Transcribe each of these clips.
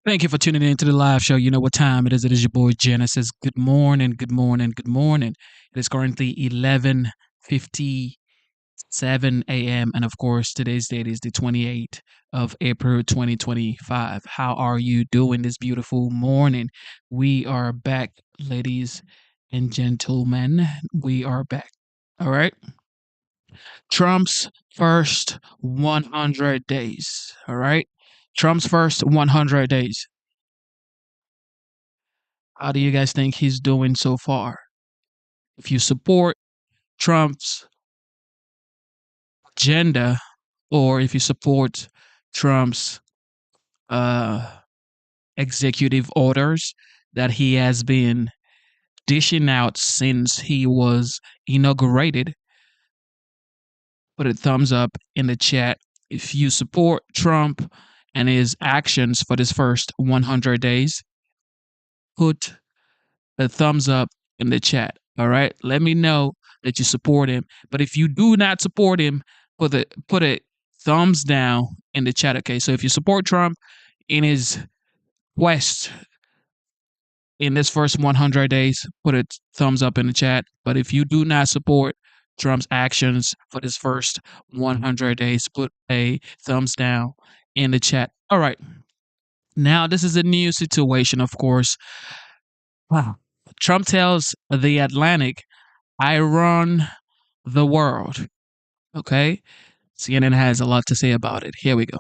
Thank you for tuning in to the live show. You know what time it is. It is your boy Genesis. Good morning, good morning, good morning. It is currently 11:57 a.m. And of course, today's date is the 28th of April 2025. How are you doing this beautiful morning? We are back, ladies and gentlemen. We are back. All right. Trump's first 100 days. All right. Trump's first 100 days. How do you guys think he's doing so far? If you support Trump's agenda or if you support Trump's uh, executive orders that he has been dishing out since he was inaugurated, put a thumbs up in the chat. If you support Trump and his actions for this first 100 days, put a thumbs up in the chat. All right. Let me know that you support him. But if you do not support him, put a thumbs down in the chat. Okay. So if you support Trump in his quest in this first 100 days, put a thumbs up in the chat. But if you do not support Trump's actions for this first 100 days, put a thumbs down in the chat. All right. Now, this is a new situation, of course. Wow. Trump tells The Atlantic, I run the world. Okay? CNN has a lot to say about it. Here we go.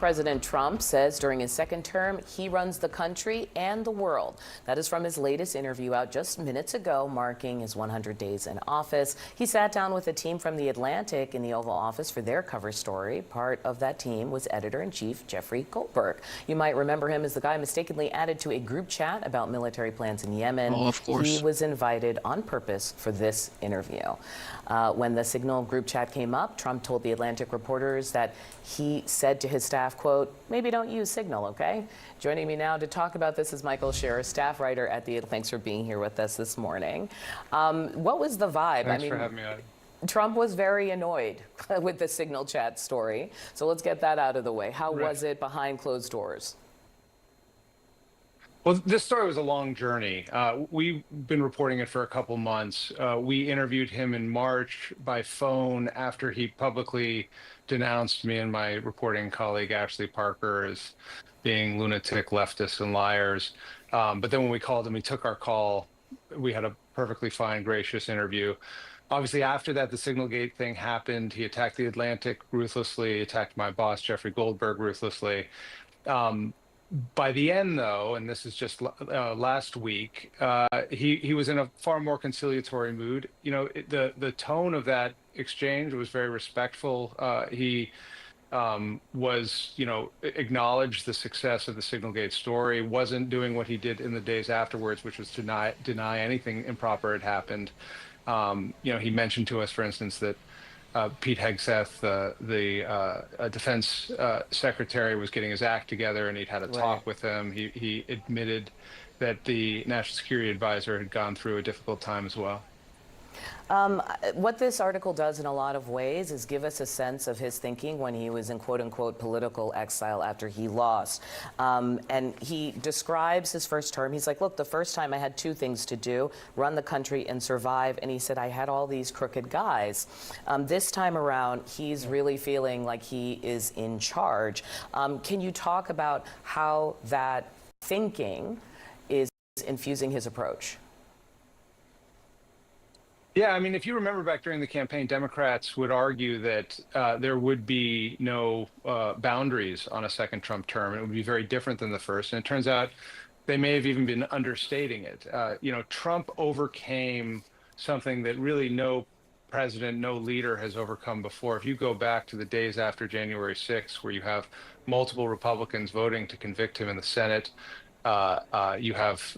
President Trump says during his second term, he runs the country and the world. That is from his latest interview out just minutes ago, marking his 100 days in office. He sat down with a team from The Atlantic in the Oval Office for their cover story. Part of that team was editor-in-chief Jeffrey Goldberg. You might remember him as the guy mistakenly added to a group chat about military plans in Yemen. Oh, of course. He was invited on purpose for this interview. When the Signal group chat came up, Trump told The Atlantic reporters that he said to his staff, quote, maybe don't use Signal, okay? Joining me now to talk about this is Michael Scherer, staff writer at The Atlantic. Thanks for being here with us this morning. What was the vibe? Thanks for having me on. Trump was very annoyed with the Signal chat story. So let's get that out of the way. How was it behind closed doors? Well, this story was a long journey. We've been reporting it for a couple months. We interviewed him in March by phone after he publicly denounced me and my reporting colleague, Ashley Parker, as being lunatic leftists and liars. But then when we called him, he took our call. We had a perfectly fine, gracious interview. Obviously, after that, the Signalgate thing happened. He attacked The Atlantic ruthlessly, attacked my boss, Jeffrey Goldberg, ruthlessly. By the end, though, and this is just last week, he was in a far more conciliatory mood. You know, the tone of that exchange was very respectful. He was, acknowledged the success of the Signalgate story, wasn't doing what he did in the days afterwards, which was to deny anything improper had happened. He mentioned to us, for instance, that Pete Hegseth, the defense secretary, was getting his act together, and he'd had a talk with him. He admitted that the national security advisor had gone through a difficult time as well. What this article does in a lot of ways is give us a sense of his thinking when he was in quote unquote political exile after he lost. And he describes his first term. He's like, look, the first time I had two things to do, run the country and survive. And he said, I had all these crooked guys. This time around, he's really feeling like he is in charge. Can you talk about how that thinking is infusing his approach? Yeah, I mean, if you remember back during the campaign, Democrats would argue that there would be no boundaries on a second Trump term. It would be very different than the first. And it turns out they may have even been understating it. Trump overcame something that really no president, no leader has overcome before. If you go back to the days after January 6th, where you have multiple Republicans voting to convict him in the Senate, you have,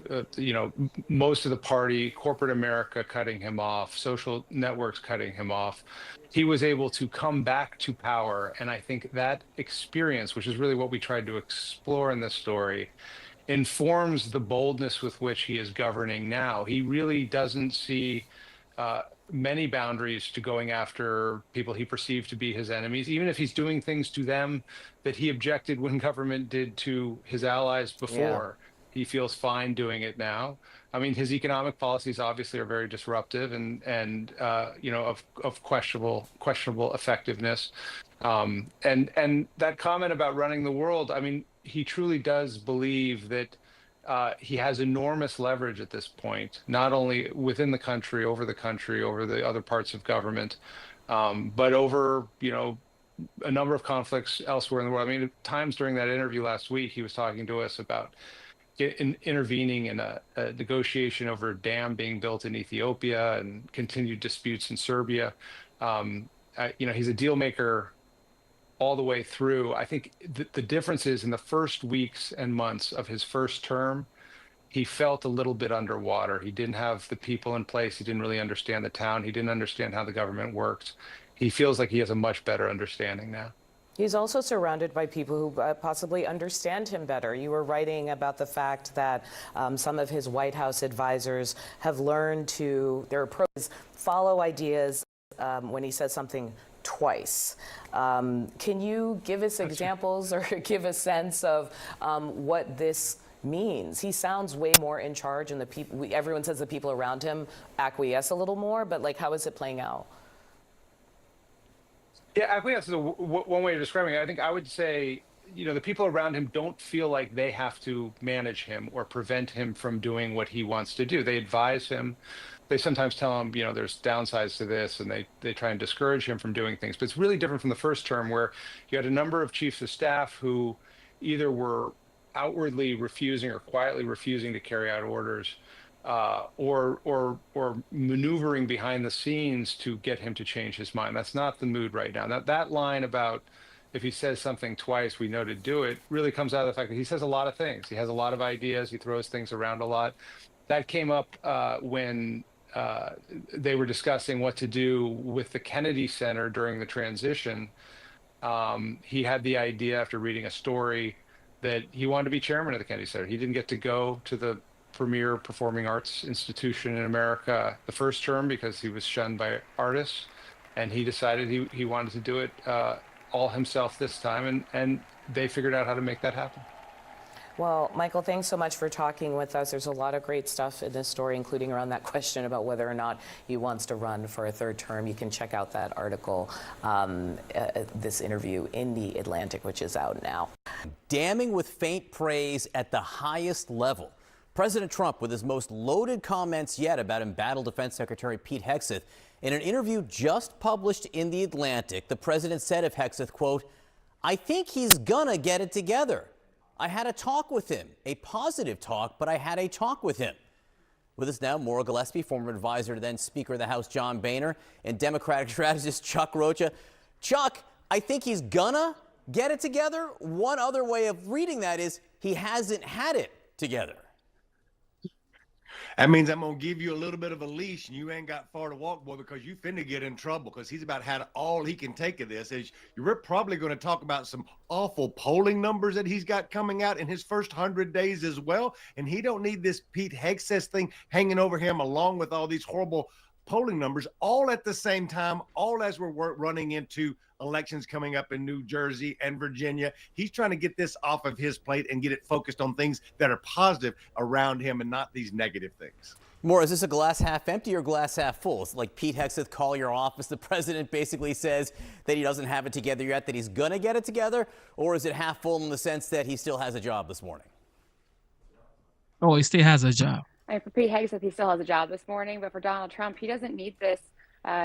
most of the party, corporate America cutting him off, social networks cutting him off. He was able to come back to power. And I think that experience, which is really what we tried to explore in this story, informs the boldness with which he is governing now. He really doesn't see many boundaries to going after people he perceived to be his enemies, even if he's doing things to them that he objected when government did to his allies before. He feels fine doing it now. I mean, his economic policies obviously are very disruptive and of questionable effectiveness. And that comment about running the world, I mean, he truly does believe that he has enormous leverage at this point, not only within the country, over the other parts of government, but over, a number of conflicts elsewhere in the world. I mean, at times during that interview last week, he was talking to us about intervening in a negotiation over a dam being built in Ethiopia and continued disputes in Serbia. He's a deal maker all the way through. I think the difference is in the first weeks and months of his first term, he felt a little bit underwater. He didn't have the people in place. He didn't really understand the town. He didn't understand how the government works. He feels like he has a much better understanding now. He's also surrounded by people who possibly understand him better. You were writing about the fact that some of his White House advisors have learned their approach is follow ideas when he says something twice. Can you give us examples or give a sense of what this means? He sounds way more in charge, and everyone says the people around him acquiesce a little more, but how is it playing out? Yeah, acquiesce is one way of describing it. I think I would say, the people around him don't feel like they have to manage him or prevent him from doing what he wants to do. They advise him. They sometimes tell him, there's downsides to this, and they try and discourage him from doing things. But it's really different from the first term, where you had a number of chiefs of staff who either were outwardly refusing or quietly refusing to carry out orders, or maneuvering behind the scenes to get him to change his mind. That's not the mood right now. That line about if he says something twice, we know to do it, really comes out of the fact that he says a lot of things. He has a lot of ideas. He throws things around a lot. That came up when they were discussing what to do with the Kennedy Center during the transition. He had the idea, after reading a story, that he wanted to be chairman of the Kennedy Center. He didn't get to go to the premier performing arts institution in America the first term because he was shunned by artists, and he decided he wanted to do it all himself this time, and they figured out how to make that happen. Well, Michael, thanks so much for talking with us. There's a lot of great stuff in this story, including around that question about whether or not he wants to run for a third term. You can check out that article, this interview in The Atlantic, which is out now. Damning with faint praise at the highest level. President Trump with his most loaded comments yet about embattled Defense Secretary Pete Hegseth. In an interview just published in The Atlantic, the president said of Hegseth, quote, "I think he's gonna get it together. I had a talk with him, a positive talk, but I had a talk with him." With us now, Maura Gillespie, former advisor to then Speaker of the House John Boehner, and Democratic strategist Chuck Rocha. Chuck, I think he's gonna get it together. One other way of reading that is he hasn't had it together. That means I'm going to give you a little bit of a leash, and you ain't got far to walk, boy, because you finna get in trouble, because he's about had all he can take of this. You're probably going to talk about some awful polling numbers that he's got coming out in his first 100 days as well, and he don't need this Pete Hegseth thing hanging over him along with all these horrible polling numbers all at the same time, all as we're running into elections coming up in New Jersey and Virginia. He's trying to get this off of his plate and get it focused on things that are positive around him and not these negative things. Maura, is this a glass half empty or glass half full? It's like Pete Hegseth call your office. The president basically says that he doesn't have it together yet, that he's going to get it together. Or is it half full in the sense that he still has a job this morning? Oh, he still has a job. I mean, for Pete Hegseth, he still has a job this morning, but for Donald Trump, he doesn't need this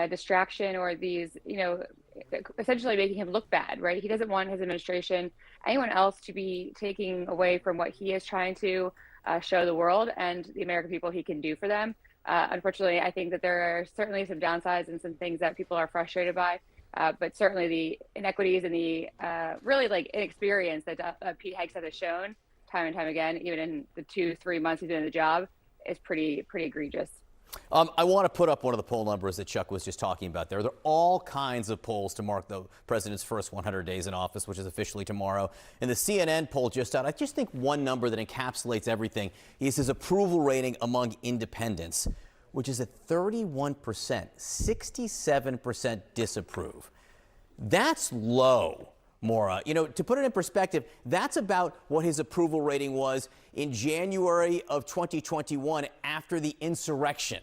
distraction or these, essentially making him look bad, right? He doesn't want his administration, anyone else, to be taking away from what he is trying to show the world and the American people he can do for them. Unfortunately, I think that there are certainly some downsides and some things that people are frustrated by, but certainly the inequities and the really inexperience that Pete Hegseth has shown time and time again, even in the 2-3 months he's been in the job, is pretty egregious. I want to put up one of the poll numbers that Chuck was just talking about there. There are all kinds of polls to mark the president's first 100 days in office, which is officially tomorrow. And the CNN poll just out, I just think one number that encapsulates everything is his approval rating among independents. which is at 31%, 67% disapprove. That's low, Maura. You know, to put it in perspective, that's about what his approval rating was in January of 2021 after the insurrection.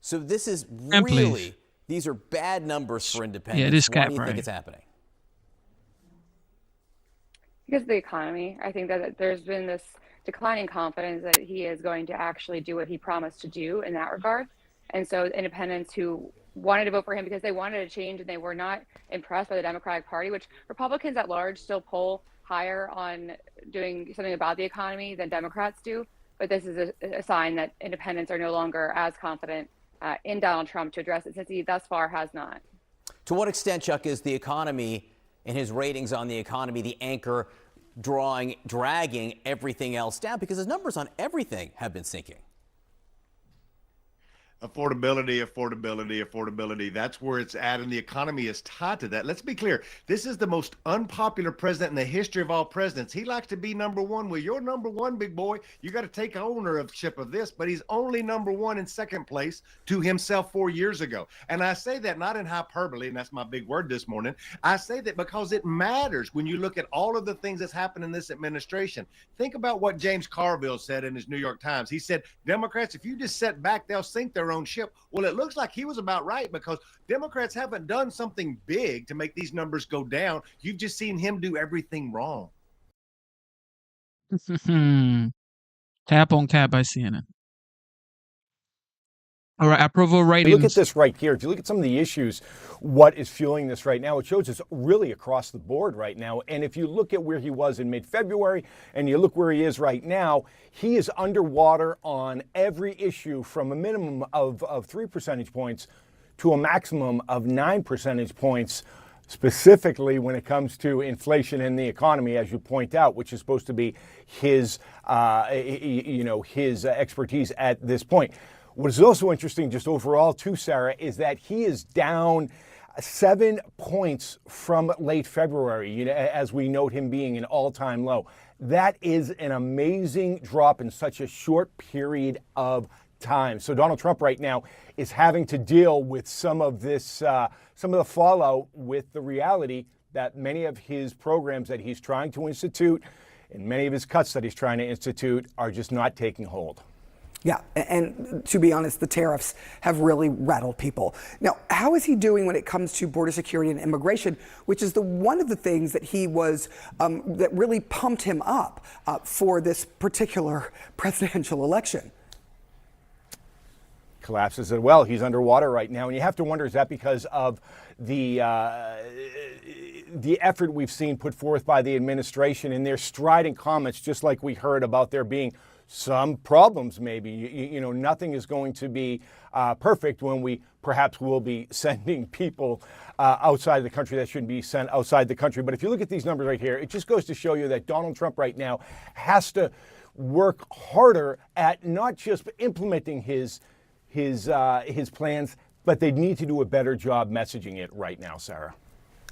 So this is really, these are bad numbers for independents. Yeah, this Why do you think it's happening? Because of the economy. I think that there's been this declining confidence that he is going to actually do what he promised to do in that regard. And so independents who wanted to vote for him because they wanted a change and they were not impressed by the Democratic Party, which Republicans at large still poll higher on doing something about the economy than Democrats do. But this is a sign that independents are no longer as confident in Donald Trump to address it, since he thus far has not. To what extent, Chuck, is the economy and his ratings on the economy the anchor dragging everything else down? Because his numbers on everything have been sinking. Affordability. That's where it's at, and the economy is tied to that. Let's be clear. This is the most unpopular president in the history of all presidents. He likes to be number one. Well, you're number one, big boy. You got to take ownership of this, but he's only number one in second place to himself 4 years ago. And I say that not in hyperbole, and that's my big word this morning. I say that because it matters when you look at all of the things that's happened in this administration. Think about what James Carville said in his New York Times. He said, Democrats, if you just sit back, they'll sink their own ship. Well, it looks like he was about right, because Democrats haven't done something big to make these numbers go down. You've just seen him do everything wrong. Tap on cap by CNN. All right, approval ratings. Look at this right here. If you look at some of the issues, what is fueling this right now, it shows it's really across the board right now. And if you look at where he was in mid-February and you look where he is right now, he is underwater on every issue, from a minimum of 3 percentage points to a maximum of 9 percentage points, specifically when it comes to inflation in the economy, as you point out, which is supposed to be his, his expertise at this point. What is also interesting, just overall too, Sarah, is that he is down 7 points from late February, as we note him being an all-time low. That is an amazing drop in such a short period of time. So Donald Trump right now is having to deal with some of this, some of the fallout, with the reality that many of his programs that he's trying to institute and many of his cuts that he's trying to institute are just not taking hold. Yeah, and to be honest, the tariffs have really rattled people. Now, how is he doing when it comes to border security and immigration, which is one of the things that he was, that really pumped him up for this particular presidential election? Collapses as well. He's underwater right now, and you have to wonder, is that because of the effort we've seen put forth by the administration in their strident comments, just like we heard about there being some problems, maybe. Nothing is going to be perfect when we perhaps will be sending people outside the country that shouldn't be sent outside the country. But if you look at these numbers right here, it just goes to show you that Donald Trump right now has to work harder at not just implementing his plans, but they need to do a better job messaging it right now, Sarah.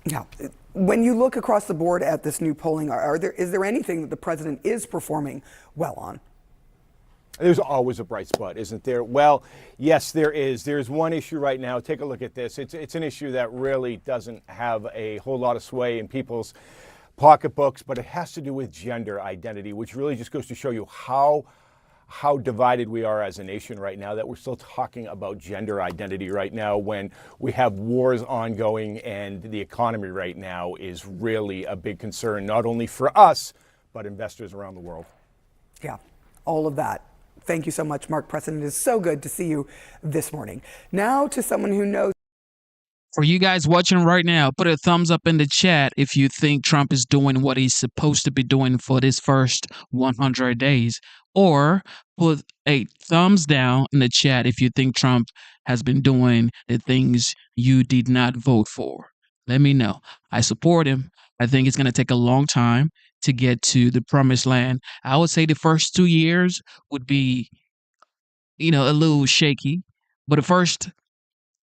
Yeah. When you look across the board at this new polling, is there anything that the president is performing well on? There's always a bright spot, isn't there? Well, yes, there is. There's one issue right now. Take a look at this. It's an issue that really doesn't have a whole lot of sway in people's pocketbooks, but it has to do with gender identity, which really just goes to show you how divided we are as a nation right now, that we're still talking about gender identity right now when we have wars ongoing, and the economy right now is really a big concern, not only for us, but investors around the world. Yeah, all of that. Thank you so much, Mark Preston. It is so good to see you this morning. Now to someone who knows. For you guys watching right now, put a thumbs up in the chat if you think Trump is doing what he's supposed to be doing for this first 100 days. Or put a thumbs down in the chat if you think Trump has been doing the things you did not vote for. Let me know. I support him. I think it's going to take a long time to get to the promised land. I would say the first 2 years would be, a little shaky, but the first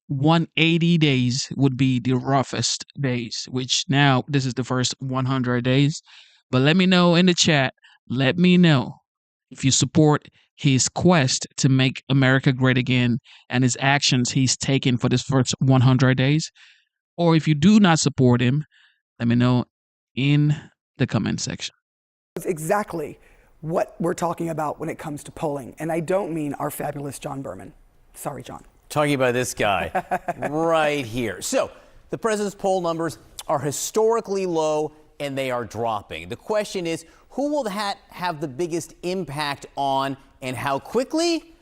180 days would be the roughest days, which now this is the first 100 days. But let me know in the chat. Let me know if you support his quest to make America great again and his actions he's taken for this first 100 days? Or if you do not support him, let me know in the comment section. Exactly what we're talking about when it comes to polling. And I don't mean our fabulous John Berman. Sorry, John. Talking about this guy right here. So the president's poll numbers are historically low and they are dropping. The question is, who will that have the biggest impact on and how quickly?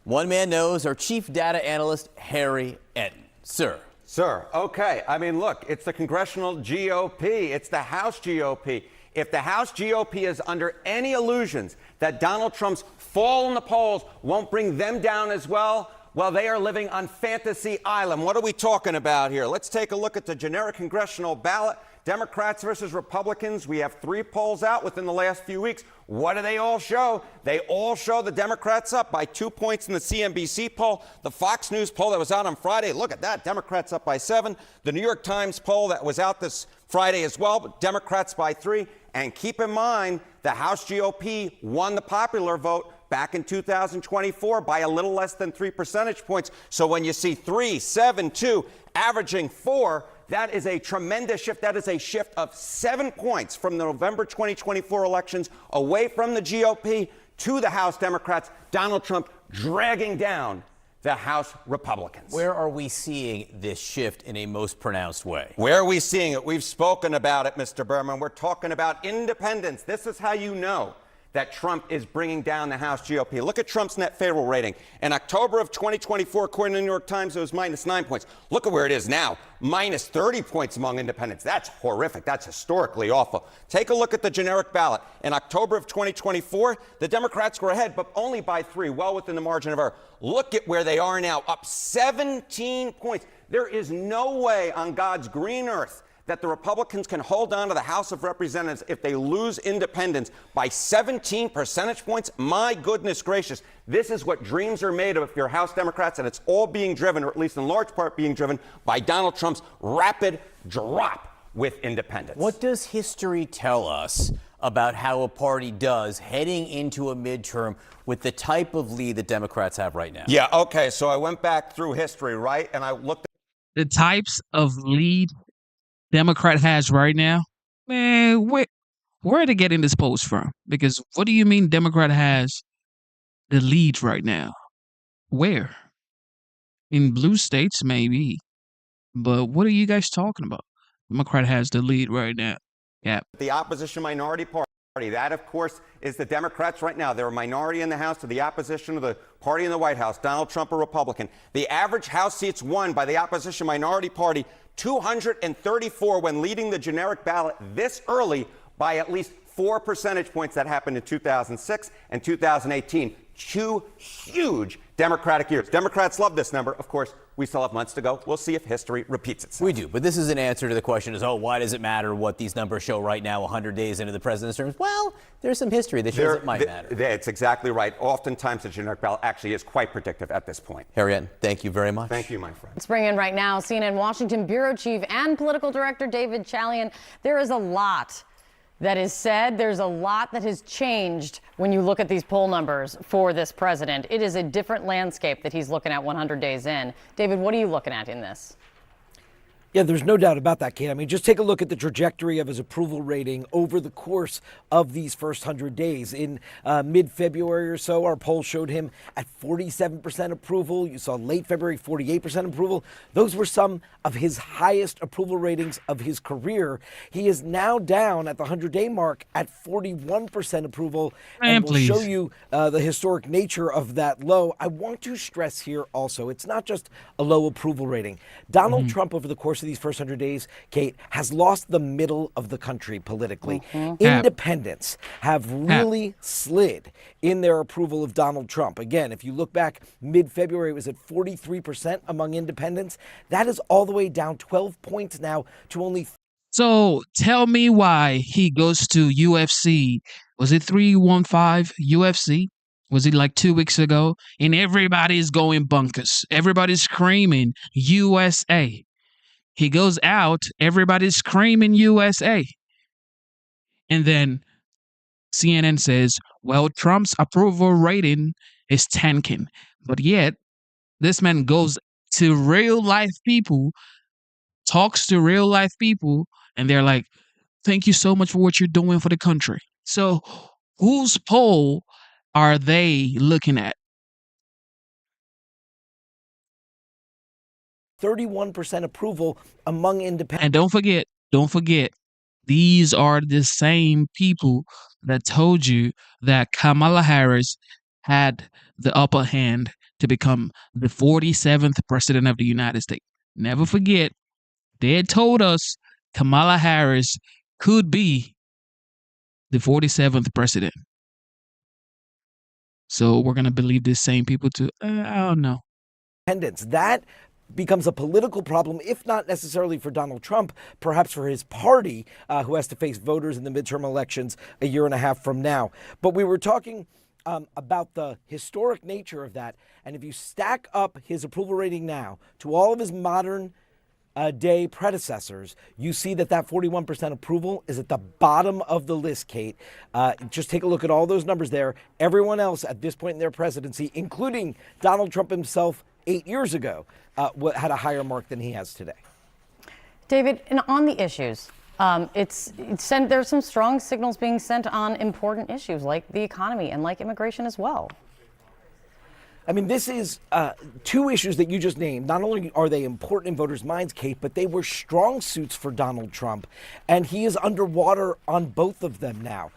One man knows, our chief data analyst, Harry Etten. Sir. Sir, okay. I mean, look, it's the congressional GOP. It's the House GOP. If the House GOP is under any illusions that Donald Trump's fall in the polls won't bring them down as well, they are living on fantasy island. What are we talking about here? Let's take a look at the generic congressional ballot. Democrats versus Republicans. We have 3 polls out within the last few weeks. What do they all show? They all show the Democrats up by 2 points in the CNBC poll. The Fox News poll that was out on Friday, look at that, Democrats up by 7. The New York Times poll that was out this Friday as well, but Democrats by 3. And keep in mind, the House GOP won the popular vote back in 2024 by a little less than 3 percentage points. So when you see 3, 7, 2, averaging 4, that is a tremendous shift. That is a shift of 7 points from the November 2024 elections away from the GOP to the House Democrats. Donald Trump dragging down the House Republicans. Where are we seeing this shift in a most pronounced way? Where are we seeing it? We've spoken about it, Mr. Berman. We're talking about independents. This is how you know that Trump is bringing down the House GOP. Look at Trump's net favorable rating. In October of 2024, according to the New York Times, it was -9 points. Look at where it is now, -30 points among independents. That's horrific. That's historically awful. Take a look at the generic ballot. In October of 2024, the Democrats were ahead, but only by 3, well within the margin of error. Look at where they are now, up 17 points. There is no way on God's green earth that the Republicans can hold on to the House of Representatives if they lose independence by 17 percentage points. My goodness gracious. This is what dreams are made of if you're House Democrats, and it's all being driven, or at least in large part being driven, by Donald Trump's rapid drop with independence. What does history tell us about how a party does heading into a midterm with the type of lead that Democrats have right now? Yeah, okay, so I went back through history, right, and I looked at The types of lead Democrat has right now, man, where are they getting this post from? Because what do you mean Democrat has the lead right now? Where? In blue states, maybe. But what are you guys talking about? Democrat has the lead right now. Yeah. the opposition minority party. That, of course, is the Democrats right now. They're a minority in the House to the opposition of the party in the White House, Donald Trump, a Republican. The average House seats won by the opposition minority party, 234 when leading the generic ballot this early by at least 4 percentage points. That happened in 2006 and 2018. 2 huge Democratic years. Democrats love this number. Of course, we still have months to go. We'll see if history repeats itself. We do, but this is an answer to the question is, why does it matter what these numbers show right now 100 days into the president's term? Well, there's some history that shows it might matter. It's exactly right. Oftentimes, the generic ballot actually is quite predictive at this point. Harriet, thank you very much. Thank you, my friend. Let's bring in right now CNN Washington Bureau Chief and Political Director David Chalian. There is a lot that is said. There's a lot that has changed when you look at these poll numbers for this president. It is a different landscape that he's looking at 100 days in. David, what are you looking at in this? Yeah, there's no doubt about that, Kate. I mean, just take a look at the trajectory of his approval rating over the course of these first 100 days. In mid-February or so, our poll showed him at 47% approval. You saw late February, 48% approval. Those were some of his highest approval ratings of his career. He is now down at the 100-day mark at 41% approval. And we'll show you the historic nature of that low. I want to stress here also, it's not just a low approval rating. Donald Trump, over the course of these first 100 days, Kate, has lost the middle of the country politically. Independents have really slid in their approval of Donald Trump. Again, if you look back mid-February, it was at 43% among independents. That is all the way down 12 points now to only. So tell me why he goes to UFC. Was it 315 UFC? Was it like 2 weeks ago? And everybody's going bunkers. Everybody's screaming USA. He goes out, everybody's screaming USA. And then CNN says, Well, Trump's approval rating is tanking, but yet this man goes to real life people, talks to real life people, and they're like, thank you so much for what you're doing for the country. So, whose poll are they looking at? 31% approval among independents. And don't forget, these are the same people that told you that Kamala Harris had the upper hand to become the 47th president of the United States. Never forget, they had told us Kamala Harris could be the 47th president. So we're going to believe these same people too? I don't know. That becomes a political problem, if not necessarily for Donald Trump, perhaps for his party, who has to face voters in the midterm elections a year and a half from now. But we were talking about the historic nature of that. And if you stack up his approval rating now to all of his modern day predecessors, you see that 41% approval is at the bottom of the list, Kate. Just take a look at all those numbers there. Everyone else at this point in their presidency, including Donald Trump himself 8 years ago, had a higher mark than he has today. David, and on the issues, there's some strong signals being sent on important issues like the economy and like immigration as well. I mean, this is two issues that you just named. Not only are they important in voters' minds, Kate, but they were strong suits for Donald Trump, and he is underwater on both of them now.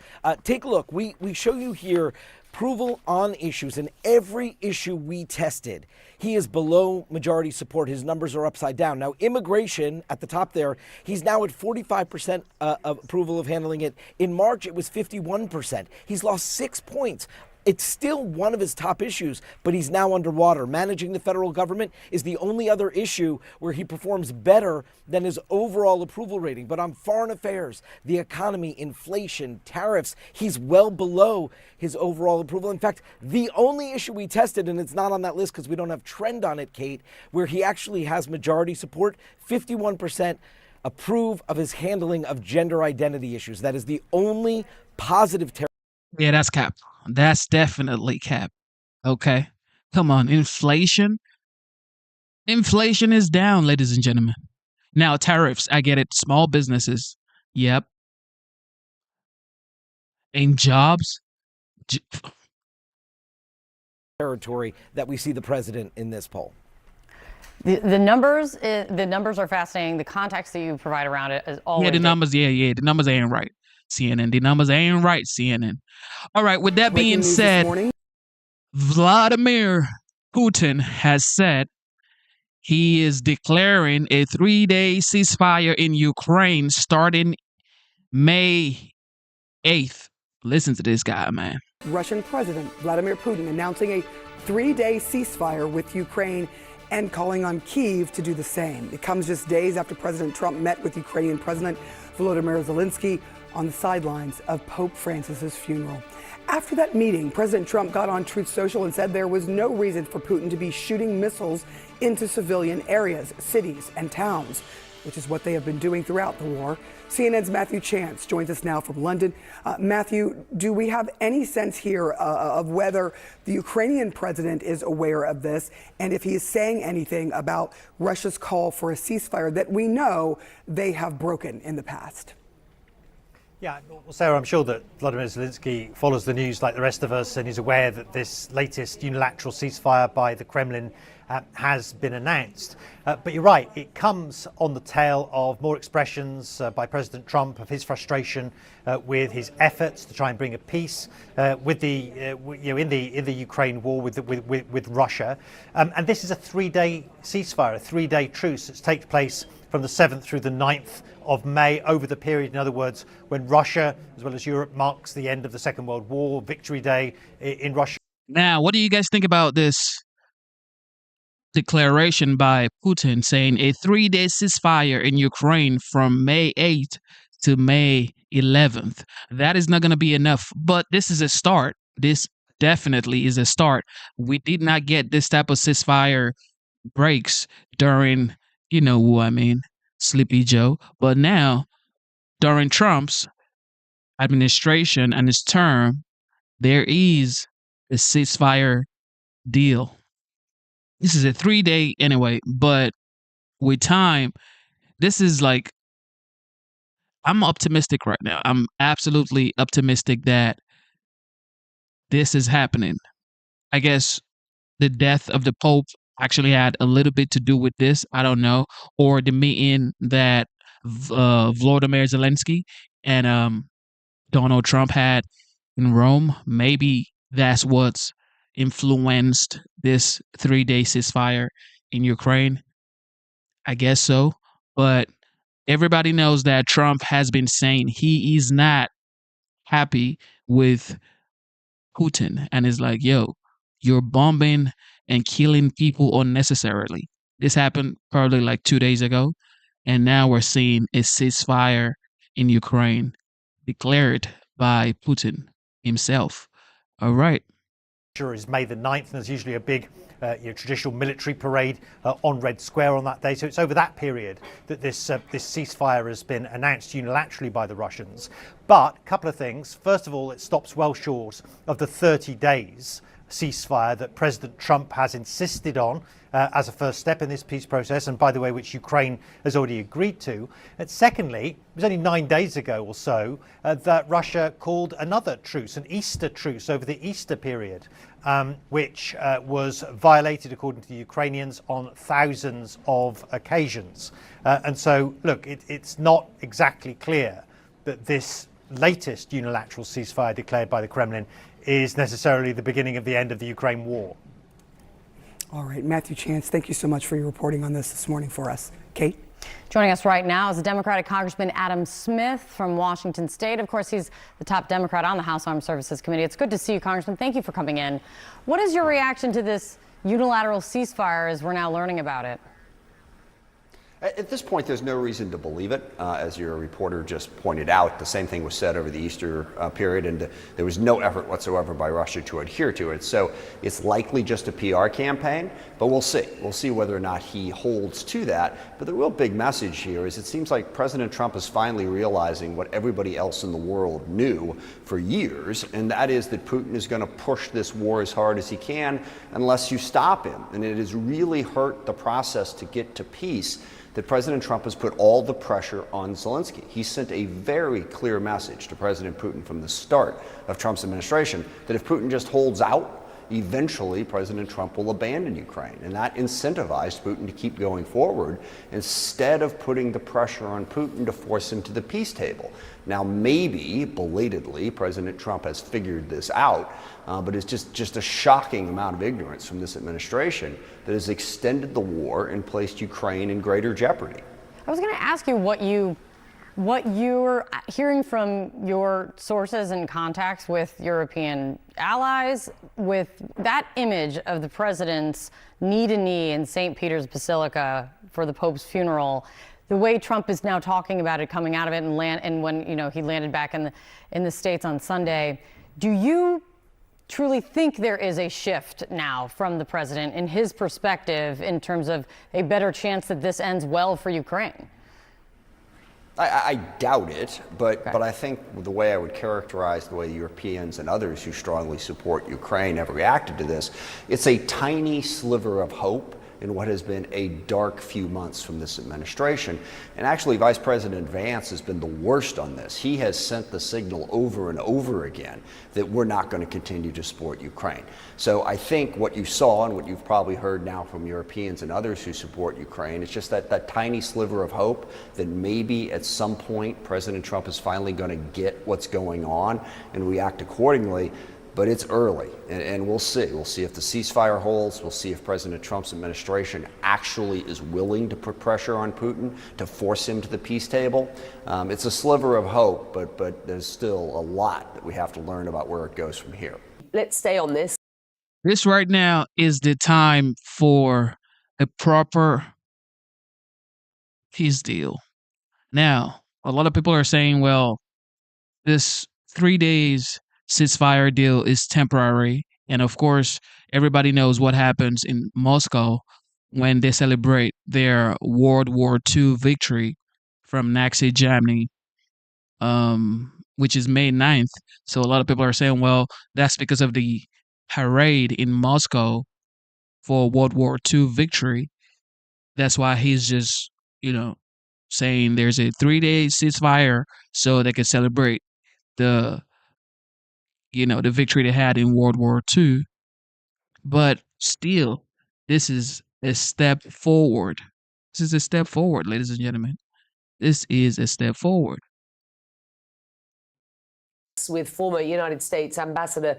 Take a look. We show you here approval on issues, and every issue we tested, he is below majority support. His numbers are upside down. Now, immigration at the top there, he's now at 45% of approval of handling it. In March, it was 51%. He's lost 6 points. It's still one of his top issues, but he's now underwater. Managing the federal government is the only other issue where he performs better than his overall approval rating. But on foreign affairs, the economy, inflation, tariffs, he's well below his overall approval. In fact, the only issue we tested, and it's not on that list because we don't have trend on it, Kate, where he actually has majority support, 51% approve of his handling of gender identity issues. That is the only positive Yeah, that's cap. That's definitely cap. Okay. Come on. Inflation is down, ladies and gentlemen. Now, tariffs. I get it. Small businesses. Yep. And jobs. territory that we see the president in this poll. The numbers are fascinating. The context that you provide around it is always. Yeah, the numbers ain't right. CNN. The numbers ain't right, CNN. All right, with that being said, Vladimir Putin has said he is declaring a 3-day ceasefire in Ukraine starting May 8th. Listen to this guy, man. Russian President Vladimir Putin announcing a 3-day ceasefire with Ukraine and calling on Kyiv to do the same. It comes just days after President Trump met with Ukrainian President Volodymyr Zelensky on the sidelines of Pope Francis's funeral. After that meeting, President Trump got on Truth Social and said there was no reason for Putin to be shooting missiles into civilian areas, cities, and towns, which is what they have been doing throughout the war. CNN's Matthew Chance joins us now from London. Matthew, do we have any sense here of whether the Ukrainian president is aware of this and if he is saying anything about Russia's call for a ceasefire that we know they have broken in the past? Yeah, well, Sarah, I'm sure that Vladimir Zelensky follows the news like the rest of us and is aware that this latest unilateral ceasefire by the Kremlin has been announced. But you're right, it comes on the tail of more expressions by President Trump of his frustration with his efforts to try and bring a peace with the in the Ukraine war with Russia. And this is a 3-day ceasefire, a 3-day truce that's takes place from the 7th through the 9th of May, over the period, in other words, when Russia, as well as Europe, marks the end of the Second World War, Victory Day in Russia. Now, what do you guys think about this declaration by Putin saying a 3-day ceasefire in Ukraine from May 8th to May 11th? That is not going to be enough, but this is a start. This definitely is a start. We did not get this type of ceasefire breaks during, you know who I mean, Sleepy Joe. But now, during Trump's administration and his term, there is a ceasefire deal. This is a 3-day anyway, but with time, this is like, I'm optimistic right now. I'm absolutely optimistic that this is happening. I guess the death of the Pope actually had a little bit to do with this. I don't know. Or the meeting that Volodymyr Zelensky and Donald Trump had in Rome. Maybe that's what's influenced this 3-day ceasefire in Ukraine. I guess so. But everybody knows that Trump has been saying he is not happy with Putin and is like, yo, you're bombing and killing people unnecessarily. This happened probably like 2 days ago. And now we're seeing a ceasefire in Ukraine declared by Putin himself. All right. Is May the 9th, and there's usually a big traditional military parade on Red Square on that day. So it's over that period that this ceasefire has been announced unilaterally by the Russians. But a couple of things. First of all, it stops well short of the 30 days ceasefire that President Trump has insisted on as a first step in this peace process, and by the way, which Ukraine has already agreed to. And secondly, it was only 9 days ago or so that Russia called another truce, an Easter truce over the Easter period, which was violated, according to the Ukrainians, on thousands of occasions. And so, look, it's not exactly clear that this latest unilateral ceasefire declared by the Kremlin is necessarily the beginning of the end of the Ukraine war. All right, Matthew Chance, thank you so much for your reporting on this morning for us. Kate? Joining us right now is the Democratic Congressman Adam Smith from Washington State. Of course, he's the top Democrat on the House Armed Services Committee. It's good to see you, Congressman. Thank you for coming in. What is your reaction to this unilateral ceasefire as we're now learning about it? At this point, there's no reason to believe it. As your reporter just pointed out, the same thing was said over the Easter period, and there was no effort whatsoever by Russia to adhere to it. So it's likely just a PR campaign, but we'll see. We'll see whether or not he holds to that. But the real big message here is it seems like President Trump is finally realizing what everybody else in the world knew for years, and that is that Putin is going to push this war as hard as he can unless you stop him. And it has really hurt the process to get to peace that President Trump has put all the pressure on Zelensky. He sent a very clear message to President Putin from the start of Trump's administration that if Putin just holds out, eventually President Trump will abandon Ukraine. And that incentivized Putin to keep going forward instead of putting the pressure on Putin to force him to the peace table. Now, maybe, belatedly, President Trump has figured this out, but it's just a shocking amount of ignorance from this administration that has extended the war and placed Ukraine in greater jeopardy. I was going to ask you what you're hearing from your sources and contacts with European allies, with that image of the president's knee-to-knee in St. Peter's Basilica for the Pope's funeral. The way Trump is now talking about it, coming out of it, and when he landed back in the States on Sunday, do you truly think there is a shift now from the president in his perspective in terms of a better chance that this ends well for Ukraine? I doubt it, but I think the way I would characterize the way the Europeans and others who strongly support Ukraine have reacted to this, it's a tiny sliver of hope in what has been a dark few months from this administration. And actually, Vice President Vance has been the worst on this. He has sent the signal over and over again that we're not going to continue to support Ukraine. So I think what you saw and what you've probably heard now from Europeans and others who support Ukraine, it's just that tiny sliver of hope that maybe at some point President Trump is finally going to get what's going on and react accordingly. But it's early, and we'll see. We'll see if the ceasefire holds. We'll see if President Trump's administration actually is willing to put pressure on Putin to force him to the peace table. It's a sliver of hope, but there's still a lot that we have to learn about where it goes from here. Let's stay on this. This right now is the time for a proper peace deal. Now, a lot of people are saying, well, this 3 days ceasefire deal is temporary. And of course, everybody knows what happens in Moscow when they celebrate their World War II victory from Nazi Germany. which is May 9th. So a lot of people are saying, well, that's because of the parade in Moscow for World War II victory. That's why he's just, saying there's a 3-day ceasefire so they can celebrate the, the victory they had in World War II. But still, this is a step forward. This is a step forward, ladies and gentlemen. This is a step forward. With former United States Ambassador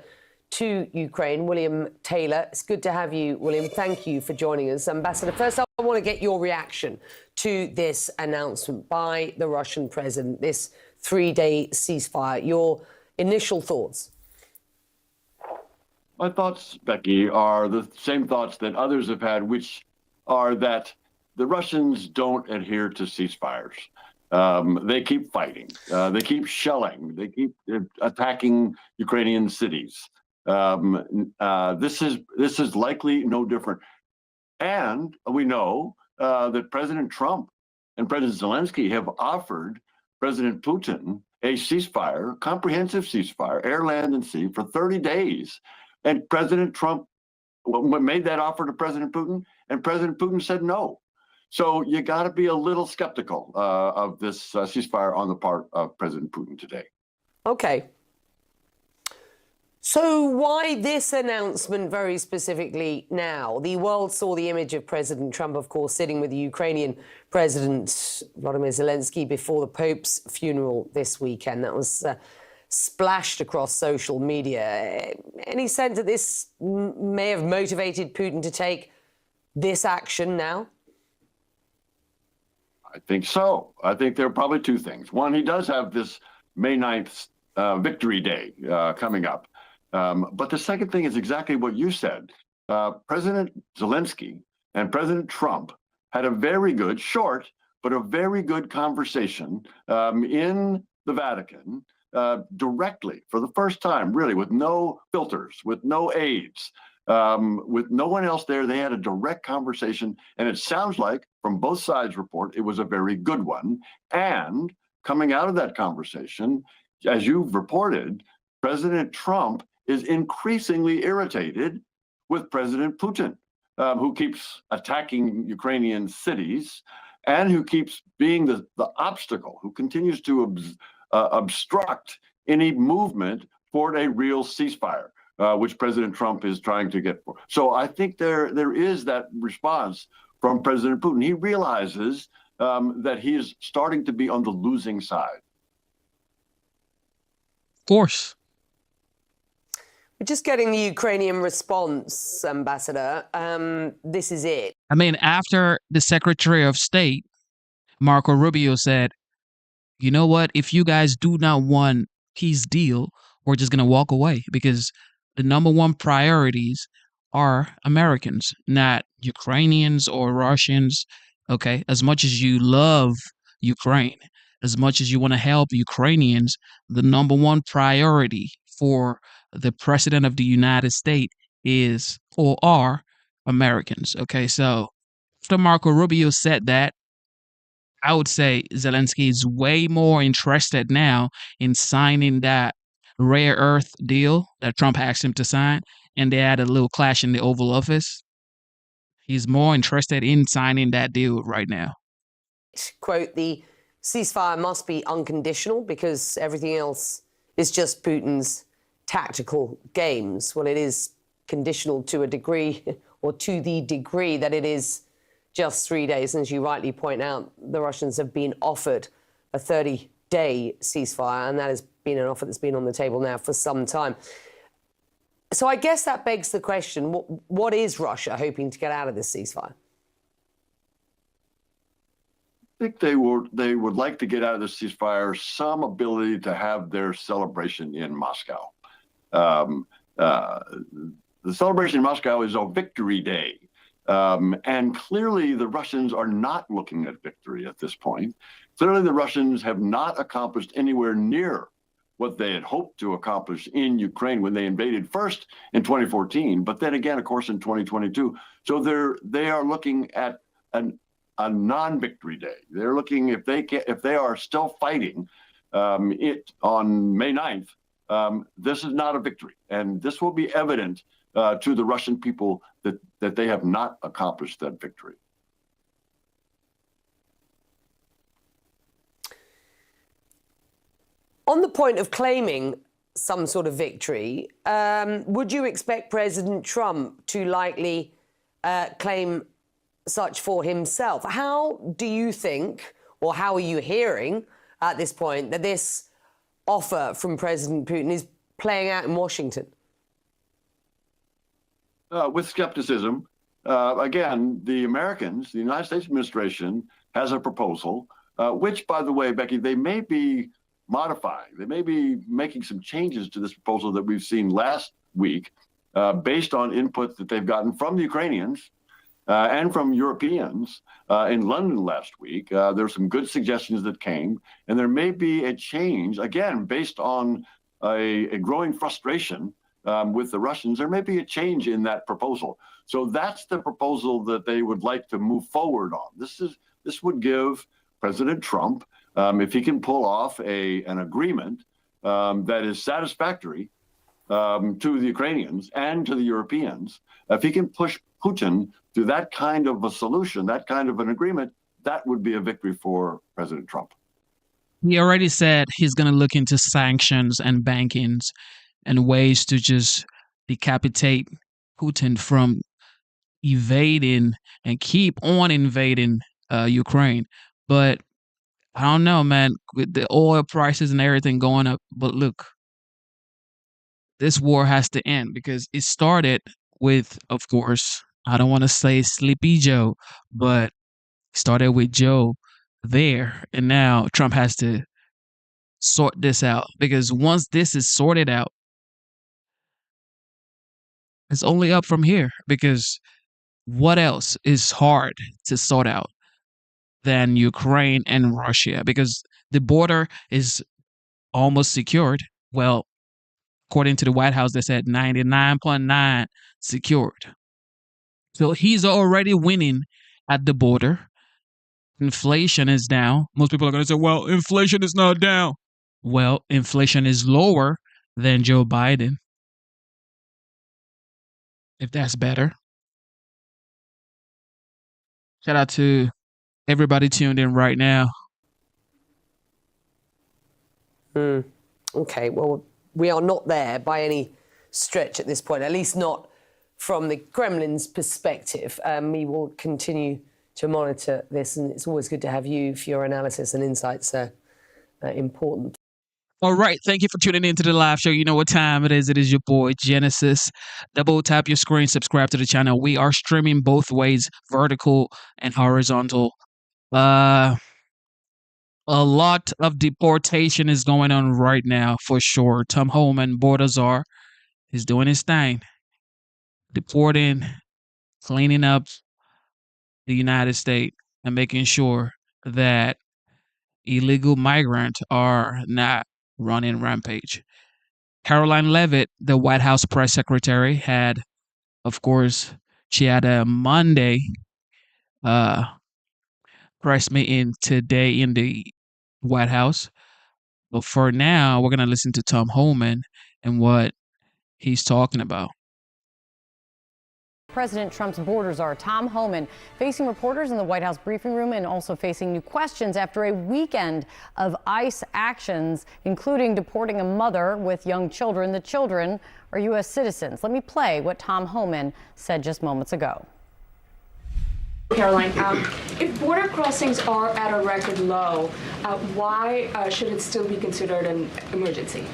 to Ukraine, William Taylor. It's good to have you, William. Thank you for joining us. Ambassador, first I want to get your reaction to this announcement by the Russian president, this 3-day ceasefire. Your initial thoughts? My thoughts, Becky, are the same thoughts that others have had, which are that the Russians don't adhere to ceasefires. They keep fighting. They keep shelling. They keep attacking Ukrainian cities. This is likely no different. And we know that President Trump and President Zelensky have offered President Putin a ceasefire, comprehensive ceasefire, air, land, and sea, for 30 days. And President Trump made that offer to President Putin, and President Putin said no. So you got to be a little skeptical of this ceasefire on the part of President Putin today. Okay. So why this announcement very specifically now? The world saw the image of President Trump, of course, sitting with the Ukrainian President Volodymyr Zelensky before the Pope's funeral this weekend. That was splashed across social media. Any sense that this may have motivated Putin to take this action now? I think so. I think there are probably two things. One, he does have this May 9th Victory Day coming up. But the second thing is exactly what you said. President Zelensky and President Trump had a very good, short, but a very good conversation in the Vatican directly for the first time, really, with no filters, with no aides, with no one else there. They had a direct conversation, and it sounds like, from both sides' report, it was a very good one. And coming out of that conversation, as you've reported, President Trump is increasingly irritated with President Putin, who keeps attacking Ukrainian cities and who keeps being the obstacle, who continues to obstruct any movement toward a real ceasefire, which President Trump is trying to get for. So I think there is that response from President Putin. He realizes that he is starting to be on the losing side. Of course. We're just getting the Ukrainian response, Ambassador. This is it. I mean, after the Secretary of State, Marco Rubio, said, you know what, if you guys do not want peace deal, we're just going to walk away, because the number one priorities are Americans, not Ukrainians or Russians. Okay, as much as you love Ukraine, as much as you want to help Ukrainians, the number one priority for the president of the United States is or are Americans. Okay, so after Marco Rubio said that, I would say Zelensky is way more interested now in signing that rare earth deal that Trump asked him to sign, and they had a little clash in the Oval Office. He's more interested in signing that deal right now. Quote, the ceasefire must be unconditional because everything else is just Putin's tactical games. Well, it is conditional to a degree, or to the degree that it is just 3 days. And as you rightly point out, the Russians have been offered a 30-day ceasefire, and that has been an offer that's been on the table now for some time. So I guess that begs the question, what is Russia hoping to get out of this ceasefire? I think they would like to get out of the ceasefire some ability to have their celebration in Moscow. The celebration in Moscow is a victory day. And clearly the Russians are not looking at victory at this point. Clearly the Russians have not accomplished anywhere near what they had hoped to accomplish in Ukraine when they invaded first in 2014, but then again, of course, in 2022. So they are looking at a non-victory day. They're looking, if they are still fighting, it on May 9th, this is not a victory. And this will be evident to the Russian people that they have not accomplished that victory. On the point of claiming some sort of victory, would you expect President Trump to likely claim such for himself? How do you think, or how are you hearing at this point, that this offer from President Putin is playing out in Washington? With skepticism, again, the Americans, the United States administration has a proposal, which, by the way, Becky, they may be modifying. They may be making some changes to this proposal that we've seen last week based on input that they've gotten from the Ukrainians and from Europeans in London last week. There's some good suggestions that came, and there may be a change, again, based on a growing frustration with the Russians. There may be a change in that proposal. So that's the proposal that they would like to move forward on. This would give President Trump, if he can pull off an agreement that is satisfactory to the Ukrainians and to the Europeans, if he can push Putin to that kind of a solution, that kind of an agreement, that would be a victory for President Trump. He already said he's going to look into sanctions and bankings and ways to just decapitate Putin from evading and keep on invading Ukraine. But I don't know, man, with the oil prices and everything going up. But look, this war has to end because it started with, of course, I don't want to say Sleepy Joe, but it started with Joe there. And now Trump has to sort this out, because once this is sorted out, it's only up from here, because what else is hard to sort out than Ukraine and Russia? Because the border is almost secured. Well, according to the White House, they said 99.9 secured. So he's already winning at the border. Inflation is down. Most people are going to say, well, inflation is not down. Well, inflation is lower than Joe Biden, if that's better. Shout out to everybody tuned in right now. Okay, well, we are not there by any stretch at this point, at least not from the Kremlin's perspective. We will continue to monitor this, and it's always good to have you for your analysis and insights. Important. All right. Thank you for tuning in to the live show. You know what time it is. It is your boy, Genesis. Double tap your screen, subscribe to the channel. We are streaming both ways, vertical and horizontal. A lot of deportation is going on right now, for sure. Tom Homan, border czar, is doing his thing. Deporting, cleaning up the United States, and making sure that illegal migrants are not running rampage. Caroline Leavitt, the White House press secretary, had, of course, she had a Monday press meeting today in the White House. But for now, we're going to listen to Tom Homan and what he's talking about. President Trump's border czar, Tom Homan, facing reporters in the White House briefing room and also facing new questions after a weekend of ICE actions, including deporting a mother with young children. The children are U.S. citizens. Let me play what Tom Homan said just moments ago. Caroline, if border crossings are at a record low, why should it still be considered an emergency?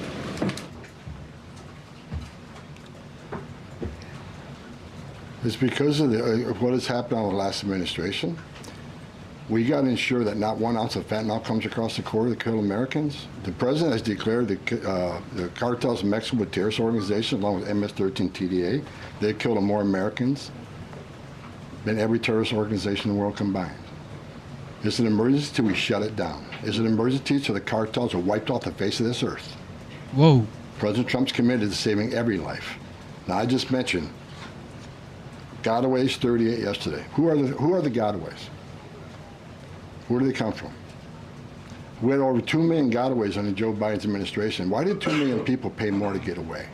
It's because of what has happened on the last administration. We got to ensure that not 1 ounce of fentanyl comes across the border to kill Americans. The president has declared the cartels in Mexico a terrorist organization, along with MS-13 TDA. They've killed more Americans than every terrorist organization in the world combined. It's an emergency till we shut it down. It's an emergency till the cartels are wiped off the face of this earth. Whoa. President Trump's committed to saving every life. Now, I just mentioned gotaways, 38 yesterday. Who are the gotaways? Where do they come from? We had over 2 million gotaways under Joe Biden's administration. Why did 2 million people pay more to get away?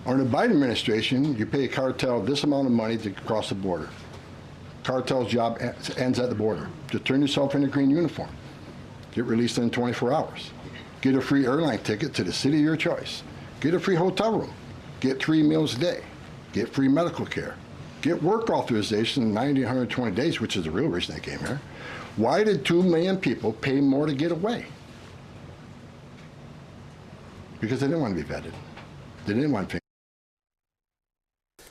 Under the Biden administration, you pay a cartel this amount of money to cross the border. Cartel's job ends at the border. Just turn yourself in a green uniform. Get released in 24 hours. Get a free airline ticket to the city of your choice. Get a free hotel room. Get 3 meals a day. Get free medical care. Get work authorization in 90 to 120 days, which is the real reason they came here. Why did 2 million people pay more to get away? Because they didn't want to be vetted. They didn't want to pay.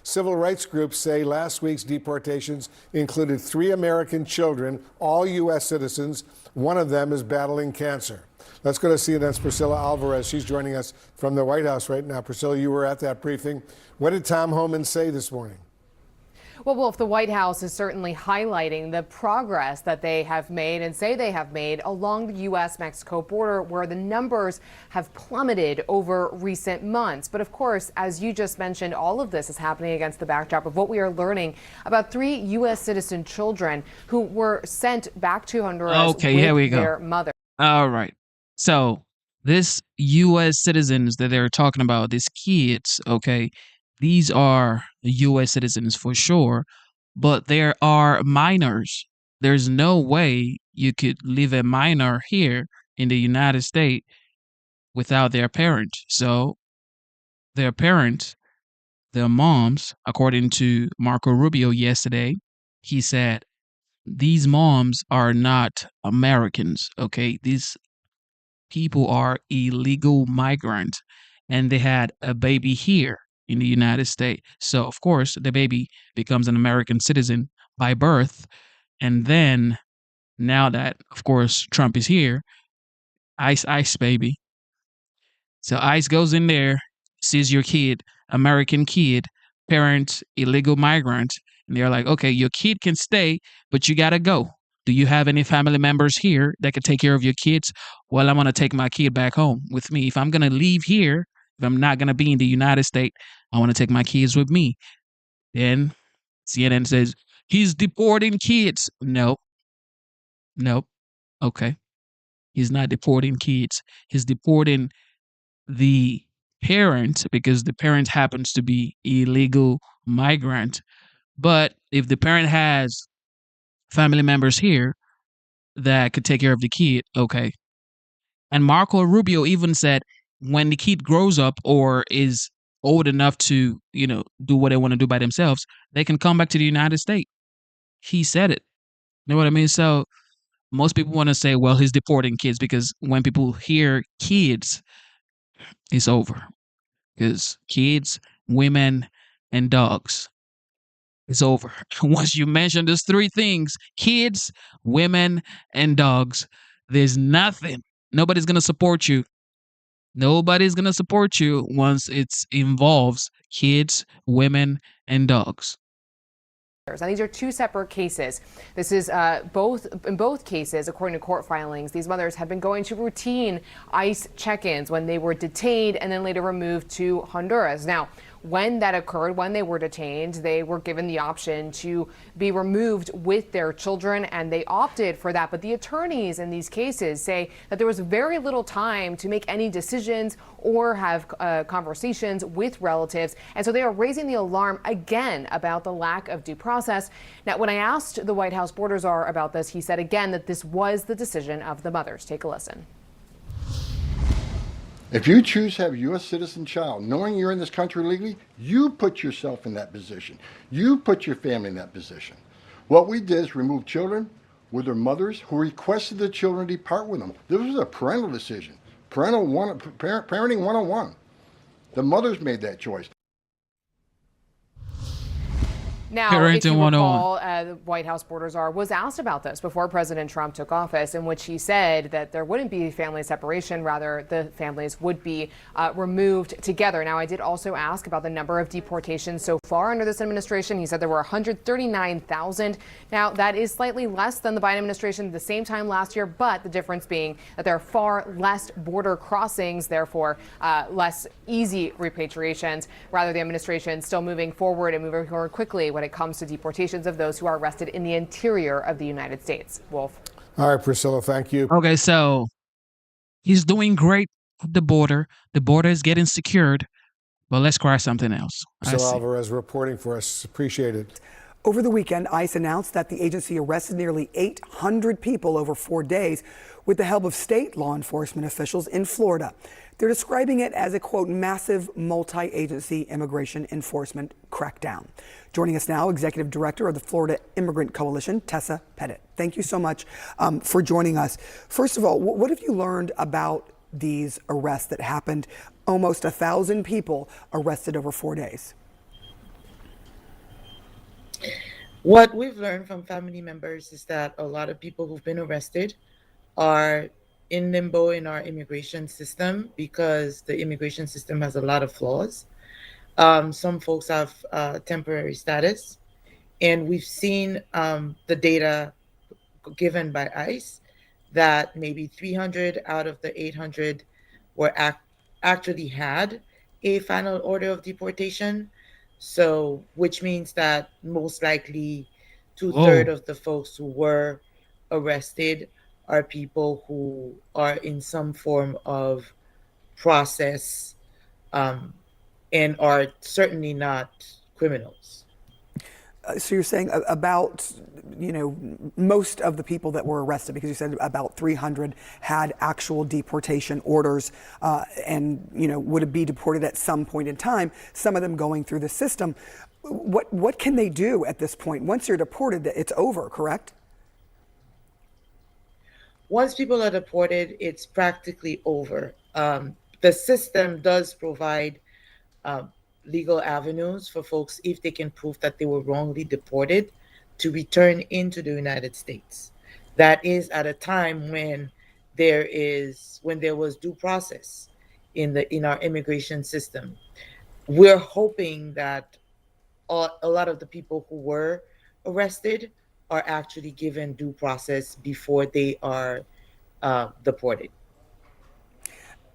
Civil rights groups say last week's deportations included 3 American children, all U.S. citizens. One of them is battling cancer. Let's go to CNN's Priscilla Alvarez. She's joining us from the White House right now. Priscilla, you were at that briefing. What did Tom Homan say this morning? Well, Wolf, the White House is certainly highlighting the progress that they have made and say they have made along the U.S.-Mexico border, where the numbers have plummeted over recent months. But of course, as you just mentioned, all of this is happening against the backdrop of what we are learning about 3 U.S. citizen children who were sent back to Honduras with here we go. their mother. All right. So this U.S. citizens that they're talking about, these kids, okay, these are U.S. citizens for sure, but there are minors. There's no way you could leave a minor here in the United States without their parent. So their parents, their moms, according to Marco Rubio yesterday, he said, these moms are not Americans, okay? These people are illegal migrants, and they had a baby here in the United States. So, of course, the baby becomes an American citizen by birth. And then, now that, of course, Trump is here, ICE, baby. So ICE goes in there, sees your kid, American kid, parent, illegal migrant, and they're like, okay, your kid can stay, but you got to go. Do you have any family members here that could take care of your kids? Well, I'm going to take my kid back home with me. If I'm going to leave here, if I'm not going to be in the United States, I want to take my kids with me. Then CNN says, he's deporting kids. Nope. Okay. He's not deporting kids. He's deporting the parent because the parent happens to be illegal migrant. But if the parent has family members here that could take care of the kid, okay. And Marco Rubio even said when the kid grows up or is old enough to, do what they want to do by themselves, they can come back to the United States. He said it. You know what I mean? So most people want to say, well, he's deporting kids because when people hear kids, it's over. Because kids, women, and dogs, it's over. Once you mention those 3 things, kids, women, and dogs, there's nothing. Nobody's going to support you. Nobody's going to support you once it involves kids, women, and dogs. Now, these are 2 separate cases. This is in both cases, according to court filings, these mothers had been going to routine ICE check-ins when they were detained and then later removed to Honduras. Now, when that occurred, when they were detained, they were given the option to be removed with their children, and they opted for that. But the attorneys in these cases say that there was very little time to make any decisions or have conversations with relatives. And so they are raising the alarm again about the lack of due process. Now, when I asked the White House border czar about this, he said again that this was the decision of the mothers. Take a listen. If you choose to have a U.S. citizen child, knowing you're in this country legally, you put yourself in that position. You put your family in that position. What we did is remove children with their mothers who requested the children depart with them. This was a parental decision, parenting 101. The mothers made that choice. Now, if you recall, the White House border czar was asked about this before President Trump took office, in which he said that there wouldn't be family separation. Rather, the families would be removed together. Now, I did also ask about the number of deportations so far under this administration. He said there were 139,000. Now, that is slightly less than the Biden administration at the same time last year, but the difference being that there are far less border crossings, therefore less easy repatriations. Rather, the administration still moving forward and moving forward quickly when it comes to deportations of those who are arrested in the interior of the United States. Wolf. All right, Priscilla, thank you. Okay, so he's doing great at the border. The border is getting secured, but let's try something else. Priscilla Alvarez reporting for us. Appreciate it. Over the weekend, ICE announced that the agency arrested nearly 800 people over 4 days with the help of state law enforcement officials in Florida. They're describing it as a, quote, massive multi-agency immigration enforcement crackdown. Joining us now, Executive Director of the Florida Immigrant Coalition, Tessa Pettit. Thank you so much for joining us. First of all, what have you learned about these arrests that happened? Almost 1,000 people arrested over 4 days. What we've learned from family members is that a lot of people who've been arrested are in limbo in our immigration system because the immigration system has a lot of flaws. Some folks have temporary status, and we've seen the data given by ICE that maybe 300 out of the 800 were actually had a final order of deportation. So, which means that most likely 2/3 of the folks who were arrested are people who are in some form of process and are certainly not criminals. So you're saying about, most of the people that were arrested, because you said about 300 had actual deportation orders and, would be deported at some point in time, some of them going through the system. What can they do at this point? Once you're deported, it's over, correct? Once people are deported, it's practically over. The system does provide legal avenues for folks, if they can prove that they were wrongly deported, to return into the United States. That is at a time when there was due process in our immigration system. We're hoping that a lot of the people who were arrested are actually given due process before they are deported.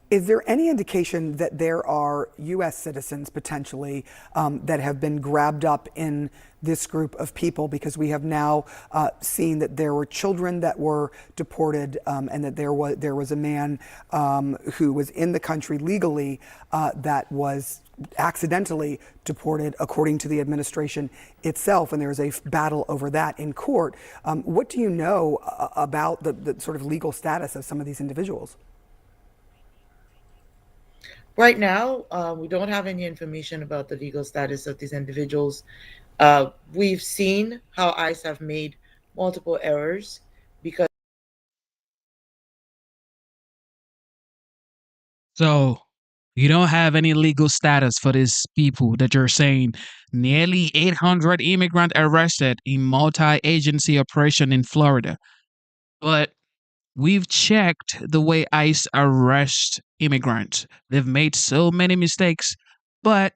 Is there any indication that there are U.S. citizens potentially that have been grabbed up in this group of people? Because we have now seen that there were children that were deported and that there was a man who was in the country legally that was accidentally deported, according to the administration itself, and there is a battle over that in court. What do you know about the sort of legal status of some of these individuals? Right now, we don't have any information about the legal status of these individuals. We've seen how ICE have made multiple errors because. So you don't have any legal status for these people that you're saying. Nearly 800 immigrants arrested in multi-agency operation in Florida. But we've checked the way ICE arrests immigrants. They've made so many mistakes, but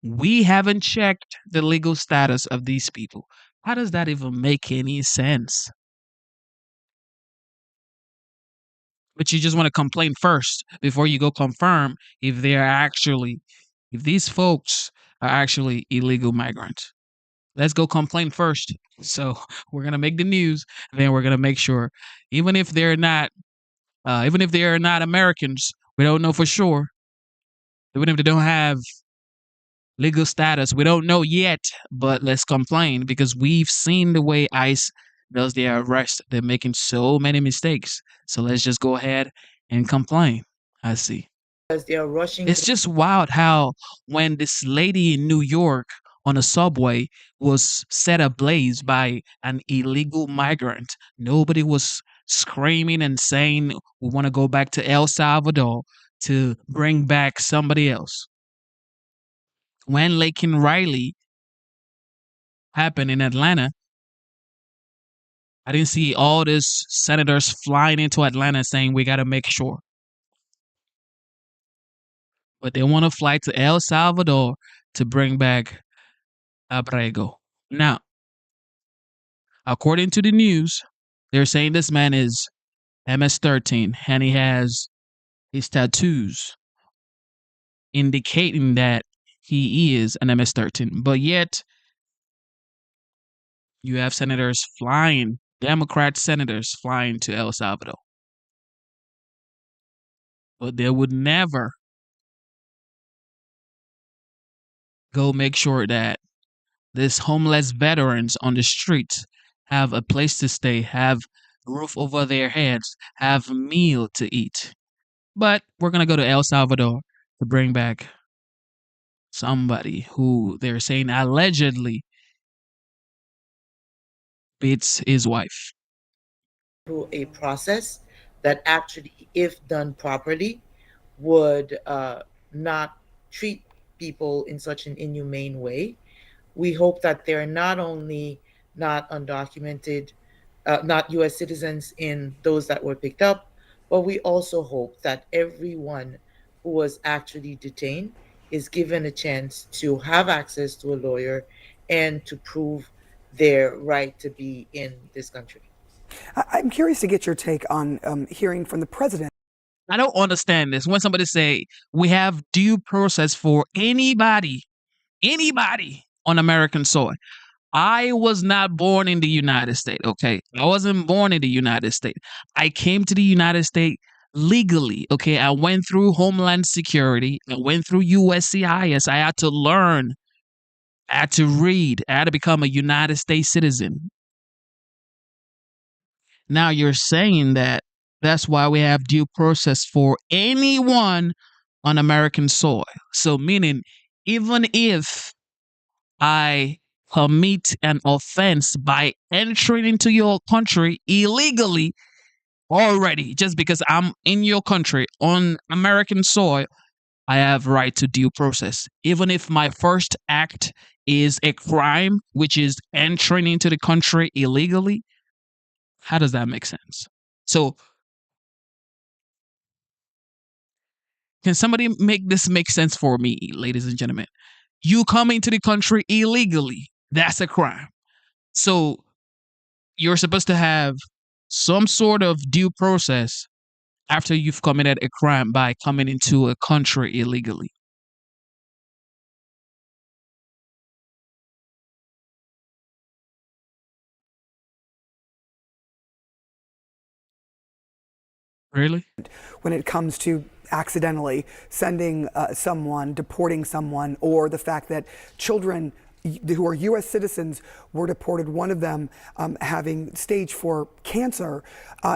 we haven't checked the legal status of these people. How does that even make any sense? But you just want to complain first before you go confirm if these folks are actually illegal migrants. Let's go complain first. So we're gonna make the news, then we're gonna make sure, even if they're not Americans, we don't know for sure. Even if they don't have legal status, we don't know yet. But let's complain because we've seen the way ICE does their arrest. They're making so many mistakes. So let's just go ahead and complain. I see. They are rushing. It's just wild how when this lady in New York on a subway was set ablaze by an illegal migrant, nobody was screaming and saying we want to go back to El Salvador to bring back somebody else. When Laken Riley happened in Atlanta, I didn't see all these senators flying into Atlanta saying we got to make sure. But they want to fly to El Salvador to bring back Abrego. Now, according to the news, they're saying this man is MS-13 and he has his tattoos indicating that he is an MS-13. But yet, you have senators flying Democrat senators flying to El Salvador. But they would never go make sure that these homeless veterans on the streets have a place to stay, have a roof over their heads, have a meal to eat. But we're going to go to El Salvador to bring back somebody who they're saying allegedly beats his wife. Through a process that actually, if done properly, would not treat people in such an inhumane way. We hope that they're not only not undocumented, not U.S. citizens in those that were picked up, but we also hope that everyone who was actually detained is given a chance to have access to a lawyer and to prove their right to be in this country. I'm curious to get your take on hearing from the president. I don't understand this. When somebody say we have due process for anybody on American soil. I was not born in the United States, okay? I wasn't born in the United States. I came to the United States legally, okay? I went through Homeland Security. I went through USCIS. I had to learn. I had to read. I had to become a United States citizen. Now you're saying that that's why we have due process for anyone on American soil. So meaning, even if I commit an offense by entering into your country illegally already, just because I'm in your country on American soil, I have right to due process. Even if my first act is a crime, which is entering into the country illegally, how does that make sense? So can somebody make this make sense for me, ladies and gentlemen? You come into the country illegally, that's a crime. So you're supposed to have some sort of due process after you've committed a crime by coming into a country illegally. Really? When it comes to accidentally sending someone, deporting someone, or the fact that children who are U.S. citizens were deported, one of them having stage 4 cancer.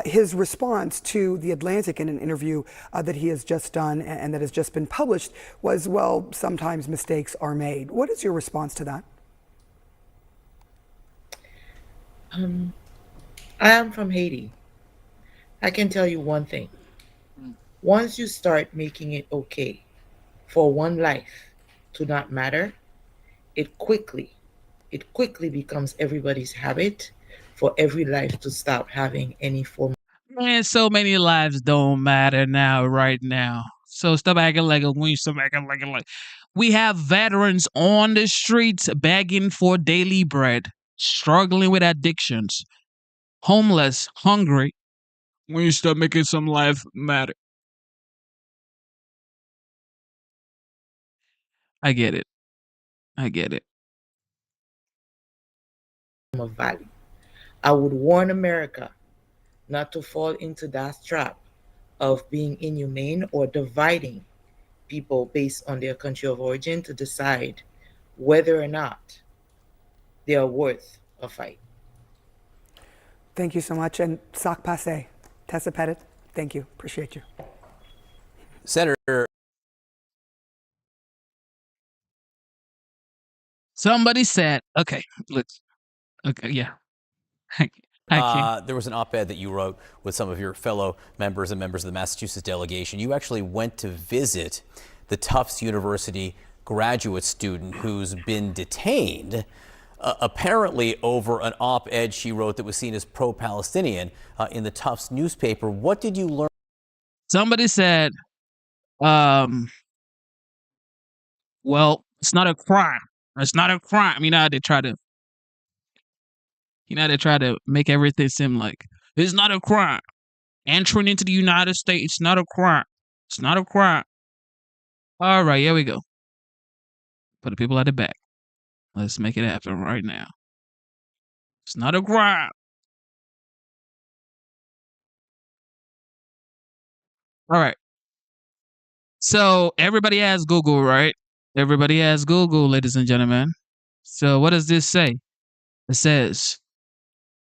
His response to The Atlantic in an interview that he has just done and that has just been published was, well, sometimes mistakes are made. What is your response to that? I am from Haiti. I can tell you one thing. Once you start making it okay for one life to not matter, it quickly becomes everybody's habit for every life to stop having any form. Man, so many lives don't matter now, right now. So stop acting like stop acting like we have veterans on the streets begging for daily bread, struggling with addictions, homeless, hungry. When you start making some life matter. I get it. I get it. Of value. I would warn America not to fall into that trap of being inhumane or dividing people based on their country of origin to decide whether or not they are worth a fight. Thank you so much. And Sac Passe, Tessa Pettit, thank you. Appreciate you. Senator. Somebody said, okay, look, okay, yeah. There was an op-ed that you wrote with some of your fellow members and members of the Massachusetts delegation. You actually went to visit the Tufts University graduate student who's been detained, apparently over an op-ed she wrote that was seen as pro-Palestinian in the Tufts newspaper. What did you learn? Somebody said, well, it's not a crime. It's not a crime. You know how they try to make everything seem like it's not a crime. Entering into the United States, it's not a crime. It's not a crime. All right, here we go. Put the people at the back. Let's make it happen right now. It's not a crime. All right. So everybody has Google, right? Everybody has Google, ladies and gentlemen. So what does this say? It says,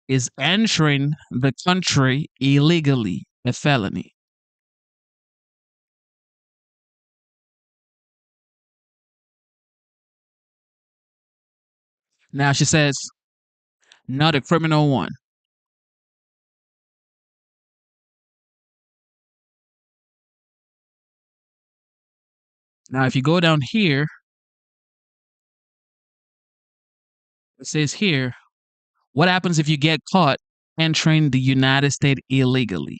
is entering the country illegally a felony? Now she says, not a criminal one. Now, if you go down here, it says here, what happens if you get caught entering the United States illegally?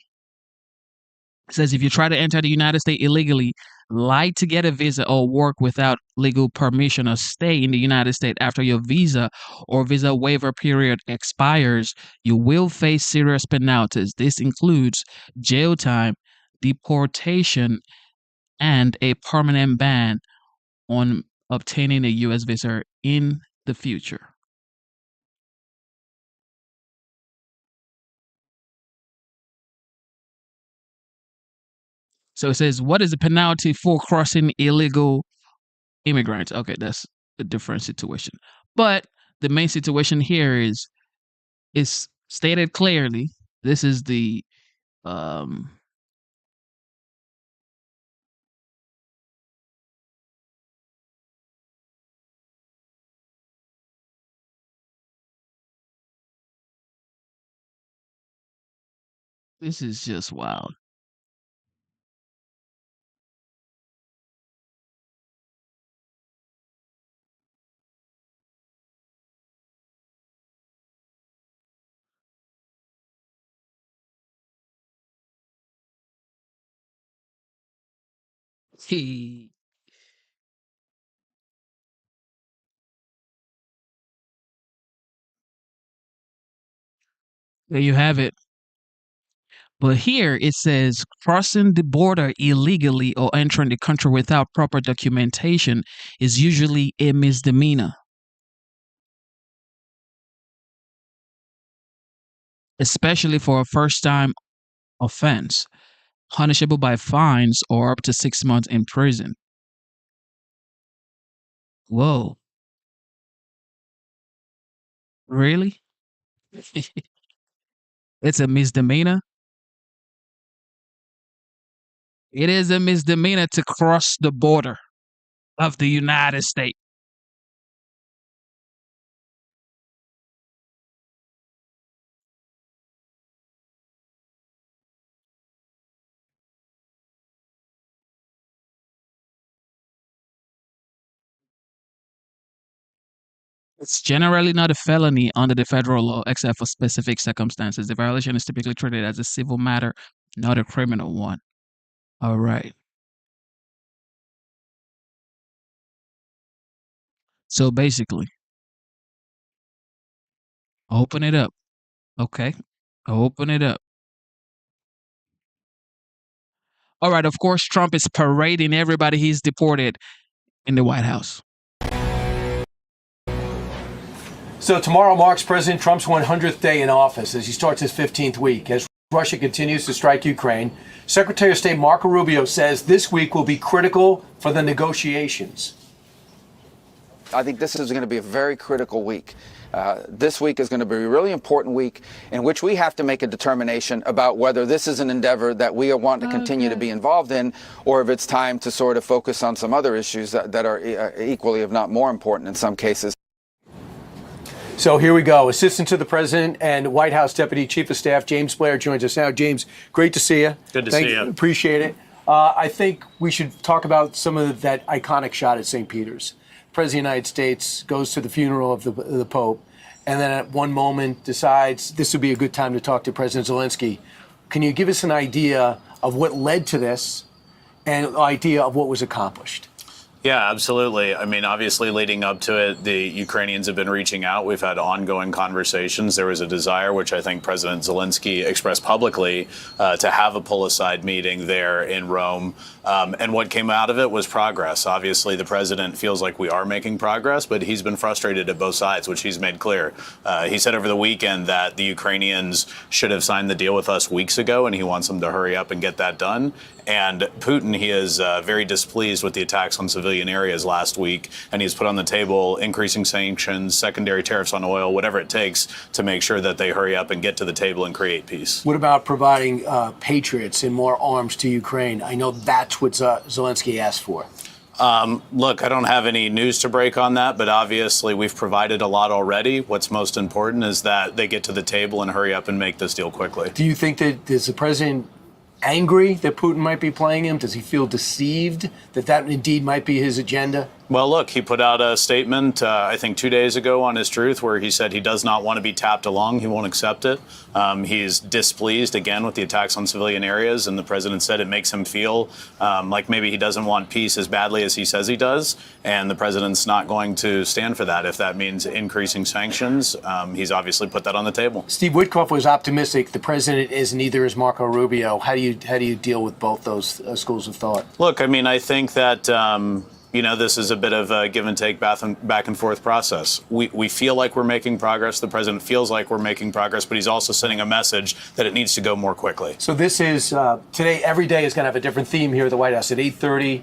It says if you try to enter the United States illegally, lie to get a visa or work without legal permission or stay in the United States after your visa or visa waiver period expires, you will face serious penalties. This includes jail time, deportation, and a permanent ban on obtaining a U.S. visa in the future. So it says, what is the penalty for crossing illegal immigrants? Okay, that's a different situation. But the main situation here is stated clearly. This is the this is just wild. He There you have it. But here it says crossing the border illegally or entering the country without proper documentation is usually a misdemeanor, especially for a first time offense, punishable by fines or up to 6 months in prison. Whoa. Really? It's a misdemeanor? It is a misdemeanor to cross the border of the United States. It's generally not a felony under the federal law, except for specific circumstances. The violation is typically treated as a civil matter, not a criminal one. All right. So basically, open it up. Okay. Open it up. All right. Of course, Trump is parading everybody he's deported in the White House. So tomorrow marks President Trump's 100th day in office as he starts his 15th week. As Russia continues to strike Ukraine, Secretary of State Marco Rubio says this week will be critical for the negotiations. I think this is going to be a very critical week. This week is going to be a really important week in which we have to make a determination about whether this is an endeavor that we want to continue to be involved in, or if it's time to sort of focus on some other issues that are equally, if not more important in some cases. So here we go. Assistant to the President and White House Deputy Chief of Staff James Blair joins us now. James, great to see you. Good to see you. Appreciate it. I think we should talk about some of that iconic shot at St. Peter's. The President of the United States goes to the funeral of the Pope, and then at one moment decides this would be a good time to talk to President Zelensky. Can you give us an idea of what led to this and an idea of what was accomplished? Yeah, absolutely. I mean, obviously, leading up to it, the Ukrainians have been reaching out. We've had ongoing conversations. There was a desire, which I think President Zelensky expressed publicly, to have a pull-aside meeting there in Rome. And what came out of it was progress. Obviously, the president feels like we are making progress, but he's been frustrated at both sides, which he's made clear. He said over the weekend that the Ukrainians should have signed the deal with us weeks ago, and he wants them to hurry up and get that done. And Putin, he is very displeased with the attacks on civilian areas last week, and he's put on the table increasing sanctions, secondary tariffs on oil, whatever it takes to make sure that they hurry up and get to the table and create peace. What about providing patriots and more arms to Ukraine? I know that's what Zelensky asked for. Look, I don't have any news to break on that, but obviously we've provided a lot already. What's most important is that they get to the table and hurry up and make this deal quickly. Do you think that is the president angry that Putin might be playing him? Does he feel deceived that indeed might be his agenda? Well, look, he put out a statement, I think 2 days ago on his Truth, where he said he does not want to be tapped along. He won't accept it. He's displeased, again, with the attacks on civilian areas. And the president said it makes him feel like maybe he doesn't want peace as badly as he says he does. And the president's not going to stand for that. If that means increasing sanctions, he's obviously put that on the table. Steve Witkoff was optimistic. The president is neither is Marco Rubio. How do you deal with both those schools of thought? Look, I mean, I think that this is a bit of a give and take back and forth process. We feel like we're making progress. The president feels like we're making progress, but he's also sending a message that it needs to go more quickly. So this is today. Every day is going to have a different theme here at the White House. At 8:30,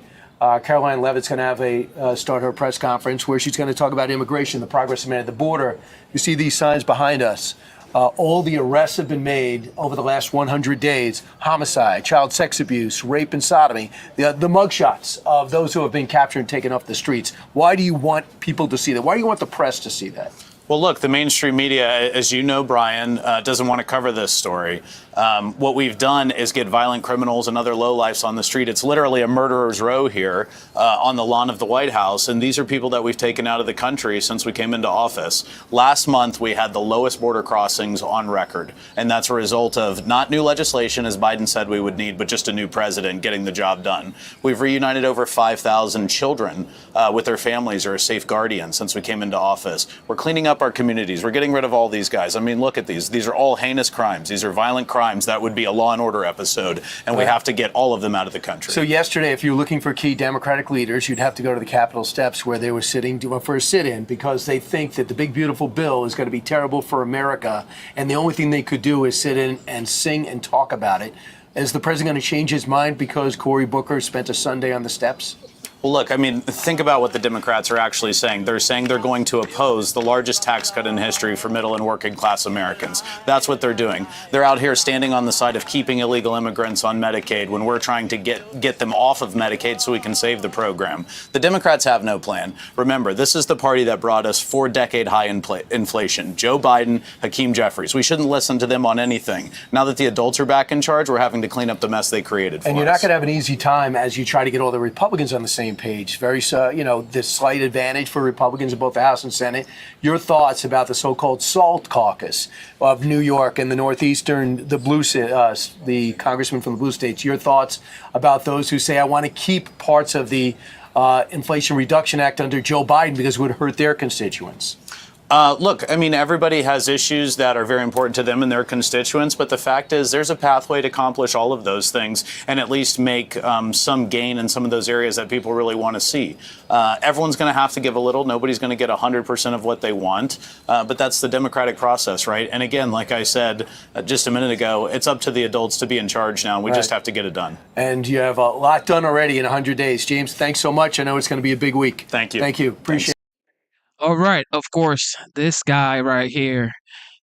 Caroline Leavitt's going to have start her press conference where she's going to talk about immigration, the progress made at the border. You see these signs behind us. All the arrests have been made over the last 100 days. Homicide, child sex abuse, rape and sodomy, the mugshots of those who have been captured and taken off the streets. Why do you want people to see that? Why do you want the press to see that? Well, look, the mainstream media, as you know, Brian, doesn't want to cover this story. What we've done is get violent criminals and other lowlifes on the street. It's literally a murderer's row here on the lawn of the White House. And these are people that we've taken out of the country since we came into office. Last month, we had the lowest border crossings on record. And that's a result of not new legislation, as Biden said we would need, but just a new president getting the job done. We've reunited over 5,000 children with their families or a safe guardian since we came into office. We're cleaning up our communities. We're getting rid of all these guys. I mean, look at these. These are all heinous crimes. These are violent crimes. That would be a Law and Order episode, and we have to get all of them out of the country. So yesterday, if you're looking for key Democratic leaders, you'd have to go to the Capitol steps where they were sitting for a sit-in because they think that the big, beautiful bill is going to be terrible for America, and the only thing they could do is sit in and sing and talk about it. Is the president going to change his mind because Cory Booker spent a Sunday on the steps? Well, look, I mean, think about what the Democrats are actually saying. They're saying they're going to oppose the largest tax cut in history for middle and working class Americans. That's what they're doing. They're out here standing on the side of keeping illegal immigrants on Medicaid when we're trying to get them off of Medicaid so we can save the program. The Democrats have no plan. Remember, this is the party that brought us 4-decade high inflation. Joe Biden, Hakeem Jeffries. We shouldn't listen to them on anything. Now that the adults are back in charge, we're having to clean up the mess they created for us. And you're not going to have an easy time as you try to get all the Republicans on the same page. This slight advantage for Republicans in both the House and Senate. Your thoughts about the so-called SALT caucus of New York and the Northeastern, the congressman from the blue states. Your thoughts about those who say, I want to keep parts of the Inflation Reduction Act under Joe Biden because it would hurt their constituents. Look, I mean, everybody has issues that are very important to them and their constituents, but the fact is there's a pathway to accomplish all of those things and at least make some gain in some of those areas that people really want to see. Everyone's going to have to give a little. Nobody's going to get 100% of what they want, but that's the democratic process, right? And again, like I said just a minute ago, it's up to the adults to be in charge now, and we just have to get it done. And you have a lot done already in 100 days. James, thanks so much. I know it's going to be a big week. Thank you. Thank you. Appreciate it. All right, of course, this guy right here,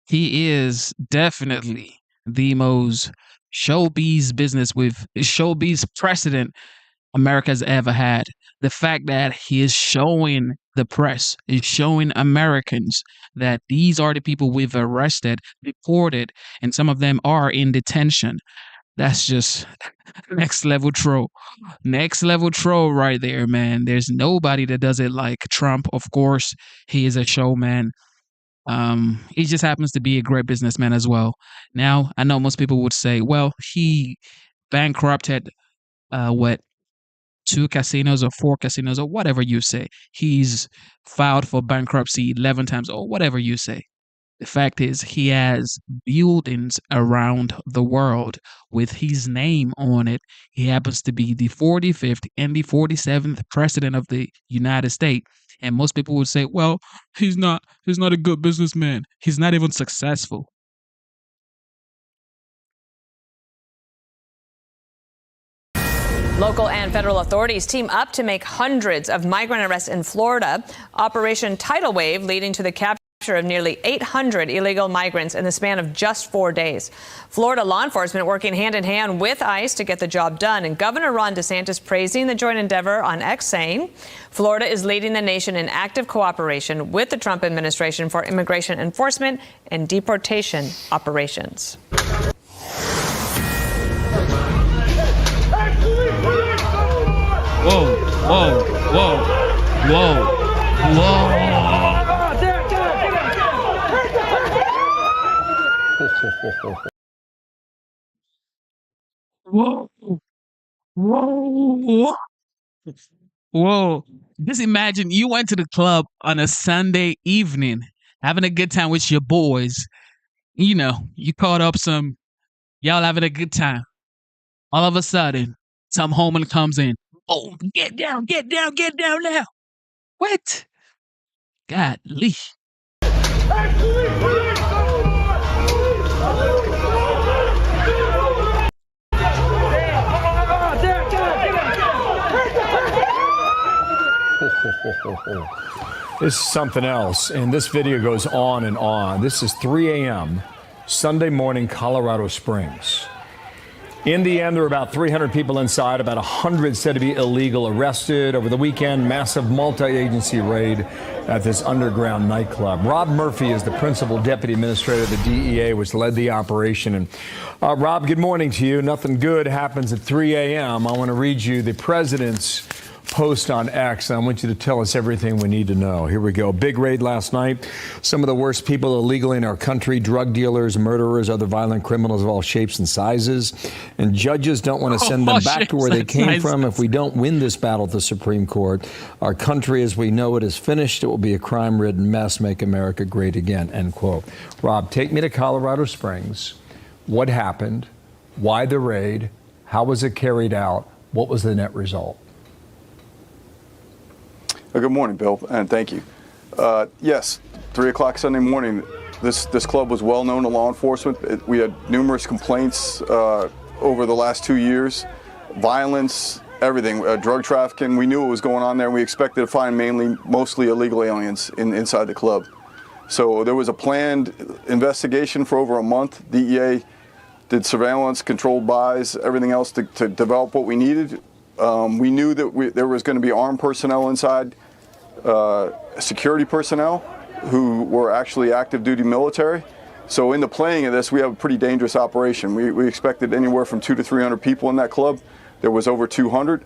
he is definitely the most showbiz president America's ever had. The fact that he is showing the press, is showing Americans that these are the people we've arrested, deported, and some of them are in detention. That's just next level troll. Next level troll right there, man. There's nobody that does it like Trump. Of course, he is a showman. He just happens to be a great businessman as well. Now, I know most people would say, well, he bankrupted 2 casinos or 4 casinos or whatever you say. He's filed for bankruptcy 11 times or whatever you say. The fact is, he has buildings around the world with his name on it. He happens to be the 45th and the 47th president of the United States. And most people would say, well, he's not a good businessman. He's not even successful. Local and federal authorities team up to make hundreds of migrant arrests in Florida. Operation Tidal Wave leading to the capture of nearly 800 illegal migrants in the span of just 4 days. Florida law enforcement working hand in hand with ICE to get the job done. And Governor Ron DeSantis praising the joint endeavor on X, saying Florida is leading the nation in active cooperation with the Trump administration for immigration enforcement and deportation operations. Whoa, whoa, whoa, whoa, whoa. Whoa, whoa, whoa. Just imagine you went to the club on a Sunday evening, having a good time with your boys. You know, you caught up y'all having a good time. All of a sudden, Tom Homan comes in. Oh, get down now. What? Godly. This is something else, and this video goes on and on. This is 3 a.m. Sunday morning, Colorado Springs. In the end, there were about 300 people inside, about 100 said to be illegal, arrested. Over the weekend, massive multi-agency raid at this underground nightclub. Rob Murphy is the principal deputy administrator of the DEA, which led the operation. And Rob, good morning to you. Nothing good happens at 3 a.m. I want to read you the president's post on X. I want you to tell us everything we need to know. Here we go. Big raid last night. Some of the worst people illegally in our country, drug dealers, murderers, other violent criminals of all shapes and sizes. And judges don't want to send them back to where they came from. If we don't win this battle at the Supreme Court, our country as we know it is finished. It will be a crime-ridden mess. Make America great again, end quote. Rob, take me to Colorado Springs. What happened? Why the raid? How was it carried out? What was the net result? Good morning, Bill, and thank you. Yes, 3 o'clock Sunday morning, this club was well known to law enforcement. We had numerous complaints over the last 2 years, violence, everything, drug trafficking. We knew what was going on there, and we expected to find mostly illegal aliens inside the club. So there was a planned investigation for over a month. DEA did surveillance, controlled buys, everything else to develop what we needed. We knew that there was going to be armed personnel inside, security personnel who were actually active duty military. So in the planning of this, we have a pretty dangerous operation. We expected anywhere from 200 to 300 people in that club. There was over 200.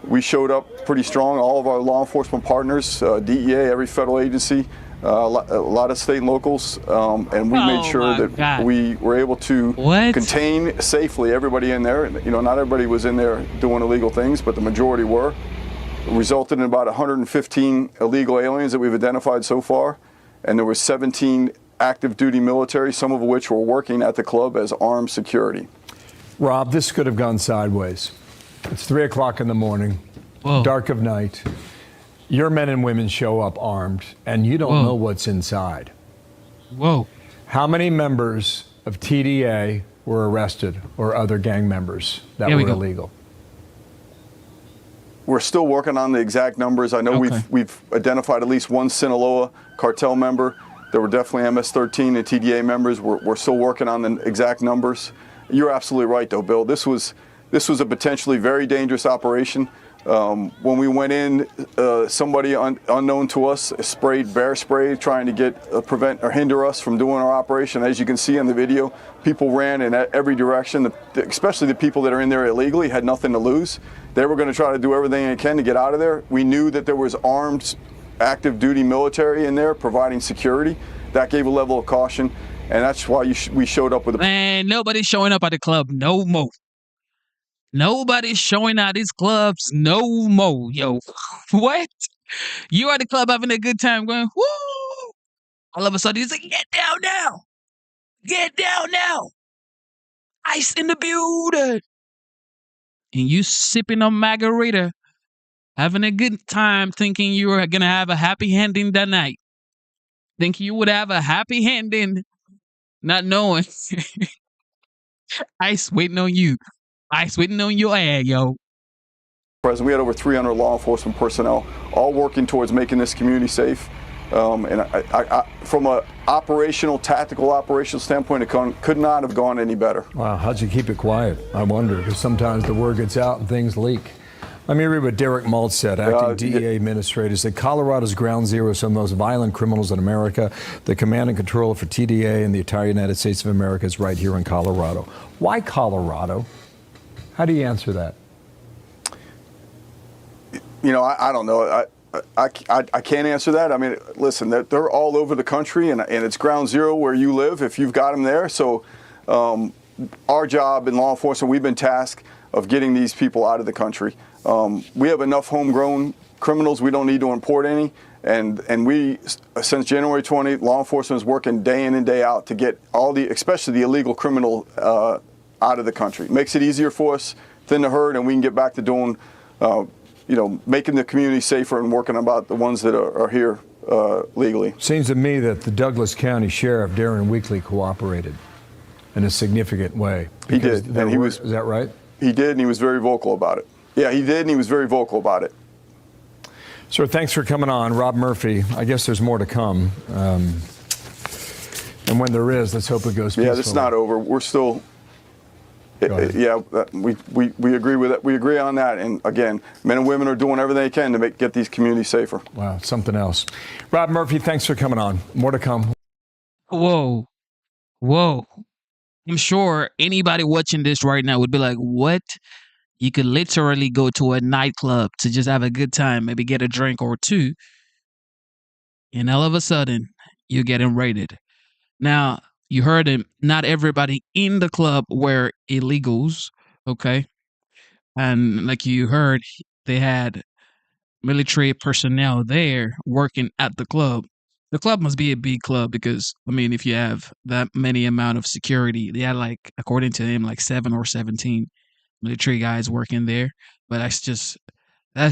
We showed up pretty strong. All of our law enforcement partners, DEA, every federal agency, a lot of state and locals, and we made sure that we were able to contain safely everybody in there. You know, not everybody was in there doing illegal things, but the majority were. It resulted in about 115 illegal aliens that we've identified so far, and there were 17 active duty military, some of which were working at the club as armed security. Rob, this could have gone sideways. It's 3 o'clock in the morning, dark of night. Your men and women show up armed, and you don't know what's inside. Whoa. How many members of TDA were arrested or other gang members that were illegal? We're still working on the exact numbers. I know we've identified at least one Sinaloa cartel member. There were definitely MS-13 and TDA members. We're still working on the exact numbers. You're absolutely right, though, Bill. This was a potentially very dangerous operation. When we went in, somebody unknown to us sprayed bear spray trying to prevent or hinder us from doing our operation. As you can see in the video, people ran in every direction, especially the people that are in there illegally had nothing to lose. They were going to try to do everything they can to get out of there. We knew that there was armed active duty military in there providing security. That gave a level of caution, and that's why we showed up with a... Man, nobody's showing up at the club no more. Nobody's showing out these clubs no more, yo. What? You at the club having a good time going, woo! All of a sudden, he's like, get down now! Get down now! Ice in the building! And you sipping on margarita, having a good time, thinking you were going to have a happy ending that night. Think you would have a happy ending, not knowing. Ice waiting on you. Ice waiting on your ass, yo. President, we had over 300 law enforcement personnel, all working towards making this community safe. And from an tactical operational standpoint, it could not have gone any better. Wow, how'd you keep it quiet? I wonder, because sometimes the word gets out and things leak. Let me read what Derek Maltz said, acting DEA administrator, said Colorado's ground zero of some of the most violent criminals in America. The command and control for TDA and the entire United States of America is right here in Colorado. Why Colorado? How do you answer that? You know, I don't know. I can't answer that. I mean, listen, they're all over the country, and it's ground zero where you live if you've got them there. So our job in law enforcement, we've been tasked of getting these people out of the country. We have enough homegrown criminals. We don't need to import any. And we, since January 20th, law enforcement is working day in and day out to get especially the illegal criminal out of the country. It makes it easier for us, thin the herd, and we can get back to doing making the community safer and working about the ones that are here legally. Seems to me that the Douglas County Sheriff, Darren Weekly, cooperated in a significant way. He did. And is that right? He did, and he was very vocal about it. Yeah, he did, and he was very vocal about it. Sir, thanks for coming on. Rob Murphy, I guess there's more to come. And when there is, let's hope it goes peacefully. Yeah, it's not over. We're still... we agree with it. We agree on that. And again, men and women are doing everything they can to get these communities safer. Wow, something else. Rob Murphy, thanks for coming on. More to come. Whoa. I'm sure anybody watching this right now would be like, what? You could literally go to a nightclub to just have a good time, maybe get a drink or two, and all of a sudden, you're getting raided. Now, you heard him. Not everybody in the club were illegals, okay? And like you heard, they had military personnel there working at the club. The club must be a big club because, I mean, if you have that many amount of security, they had like, according to him, like 7 or 17 military guys working there. But that's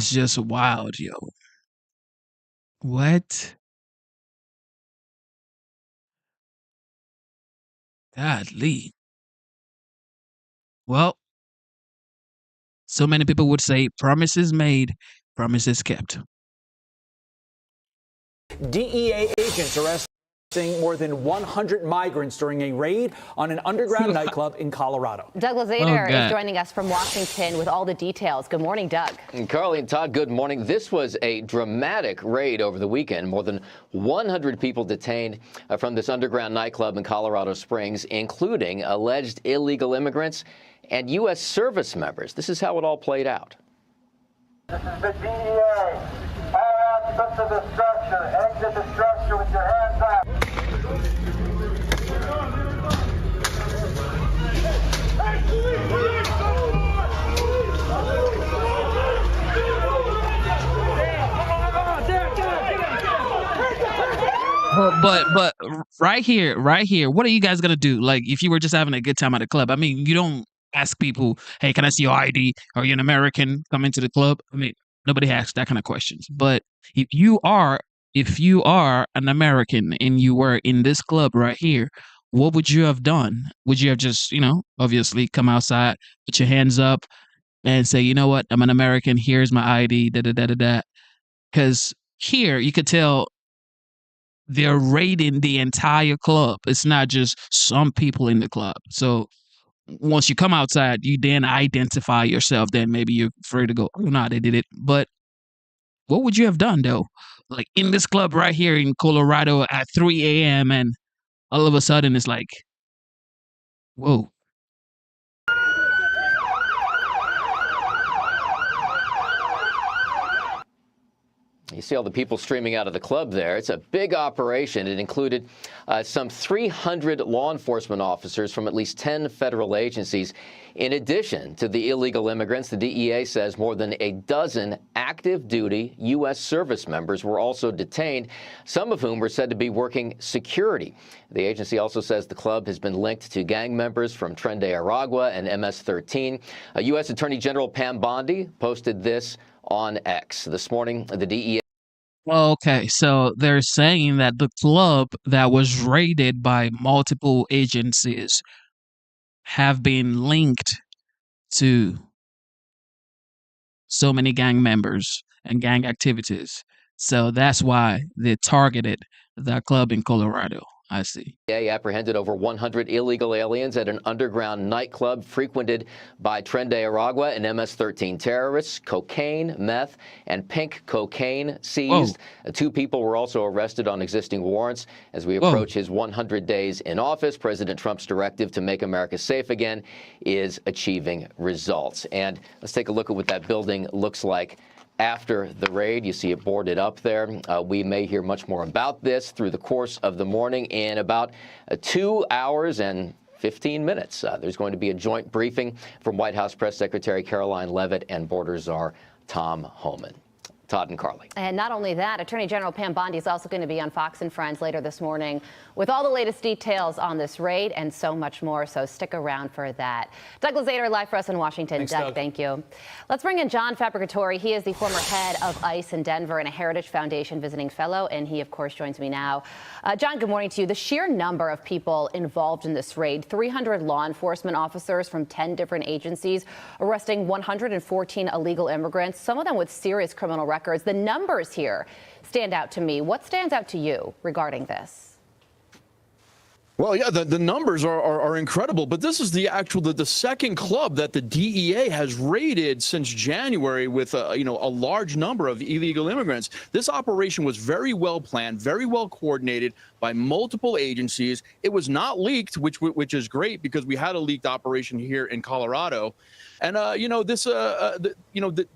just wild, yo. What? Godly. Well, so many people would say promises made, promises kept. DEA agents arresting more than 100 migrants during a raid on an underground nightclub in Colorado. Douglas Zader is joining us from Washington with all the details. Good morning, Doug. And Carly and Todd, good morning. This was a dramatic raid over the weekend. More than 100 people detained from this underground nightclub in Colorado Springs, including alleged illegal immigrants and U.S. service members. This is how it all played out. This is the DEA. All aspects of the structure. Exit the structure with your hands up. But right here, what are you guys gonna do? Like, if you were just having a good time at a club, I mean, you don't ask people, "Hey, can I see your ID? Are you an American? Come into the club." I mean, nobody asks that kind of questions. But if you are an American and you were in this club right here, what would you have done? Would you have just, obviously come outside, put your hands up, and say, "You know what? I'm an American. Here's my ID." Da da da da da. Because here you could tell they're raiding the entire club. It's not just some people in the club. So once you come outside, you then identify yourself. Then maybe you're free to go, "Oh, no, they did it." But what would you have done, though? Like in this club right here in Colorado at 3 a.m. and all of a sudden it's like, whoa. You see all the people streaming out of the club there. It's a big operation. It included some 300 law enforcement officers from at least 10 federal agencies. In addition to the illegal immigrants, the DEA says more than a dozen active duty U.S. service members were also detained, some of whom were said to be working security. The agency also says the club has been linked to gang members from Tren de Aragua and MS-13. U.S. Attorney General Pam Bondi posted this on X. This morning, the DEA. Okay, so they're saying that the club that was raided by multiple agencies have been linked to so many gang members and gang activities. So that's why they targeted that club in Colorado. I see. DEA apprehended over 100 illegal aliens at an underground nightclub frequented by Tren de Aragua and MS-13 terrorists. Cocaine, meth, and pink cocaine seized. 2 people were also arrested on existing warrants. As we approach his 100 days in office, President Trump's directive to make America safe again is achieving results. And let's take a look at what that building looks like after the raid. You see it boarded up there. We may hear much more about this through the course of the morning. In about 2 hours and 15 minutes, there's going to be a joint briefing from White House Press Secretary Caroline Leavitt and border czar Tom Homan. Todd and Carly. And not only that, Attorney General Pam Bondi is also going to be on Fox and Friends later this morning with all the latest details on this raid and so much more. So stick around for that. Doug Lazater, live for us in Washington. Thanks, Doug, thank you. Let's bring in John Fabricatori. He is the former head of ICE in Denver and a Heritage Foundation visiting fellow. And he, of course, joins me now. John, good morning to you. The sheer number of people involved in this raid, 300 law enforcement officers from 10 different agencies, arresting 114 illegal immigrants, some of them with serious criminal records. The numbers here stand out to me. What stands out to you regarding this? Well, yeah, the numbers are incredible, but this is the second club that the DEA has raided since January with a large number of illegal immigrants. This operation was very well planned, very well coordinated by multiple agencies. It was not leaked, which is great because we had a leaked operation here in Colorado. And,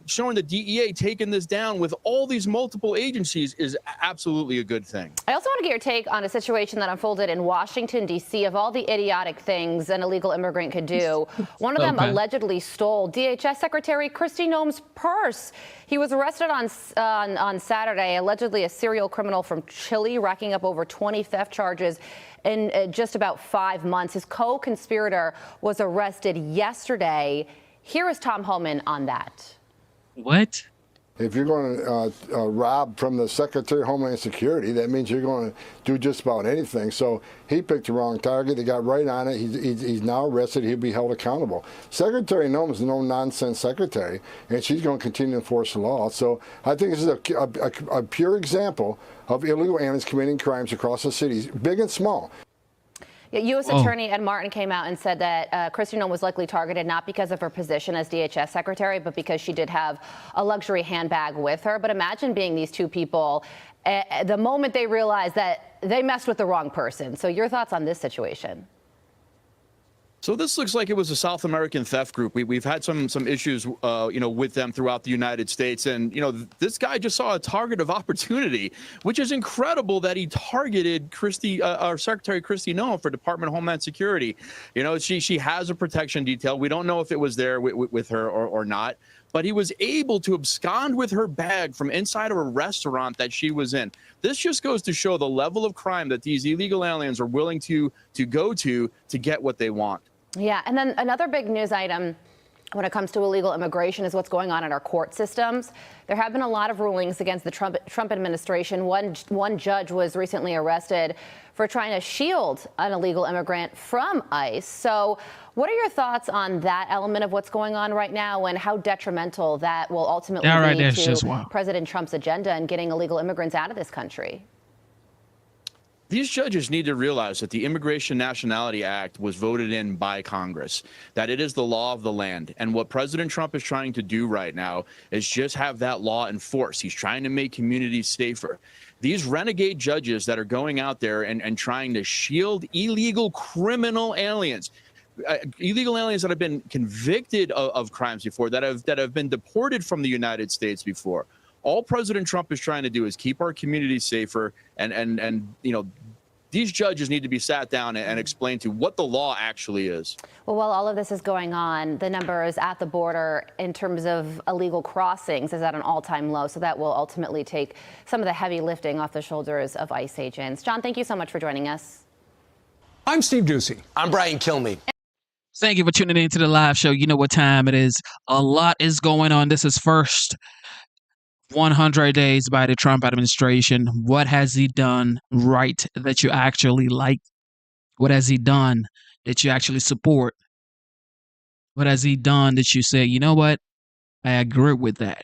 showing the DEA taking this down with all these multiple agencies is absolutely a good thing. I also want to get your take on a situation that unfolded in Washington, D.C. Of all the idiotic things an illegal immigrant could do, one of them allegedly stole DHS Secretary Kristi Noem's purse. He was arrested on Saturday, allegedly a serial criminal from Chile, racking up over 20 theft charges in just about 5 months. His co-conspirator was arrested yesterday. Here is Tom Homan on that. What? If you're going to rob from the Secretary of Homeland Security, that means you're going to do just about anything. So he picked the wrong target. They got right on it. He's now arrested. He'll be held accountable. Secretary Noem is a no-nonsense secretary, and she's going to continue to enforce the law. So I think this is a pure example of illegal aliens committing crimes across the cities, big and small. U.S. Attorney Ed Martin came out and said that Kristi Noem was likely targeted not because of her position as DHS secretary, but because she did have a luxury handbag with her. But imagine being these two people the moment they realized that they messed with the wrong person. So your thoughts on this situation? So this looks like it was a South American theft group. We've had some issues, with them throughout the United States. And, this guy just saw a target of opportunity, which is incredible that he targeted our Secretary Kristi Noem for Department of Homeland Security. She has a protection detail. We don't know if it was there with her or not. But he was able to abscond with her bag from inside of a restaurant that she was in. This just goes to show the level of crime that these illegal aliens are willing to go to get what they want. Yeah, and then another big news item when it comes to illegal immigration is what's going on in our court systems. There have been a lot of rulings against the Trump administration. One judge was recently arrested for trying to shield an illegal immigrant from ICE. So what are your thoughts on that element of what's going on right now and how detrimental that will ultimately be to President Trump's agenda in getting illegal immigrants out of this country? These judges need to realize that the Immigration Nationality Act was voted in by Congress, that it is the law of the land. And what President Trump is trying to do right now is just have that law enforced. He's trying to make communities safer. These renegade judges that are going out there and trying to shield illegal criminal aliens, illegal aliens that have been convicted of crimes before, that have been deported from the United States before. All President Trump is trying to do is keep our communities safer, and these judges need to be sat down and explained to what the law actually is. Well, while all of this is going on, the numbers at the border in terms of illegal crossings is at an all-time low, so that will ultimately take some of the heavy lifting off the shoulders of ICE agents. John, thank you so much for joining us. I'm Steve Ducey. I'm Brian Kilmeade. Thank you for tuning in to the live show. You know what time it is. A lot is going on. This is first 100 days by the Trump administration. What has he done right that you actually like? What has he done that you actually support? What has he done that you say, you know what? I agree with that.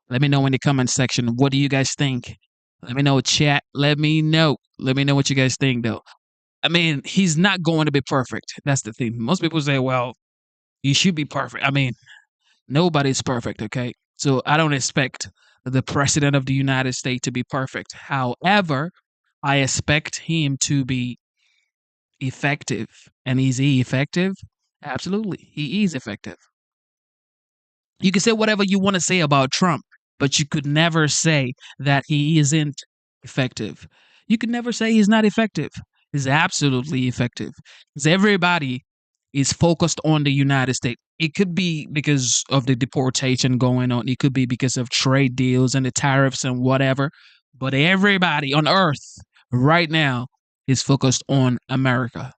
Let me know in the comment section. What do you guys think? Let me know, chat. Let me know. Let me know what you guys think, though. I mean, he's not going to be perfect. That's the thing. Most people say, well, he should be perfect. I mean, nobody's perfect, okay? So I don't expect the president of the United States to be perfect. However, I expect him to be effective. And is he effective? Absolutely. He is effective. You can say whatever you want to say about Trump, but you could never say that he isn't effective. You could never say he's not effective. He's absolutely effective. Because everybody is focused on the United States. It could be because of the deportation going on. It could be because of trade deals and the tariffs and whatever. But everybody on earth right now is focused on America.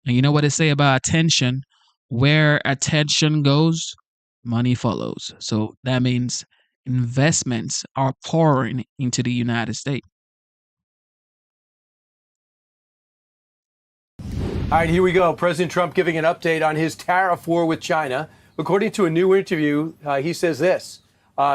And you know what they say about attention? Where attention goes, money follows. So that means investments are pouring into the United States. All right, here we go. President Trump giving an update on his tariff war with China. According to a new interview, he says this.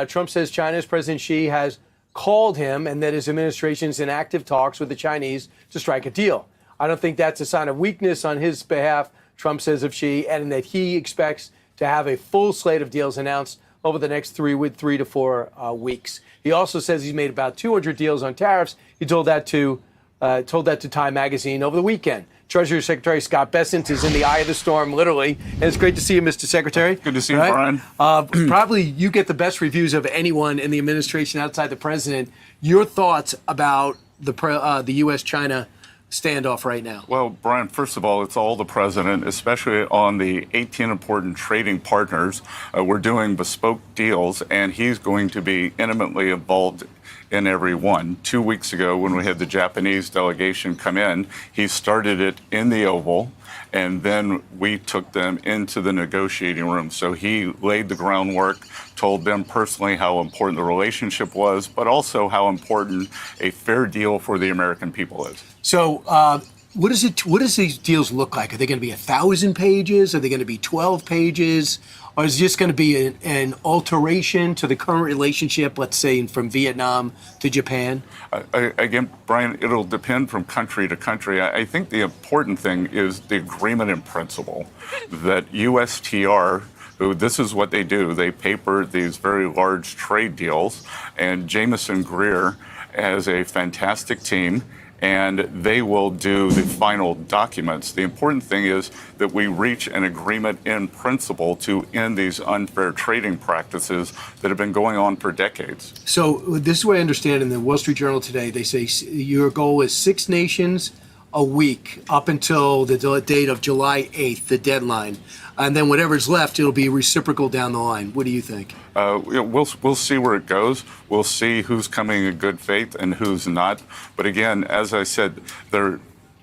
Trump says China's President Xi has called him and that his administration is in active talks with the Chinese to strike a deal. I don't think that's a sign of weakness on his behalf, Trump says of Xi, and that he expects to have a full slate of deals announced over the next 3 to 4 weeks. He also says he's made about 200 deals on tariffs. He told that to Time Magazine over the weekend. Treasury Secretary Scott Bessent is in the eye of the storm, literally. And it's great to see you, Mr. Secretary. Good to see you, Brian. Probably you get the best reviews of anyone in the administration outside the president. Your thoughts about the U.S.-China standoff right now? Well, Brian, first of all, it's all the president, especially on the 18 important trading partners. We're doing bespoke deals, and he's going to be intimately involved in every one. 2 weeks ago, when we had the Japanese delegation come in, he started it in the Oval, and then we took them into the negotiating room. So he laid the groundwork, told them personally how important the relationship was, but also how important a fair deal for the American people is. So what does these deals look like? Are they going to be 1,000 pages? Are they going to be 12 pages? Or is it just going to be an alteration to the current relationship, let's say, from Vietnam to Japan? Again, Brian, it'll depend from country to country. I think the important thing is the agreement in principle that USTR, who this is what they do, they paper these very large trade deals, and Jameson Greer has a fantastic team, and they will do the final documents. The important thing is that we reach an agreement in principle to end these unfair trading practices that have been going on for decades. So this is what I understand in the Wall Street Journal today. They say your goal is 6 nations a week up until the date of July 8th, the deadline. And then whatever's left, it'll be reciprocal down the line. What do you think? We'll see where it goes. We'll see who's coming in good faith and who's not. But again, as I said, there are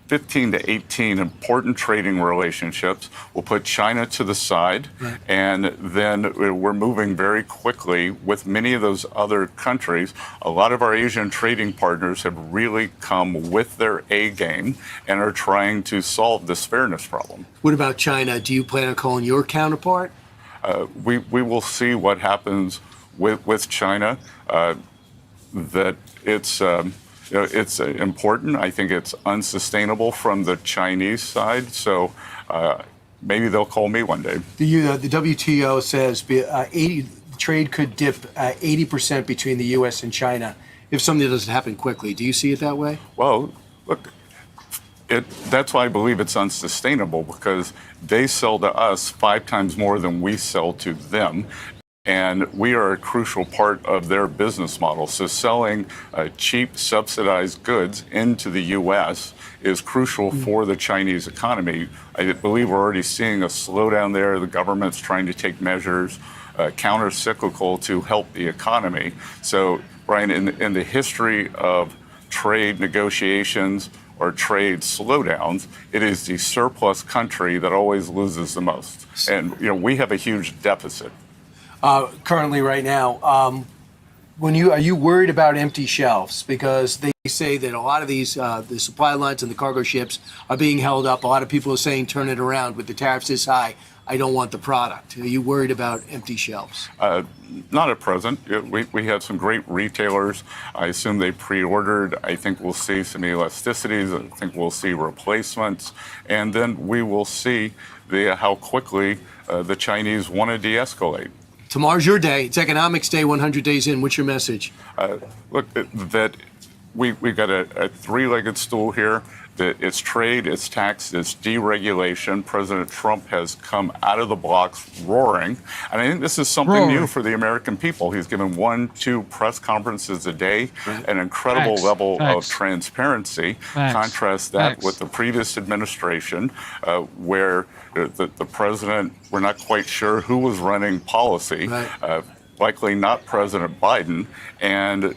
15 to 18 important trading relationships. We'll put China to the side, right. And then we're moving very quickly with many of those other countries. A lot of our Asian trading partners have really come with their A game and are trying to solve this fairness problem. What about China? Do you plan on calling your counterpart? We will see what happens with China. That it's important. I think it's unsustainable from the Chinese side. So maybe they'll call me one day. The WTO says trade could dip 80% between the U.S. and China if something doesn't happen quickly. Do you see it that way? Well, look, that's why I believe it's unsustainable, because they sell to us 5 times more than we sell to them. And we are a crucial part of their business model. So selling cheap, subsidized goods into the U.S. is crucial for the Chinese economy. I believe we're already seeing a slowdown there. The government's trying to take measures counter-cyclical to help the economy. So, Brian, in the history of trade negotiations or trade slowdowns, it is the surplus country that always loses the most. And we have a huge deficit. Currently right now, are you worried about empty shelves? Because they say that a lot of these, the supply lines and the cargo ships are being held up. A lot of people are saying turn it around with the tariffs this high. I don't want the product? Are you worried about empty shelves? Not at present. We have some great retailers. I assume they pre-ordered. I think we'll see some elasticities. I think we'll see replacements. And then we will see how quickly the Chinese want to de-escalate. Tomorrow's your day. It's Economics Day, 100 days in. What's your message? Look, that we've got a three-legged stool here. It's trade, it's tax, it's deregulation. President Trump has come out of the blocks roaring. And I think this is something new for the American people. He's given 1-2 press conferences a day, an incredible level of transparency. Contrast that with the previous administration, where the president, we're not quite sure who was running policy. Likely not President Biden, and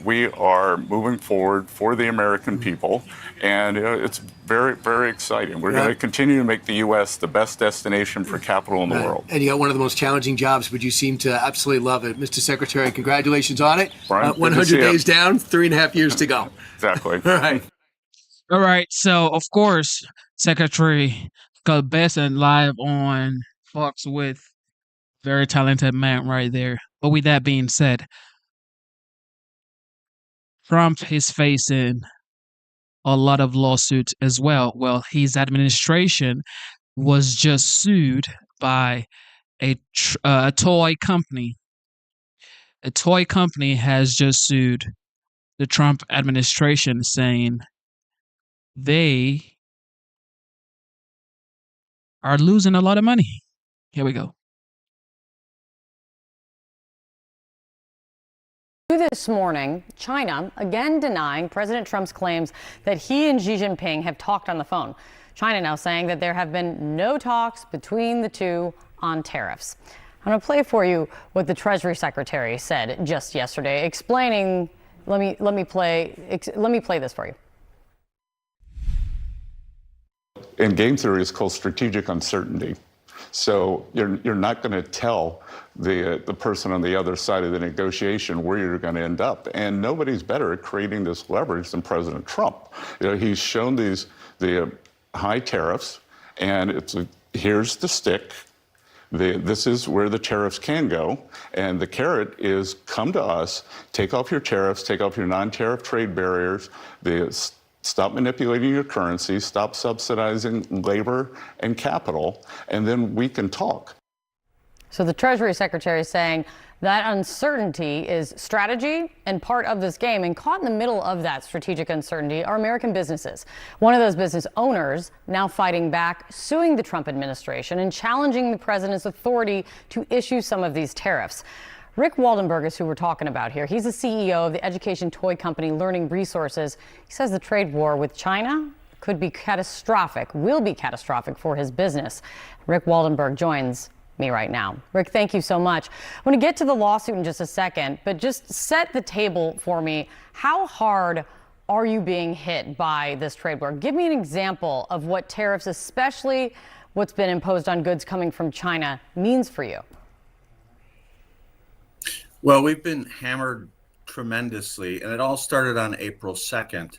we are moving forward for the American people, and it's very, very exciting. We're going to continue to make the U.S. the best destination for capital in the world. And you got one of the most challenging jobs, but you seem to absolutely love it. Mr. Secretary, congratulations on it. Brian, 100 days down, 3.5 years to go. Exactly. All right. So, of course, Secretary got best and live on Fox with very talented man right there. But with that being said, Trump is facing a lot of lawsuits as well. Well, his administration was just sued by a toy company. A toy company has just sued the Trump administration, saying they are losing a lot of money. Here we go. This morning, China again denying President Trump's claims that he and Xi Jinping have talked on the phone. China now saying that there have been no talks between the two on tariffs. I'm going to play for you what the Treasury Secretary said just yesterday, explaining. Let me play this for you. In game theory, it's called strategic uncertainty. So you're not going to tell the person on the other side of the negotiation where you're going to end up. And nobody's better at creating this leverage than President Trump. He's shown the high tariffs, and here's the stick. This is where the tariffs can go. And the carrot is come to us, take off your tariffs, take off your non-tariff trade barriers, stop manipulating your currency, stop subsidizing labor and capital, and then we can talk. So the Treasury Secretary is saying that uncertainty is strategy and part of this game, and caught in the middle of that strategic uncertainty are American businesses. One of those business owners now fighting back, suing the Trump administration and challenging the president's authority to issue some of these tariffs. Rick Waldenberg is who we're talking about here. He's the CEO of the education toy company Learning Resources. He says the trade war with China could be catastrophic, will be catastrophic for his business. Rick Waldenberg joins me right now. Rick, thank you so much. I want to get to the lawsuit in just a second, but just set the table for me. How hard are you being hit by this trade war? Give me an example of what tariffs, especially what's been imposed on goods coming from China, means for you. Well, we've been hammered tremendously, and it all started on April 2nd.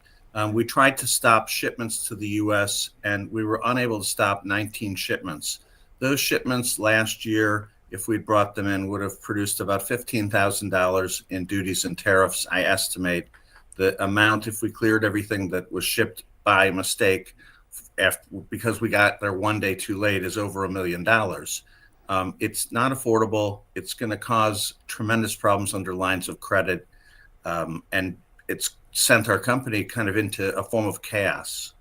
We tried to stop shipments to the U.S., and we were unable to stop 19 shipments. Those shipments last year, if we'd brought them in, would have produced about $15,000 in duties and tariffs, I estimate. The amount, if we cleared everything that was shipped by mistake, because we got there one day too late, is over $1 million. It's not affordable. It's going to cause tremendous problems under lines of credit, and it's sent our company kind of into a form of chaos.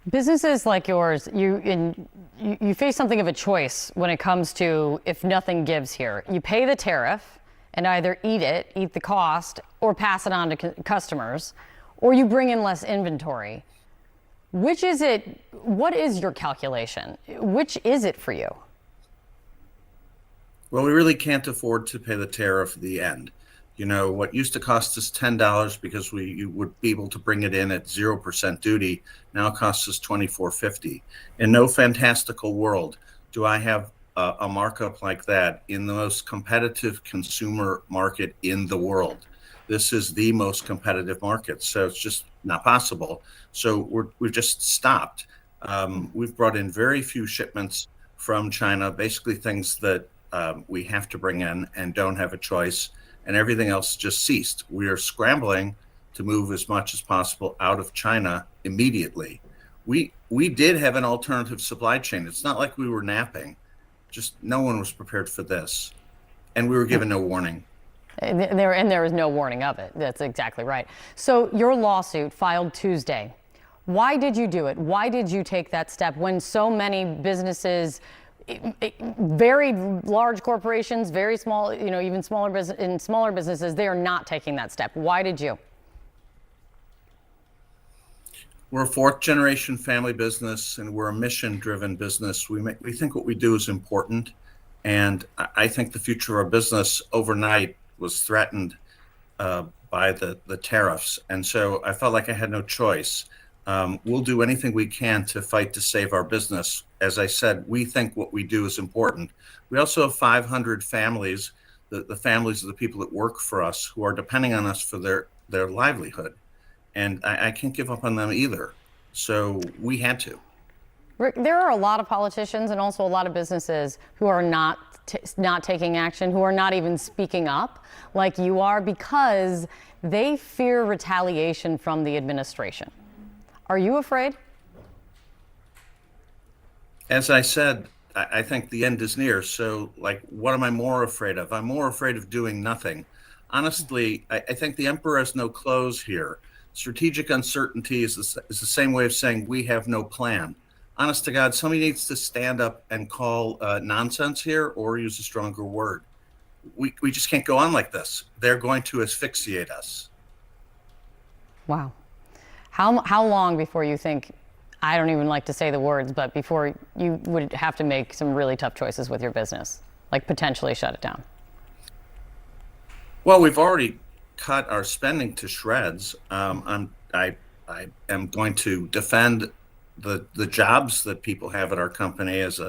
Businesses like yours, you face something of a choice when it comes to if nothing gives here. You pay the tariff and either eat the cost, or pass it on to customers, or you bring in less inventory. Which is it? What is your calculation? Which is it for you? Well, we really can't afford to pay the tariff at the end. You know, what used to cost us $10 because you would be able to bring it in at 0% duty now costs us $24.50. In no fantastical world do I have a markup like that in the most competitive consumer market in the world. This is the most competitive market, so it's just not possible. So we've just stopped. We've brought in very few shipments from China, basically things that we have to bring in and don't have a choice, and everything else just ceased. We are scrambling to move as much as possible out of China immediately. We did have an alternative supply chain. It's not like we were napping. Just no one was prepared for this. And we were given no warning. And there was no warning of it. That's exactly right. So your lawsuit filed Tuesday. Why did you do it? Why did you take that step when so many businesses, very large corporations, very small, even smaller businesses, they are not taking that step? Why did you? We're a fourth-generation family business, and we're a mission-driven business. We think what we do is important, and I think the future of our business overnight was threatened by the tariffs, and so I felt like I had no choice. We'll do anything we can to fight to save our business. As I said, we think what we do is important. We also have 500 families, the families of the people that work for us, who are depending on us for their livelihood. And I can't give up on them either. So we had to. Rick, there are a lot of politicians and also a lot of businesses who are not taking action, who are not even speaking up like you are, because they fear retaliation from the administration. Are you afraid? As I said, I think the end is near. So, what am I more afraid of? I'm more afraid of doing nothing. Honestly, I think the emperor has no clothes here. Strategic uncertainty is the same way of saying we have no plan. Honest to God, somebody needs to stand up and call nonsense here, or use a stronger word. We just can't go on like this. They're going to asphyxiate us. Wow. How long before you think, I don't even like to say the words, but before you would have to make some really tough choices with your business, like potentially shut it down? Well, we've already cut our spending to shreds. I am going to defend the jobs that people have at our company as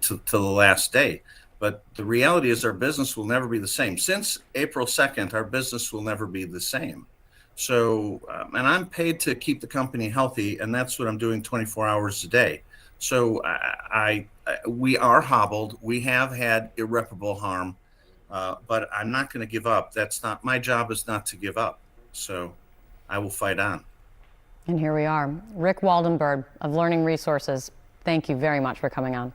to the last day. But the reality is our business will never be the same. Since April 2nd, our business will never be the same. So, and I'm paid to keep the company healthy, and that's what I'm doing 24 hours a day. So we are hobbled. We have had irreparable harm. But I'm not going to give up. My job is not to give up. So I will fight on. And here we are. Rick Waldenberg of Learning Resources, thank you very much for coming on.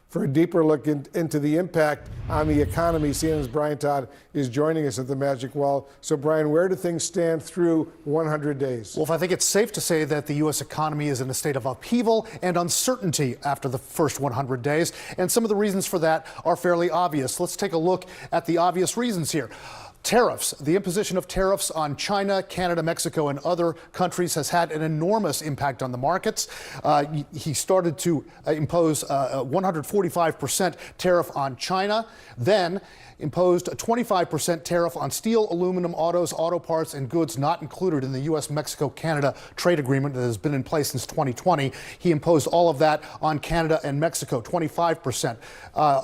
For a deeper look into the impact on the economy, CNN's Brian Todd is joining us at the Magic Wall. So, Brian, where do things stand through 100 days? Well, I think it's safe to say that the U.S. economy is in a state of upheaval and uncertainty after the first 100 days. And some of the reasons for that are fairly obvious. Let's take a look at the obvious reasons here. Tariffs. The imposition of tariffs on China, Canada, Mexico, and other countries has had an enormous impact on the markets. He started to impose a 145% tariff on China, then imposed a 25% tariff on steel, aluminum, autos, auto parts, and goods not included in the U.S.-Mexico-Canada trade agreement that has been in place since 2020. He imposed all of that on Canada and Mexico, 25%,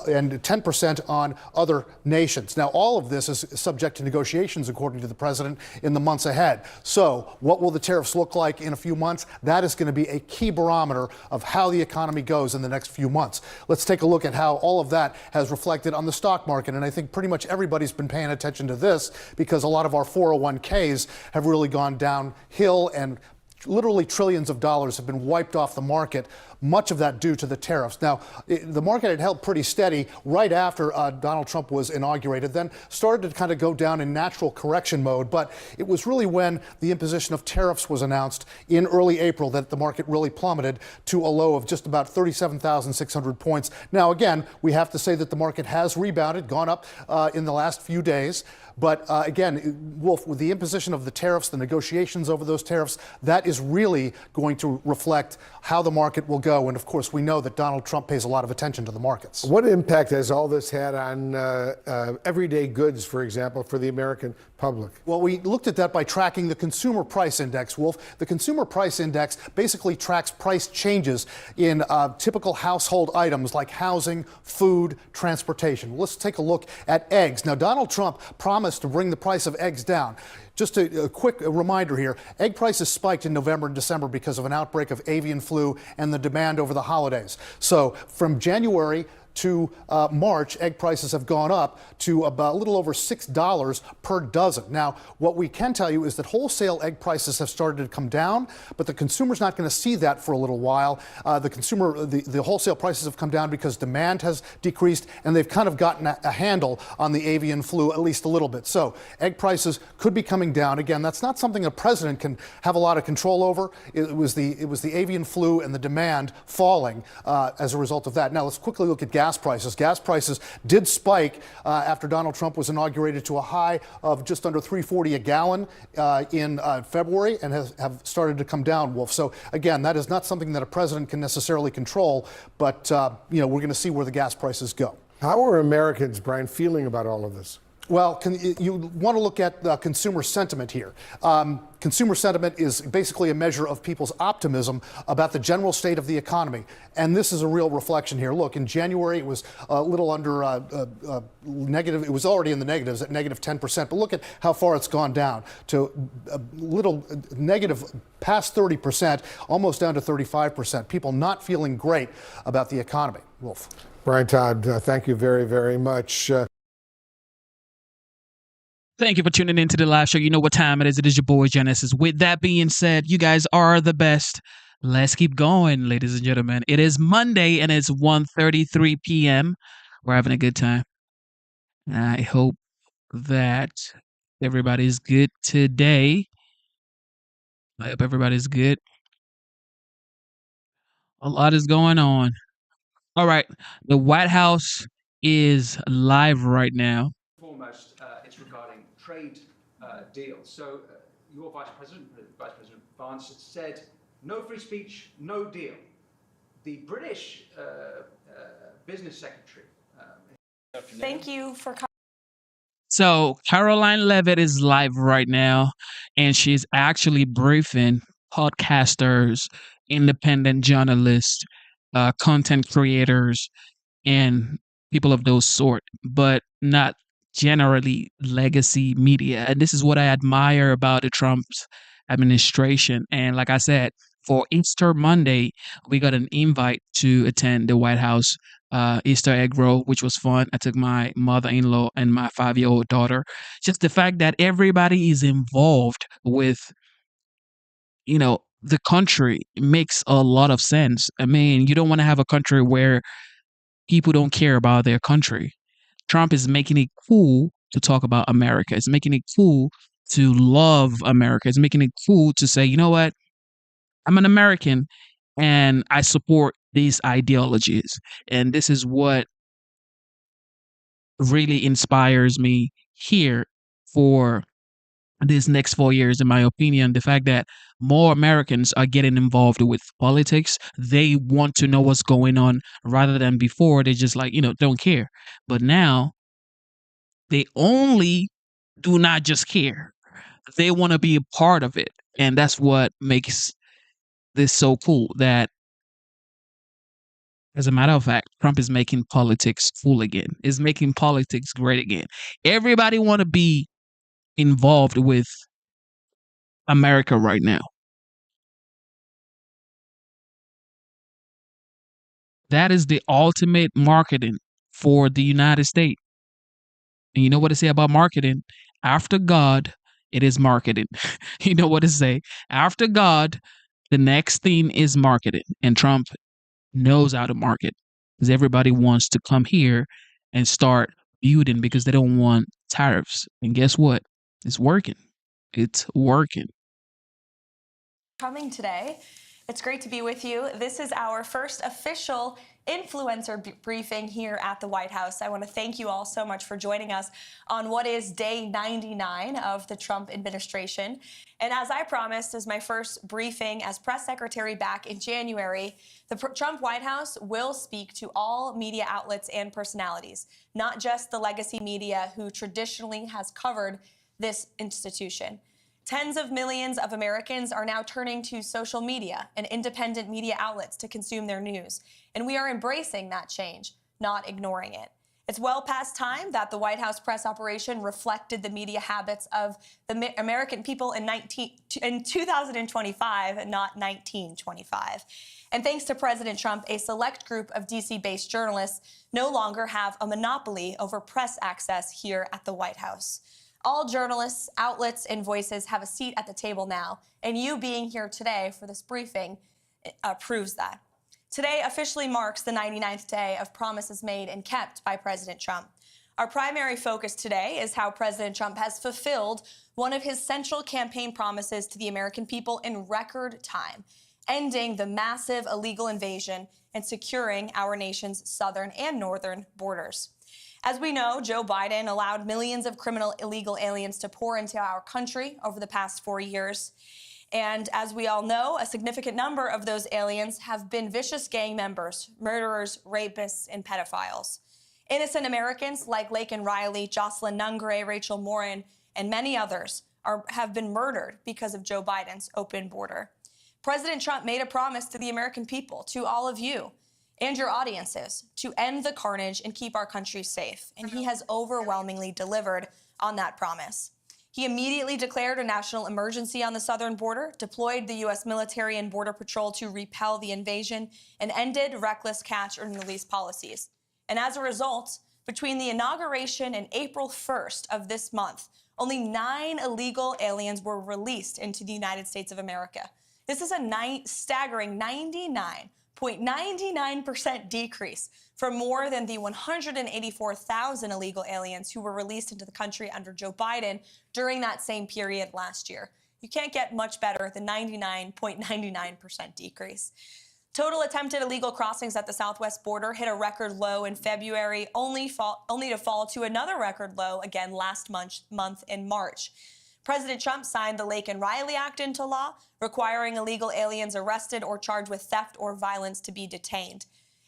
and 10% on other nations. Now, all of this is subject to negotiations, according to the president, in the months ahead. So what will the tariffs look like in a few months? That is going to be a key barometer of how the economy goes in the next few months. Let's take a look at how all of that has reflected on the stock market. And I think pretty much everybody's been paying attention to this because a lot of our 401ks have really gone downhill, and literally trillions of dollars have been wiped off the market, much of that due to the tariffs. Now, the market had held pretty steady right after Donald Trump was inaugurated, then started to kind of go down in natural correction mode. But it was really when the imposition of tariffs was announced in early April that the market really plummeted to a low of just about 37,600 points. Now, again, we have to say that the market has rebounded, gone up in the last few days. But again, Wolf, with the imposition of the tariffs, the negotiations over those tariffs, that is really going to reflect how the market will go. And of course, we know that Donald Trump pays a lot of attention to the markets. What impact has all this had on everyday goods, for example, for the American public? Well, we looked at that by tracking the Consumer Price Index, Wolf. The Consumer Price Index basically tracks price changes in typical household items like housing, food, transportation. Let's take a look at eggs. Now, Donald Trump promised to bring the price of eggs down. Just a quick reminder here, egg prices spiked in November and December because of an outbreak of avian flu and the demand over the holidays. So from January to March, egg prices have gone up to about a little over $6 per dozen. Now, what we can tell you is that wholesale egg prices have started to come down, but the consumer's not going to see that for a little while. The wholesale prices have come down because demand has decreased, and they've kind of gotten a handle on the avian flu at least a little bit. So egg prices could be coming down. Again, that's not something a president can have a lot of control over. It was the avian flu and the demand falling as a result of that. Now, let's quickly look at gas prices. Gas prices did spike after Donald Trump was inaugurated to a high of just under $3.40 a gallon in February, and have started to come down, Wolf. So again, that is not something that a president can necessarily control, but we're going to see where the gas prices go. How are Americans, Brian, feeling about all of this? Well, you want to look at consumer sentiment here. Consumer sentiment is basically a measure of people's optimism about the general state of the economy. And this is a real reflection here. Look, in January, it was a little under negative. It was already in the negatives at negative 10%. But look at how far it's gone down to a little negative past 30%, almost down to 35%. People not feeling great about the economy. Wolf. Brian Todd, thank you very, very much. Thank you for tuning in to the live show. You know what time it is. It is your boy, Genesis. With that being said, you guys are the best. Let's keep going, ladies and gentlemen. It is Monday, and it's 1:33 p.m. We're having a good time. I hope that everybody's good today. I hope everybody's good. A lot is going on. All right. The White House is live right now. Foremost, it's regarding trade deals. So your Vice President Vance, said no free speech, no deal. The British Business Secretary. Thank you for coming. So Caroline Levitt is live right now, and she's actually briefing podcasters, independent journalists, content creators, and people of those sort, but not generally legacy media. And this is what I admire about the Trump's administration. And like I said, for Easter Monday, we got an invite to attend the White House Easter egg roll, which was fun. I took my mother-in-law and my 5-year-old daughter. Just the fact that everybody is involved with, the country makes a lot of sense. I mean, you don't want to have a country where people don't care about their country. Trump is making it cool to talk about America. It's making it cool to love America. It's making it cool to say, you know what? I'm an American and I support these ideologies. And this is what really inspires me here for these next 4 years, in my opinion. The fact that more Americans are getting involved with politics. They want to know what's going on rather than before. They just don't care. But now they only do not just care. They want to be a part of it. And that's what makes this so cool, that as a matter of fact, Trump is making politics cool again, is making politics great again. Everybody want to be involved with America right now. That is the ultimate marketing for the United States. And you know what they say about marketing? After God, it is marketing. You know what they say? After God, the next thing is marketing. And Trump knows how to market, because everybody wants to come here and start building because they don't want tariffs. And guess what? It's working. It's working. Coming today. It's great to be with you. This is our first official influencer briefing here at the White House. I want to thank you all so much for joining us on what is day 99 of the Trump administration. And as I promised, as my first briefing as press secretary back in January, the Trump White House will speak to all media outlets and personalities, not just the legacy media who traditionally has covered this institution. Tens of millions of Americans are now turning to social media and independent media outlets to consume their news. And we are embracing that change, not ignoring it. It's well past time that the White House press operation reflected the media habits of the American people in 2025, not 1925. And thanks to President Trump, a select group of DC-based journalists no longer have a monopoly over press access here at the White House. All journalists, outlets, and voices have a seat at the table now, and you being here today for this briefing proves that. Today officially marks the 99th day of promises made and kept by President Trump. Our primary focus today is how President Trump has fulfilled one of his central campaign promises to the American people in record time, ending the massive illegal invasion and securing our nation's southern and northern borders. As we know, Joe Biden allowed millions of criminal illegal aliens to pour into our country over the past 4 years. And as we all know, a significant number of those aliens have been vicious gang members, murderers, rapists, and pedophiles. Innocent Americans like Laken Riley, Jocelyn Nungray, Rachel Morin, and many others have been murdered because of Joe Biden's open border. President Trump made a promise to the American people, to all of you and your audiences, to end the carnage and keep our country safe. And he has overwhelmingly delivered on that promise. He immediately declared a national emergency on the southern border, deployed the U.S. military and Border Patrol to repel the invasion, and ended reckless catch and release policies. And as a result, between the inauguration and April 1st of this month, only 9 illegal aliens were released into the United States of America. This is a staggering 99.99% decrease from more than the 184,000 illegal aliens who were released into the country under Joe Biden during that same period last year. You can't get much better than 99.99% decrease. Total attempted illegal crossings at the southwest border hit a record low in February, only to fall to another record low again last month in March. President Trump signed the Laken Riley Act into law, requiring illegal aliens arrested or charged with theft or violence to be detained.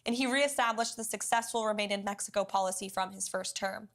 And he reestablished the successful Remain in Mexico policy from his first term.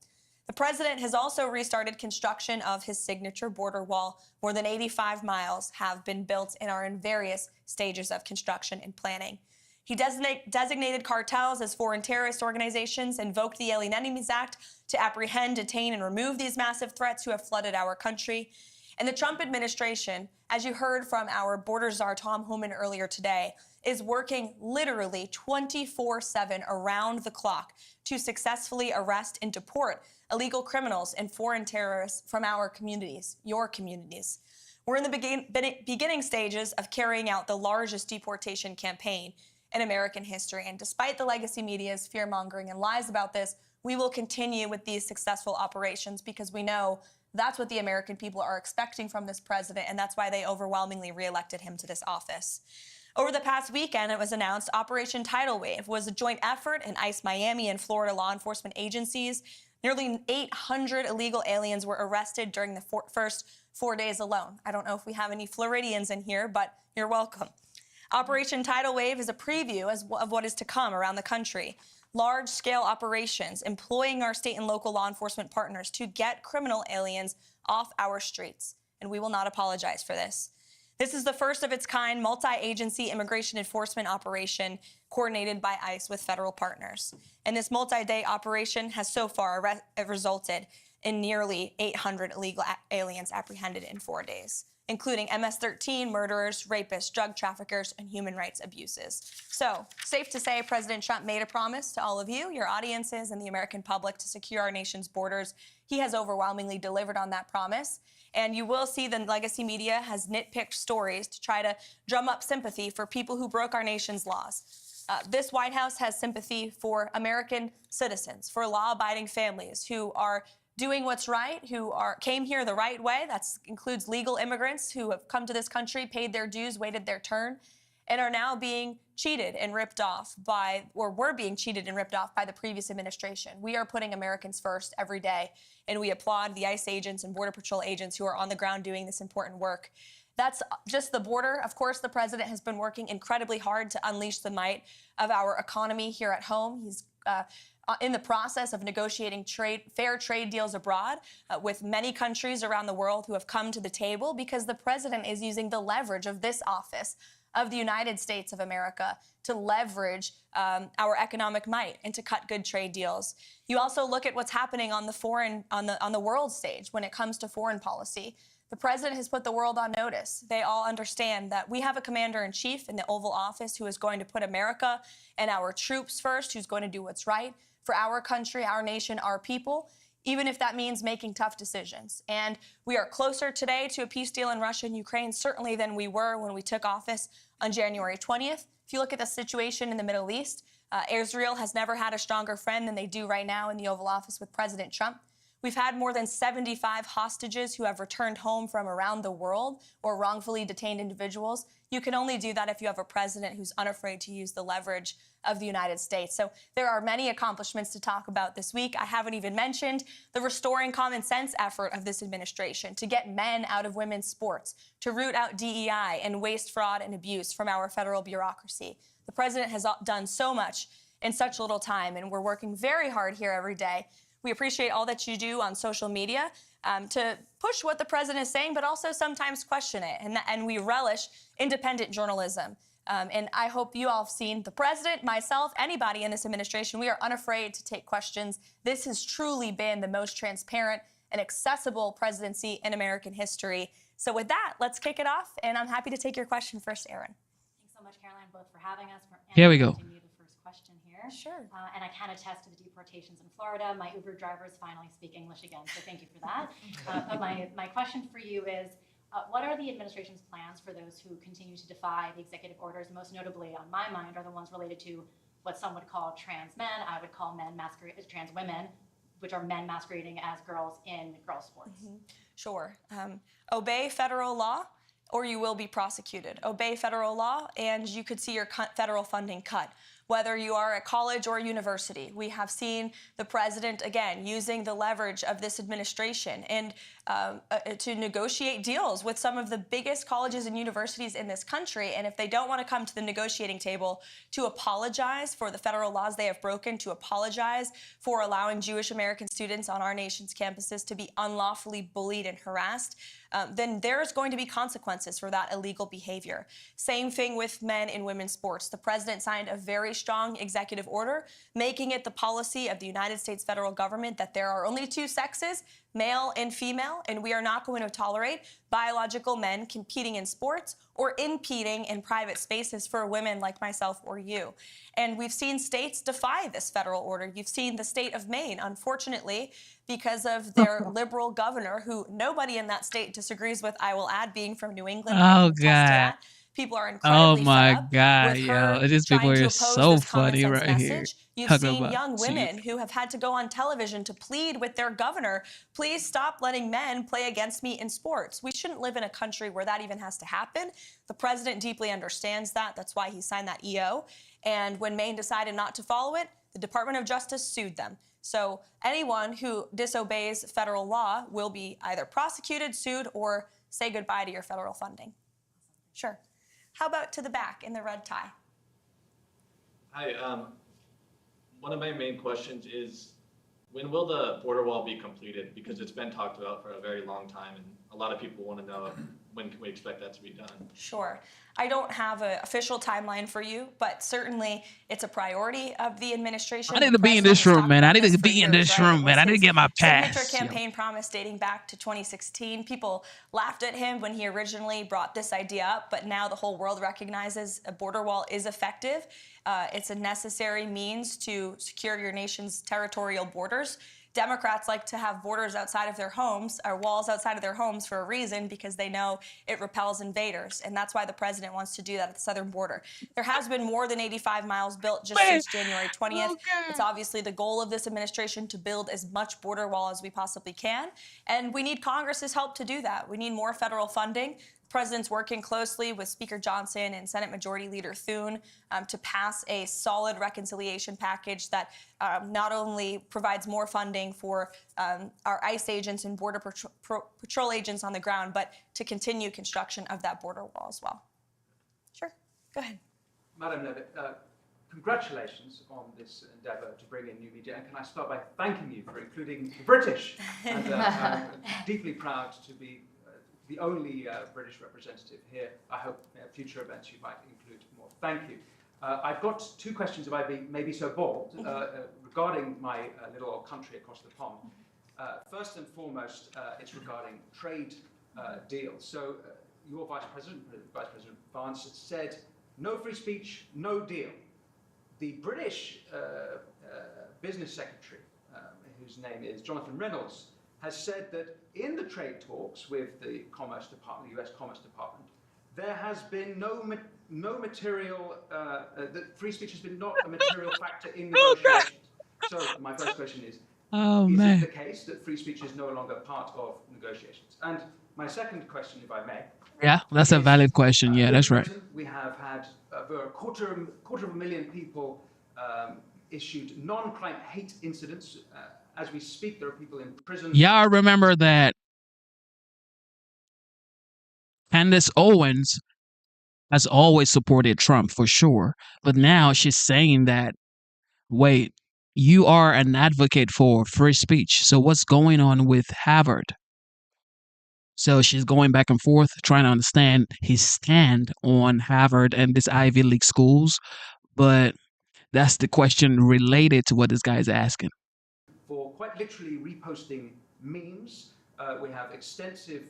The president has also restarted construction of his signature border wall. More than 85 miles have been built and are in various stages of construction and planning. He designated cartels as foreign terrorist organizations, invoked the Alien Enemies Act to apprehend, detain, and remove these massive threats who have flooded our country. And the Trump administration, as you heard from our border czar Tom Homan earlier today, is working literally 24/7 around the clock to successfully arrest and deport illegal criminals and foreign terrorists from our communities, your communities. We're in the beginning stages of carrying out the largest deportation campaign in American history. And despite the legacy media's fear-mongering and lies about this, we will continue with these successful operations because we know that's what the American people are expecting from this president, and that's why they overwhelmingly reelected him to this office. Over the past weekend, it was announced Operation Tidal Wave was a joint effort in ICE Miami and Florida law enforcement agencies. Nearly 800 illegal aliens were arrested during the first 4 days alone. I don't know if we have any Floridians in here, but you're welcome. Operation Tidal Wave is a preview of what is to come around the country. Large-scale operations employing our state and local law enforcement partners to get criminal aliens off our streets. And we will not apologize for this. This is the first of its kind multi-agency immigration enforcement operation coordinated by ICE with federal partners. And this multi-day operation has so far resulted in nearly 800 illegal aliens apprehended in 4 days, including MS-13, murderers, rapists, drug traffickers, and human rights abuses. So, safe to say President Trump made a promise to all of you, your audiences, and the American public to secure our nation's borders. He has overwhelmingly delivered on that promise. And you will see the legacy media has nitpicked stories to try to drum up sympathy for people who broke our nation's laws. This White House has sympathy for American citizens, for law-abiding families who are doing what's right, who came here the right way. That includes legal immigrants who have come to this country, paid their dues, waited their turn, and are now being cheated and ripped off were being cheated and ripped off by the previous administration. We are putting Americans first every day, and we applaud the ICE agents and Border Patrol agents who are on the ground doing this important work. That's just the border. Of course, the president has been working incredibly hard to unleash the might of our economy here at home. He's in the process of negotiating fair trade deals abroad with many countries around the world who have come to the table because the president is using the leverage of this office of the United States of America to leverage our economic might and to cut good trade deals. You also look at what's happening on the world stage when it comes to foreign policy. The president has put the world on notice. They all understand that we have a commander-in-chief in the Oval Office who is going to put America and our troops first, who's going to do what's right for our country, our nation, our people, even if that means making tough decisions. And we are closer today to a peace deal in Russia and Ukraine, certainly than we were when we took office on January 20th. If you look at the situation in the Middle East, Israel has never had a stronger friend than they do right now in the Oval Office with President Trump. We've had more than 75 hostages who have returned home from around the world or wrongfully detained individuals. You can only do that if you have a president who's unafraid to use the leverage of the United States. So there are many accomplishments to talk about this week. I haven't even mentioned the restoring common sense effort of this administration to get men out of women's sports, to root out DEI and waste, fraud, and abuse from our federal bureaucracy. The president has done so much in such little time, and we're working very hard here every day. We appreciate all that you do on social media to push what the president is saying, but also sometimes question it. And we relish independent journalism. And I hope you all have seen the president, myself, anybody in this administration. We are unafraid to take questions. This has truly been the most transparent and accessible presidency in American history. So with that, let's kick it off. And I'm happy to take your question first, Aaron. Thanks so much, Caroline, both for having us. Here we go. Question here. Sure. And I can attest to the deportations in Florida. My Uber drivers finally speak English again, so thank you for that. But my question for you is, what are the administration's plans for those who continue to defy the executive orders? Most notably, on my mind, are the ones related to what some would call trans men. I would call men trans women, which are men masquerading as girls in girls' sports. Mm-hmm. Sure. Obey federal law, or you will be prosecuted. Obey federal law, and you could see your federal funding cut. Whether you are a college or a university, we have seen the president, again, using the leverage of this administration and to negotiate deals with some of the biggest colleges and universities in this country. And if they don't want to come to the negotiating table to apologize for the federal laws they have broken, to apologize for allowing Jewish American students on our nation's campuses to be unlawfully bullied and harassed, then there's going to be consequences for that illegal behavior. Same thing with men in women's sports. The president signed a very strong executive order, making it the policy of the United States federal government that there are only two sexes, male and female, and we are not going to tolerate biological men competing in sports or impeding in private spaces for women like myself or you. And we've seen states defy this federal order. You've seen the state of Maine, unfortunately, because of their liberal governor, who nobody in that state disagrees with, I will add, being from New England. Oh, God. People are incredibly Oh my fed up God, with her yo. These people trying to are oppose so this common funny sense right here. message. You've Talking seen about young women teeth. who have had to go on television to plead with their governor, please stop letting men play against me in sports. We shouldn't live in a country where that even has to happen. The president deeply understands that. That's why he signed that EO. And when Maine decided not to follow it, the Department of Justice sued them. So anyone who disobeys federal law will be either prosecuted, sued, or say goodbye to your federal funding. Sure. How about to the back in the red tie? Hi. One of my main questions is, when will the border wall be completed? Because it's been talked about for a very long time, and a lot of people want to know when can we expect that to be done. Sure. I don't have an official timeline for you, but certainly it's a priority of the administration. I need to be in this room, man. I need to be in this room, man. I need to get my pass. Signature campaign promise dating back to 2016. People laughed at him when he originally brought this idea up, but now the whole world recognizes a border wall is effective. It's a necessary means to secure your nation's territorial borders. Democrats like to have borders outside of their homes, or walls outside of their homes, for a reason, because they know it repels invaders. And that's why the president wants to do that at the southern border. There has been more than 85 miles built just since January 20th. Okay. It's obviously the goal of this administration to build as much border wall as we possibly can. And we need Congress's help to do that. We need more federal funding. The president's working closely with Speaker Johnson and Senate Majority Leader Thune to pass a solid reconciliation package that not only provides more funding for our ICE agents and Border Patrol agents on the ground, but to continue construction of that border wall as well. Sure, go ahead. Madam Levitt, congratulations on this endeavour to bring in new media. And can I start by thanking you for including the British? And I'm deeply proud to be the only British representative here. I hope future events you might include more. Thank you. I've got two questions, if I may be so bold, regarding my little old country across the pond. First and foremost, it's regarding trade deals. So your Vice President Vance, said, no free speech, no deal. The British Business Secretary, whose name is Jonathan Reynolds, has said that in the trade talks with the Commerce Department, the US Commerce Department, there has been no material, that free speech has been not a material factor in negotiations. So my first question is it the case that free speech is no longer part of negotiations? And my second question, if I may. Yeah, that's a valid question. Yeah, that's right. We have had over a quarter of a million people issued non-crime hate incidents. As we speak, there are people in prison. Yeah, I remember that Candace Owens has always supported Trump for sure. But now she's saying that, wait, you are an advocate for free speech. So what's going on with Harvard? So she's going back and forth, trying to understand his stand on Harvard and these Ivy League schools. But that's the question related to what this guy is asking. For quite literally reposting memes, we have extensive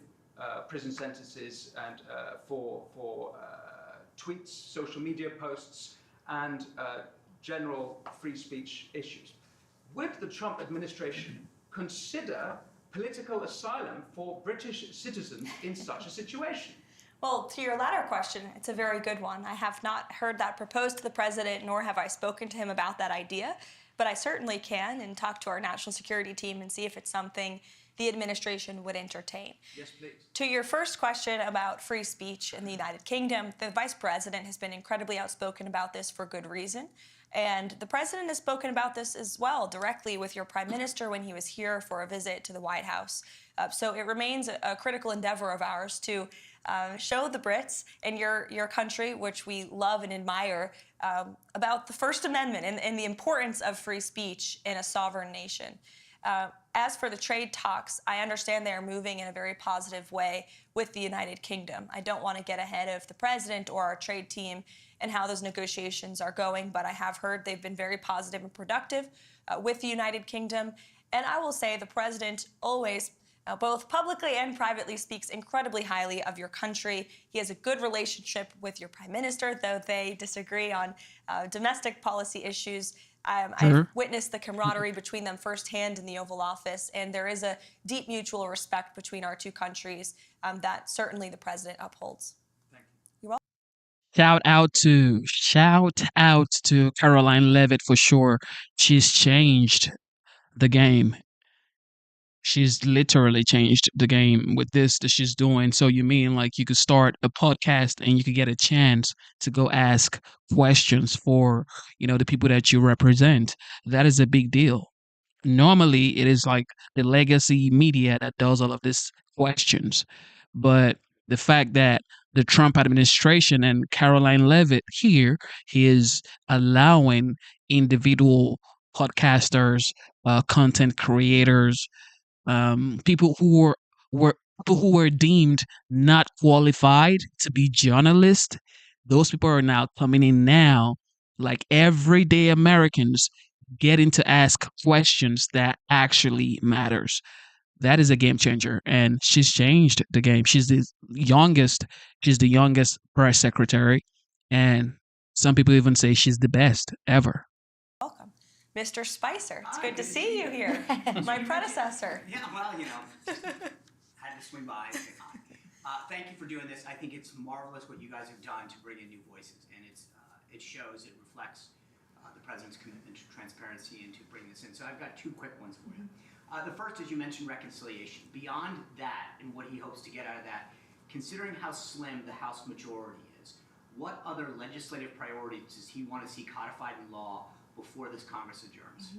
prison sentences and for tweets, social media posts, and general free speech issues. Would the Trump administration consider political asylum for British citizens in such a situation? Well, to your latter question, it's a very good one. I have not heard that proposed to the president, nor have I spoken to him about that idea, but I certainly can and talk to our national security team and see if it's something the administration would entertain. Yes, please. To your first question about free speech in the United Kingdom, the vice president has been incredibly outspoken about this for good reason. And the president has spoken about this as well directly with your prime minister when he was here for a visit to the White House. So it remains a critical endeavor of ours to show the Brits and your country, which we love and admire, about the First Amendment and the importance of free speech in a sovereign nation. As for the trade talks, I understand they are moving in a very positive way with the United Kingdom. I don't want to get ahead of the president or our trade team and how those negotiations are going, but I have heard they've been very positive and productive with the United Kingdom. And I will say the president always, both publicly and privately, speaks incredibly highly of your country. He has a good relationship with your prime minister, though they disagree on domestic policy issues. I've witnessed the camaraderie between them firsthand in the Oval Office, and there is a deep mutual respect between our two countries that certainly the president upholds. Thank you. You're welcome. Shout out to Caroline Levitt for sure. She's changed the game. She's literally changed the game with this that she's doing. So you mean like you could start a podcast and you could get a chance to go ask questions for, the people that you represent. That is a big deal. Normally, it is like the legacy media that does all of these questions. But the fact that the Trump administration and Caroline Levitt here is allowing individual podcasters, content creators, people who were deemed not qualified to be journalists, those people are now coming in now, like everyday Americans, getting to ask questions that actually matters. That is a game changer, and she's changed the game. She's the youngest press secretary, and some people even say she's the best ever. Welcome. Mr. Spicer, it's good to see you here. My predecessor. Yeah, well, had to swing by and say hi. Thank you for doing this. I think it's marvelous what you guys have done to bring in new voices, and it shows, it reflects the president's commitment to transparency and to bring this in. So I've got two quick ones for you. The first is you mentioned reconciliation. Beyond that and what he hopes to get out of that, considering how slim the House majority is, what other legislative priorities does he want to see codified in law before this Congress adjourns?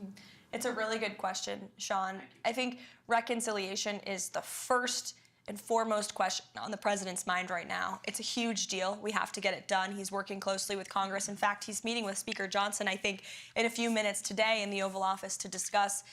It's a really good question, Sean. I think reconciliation is the first and foremost question on the president's mind right now. It's a huge deal. We have to get it done. He's working closely with Congress. In fact, he's meeting with Speaker Johnson, I think, in a few minutes today in the Oval Office to discuss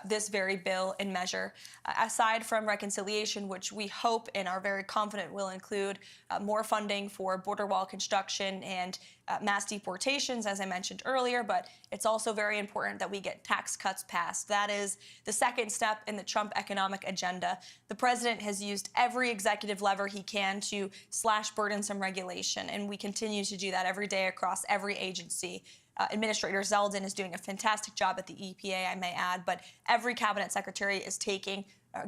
this very bill and measure. Aside from reconciliation, which we hope and are very confident will include more funding for border wall construction and mass deportations, as I mentioned earlier, but it's also very important that we get tax cuts passed. That is the second step in the Trump economic agenda. The president has used every executive lever he can to slash burdensome regulation, and we continue to do that every day across every agency. Administrator Zeldin is doing a fantastic job at the EPA, I may add, but every cabinet secretary is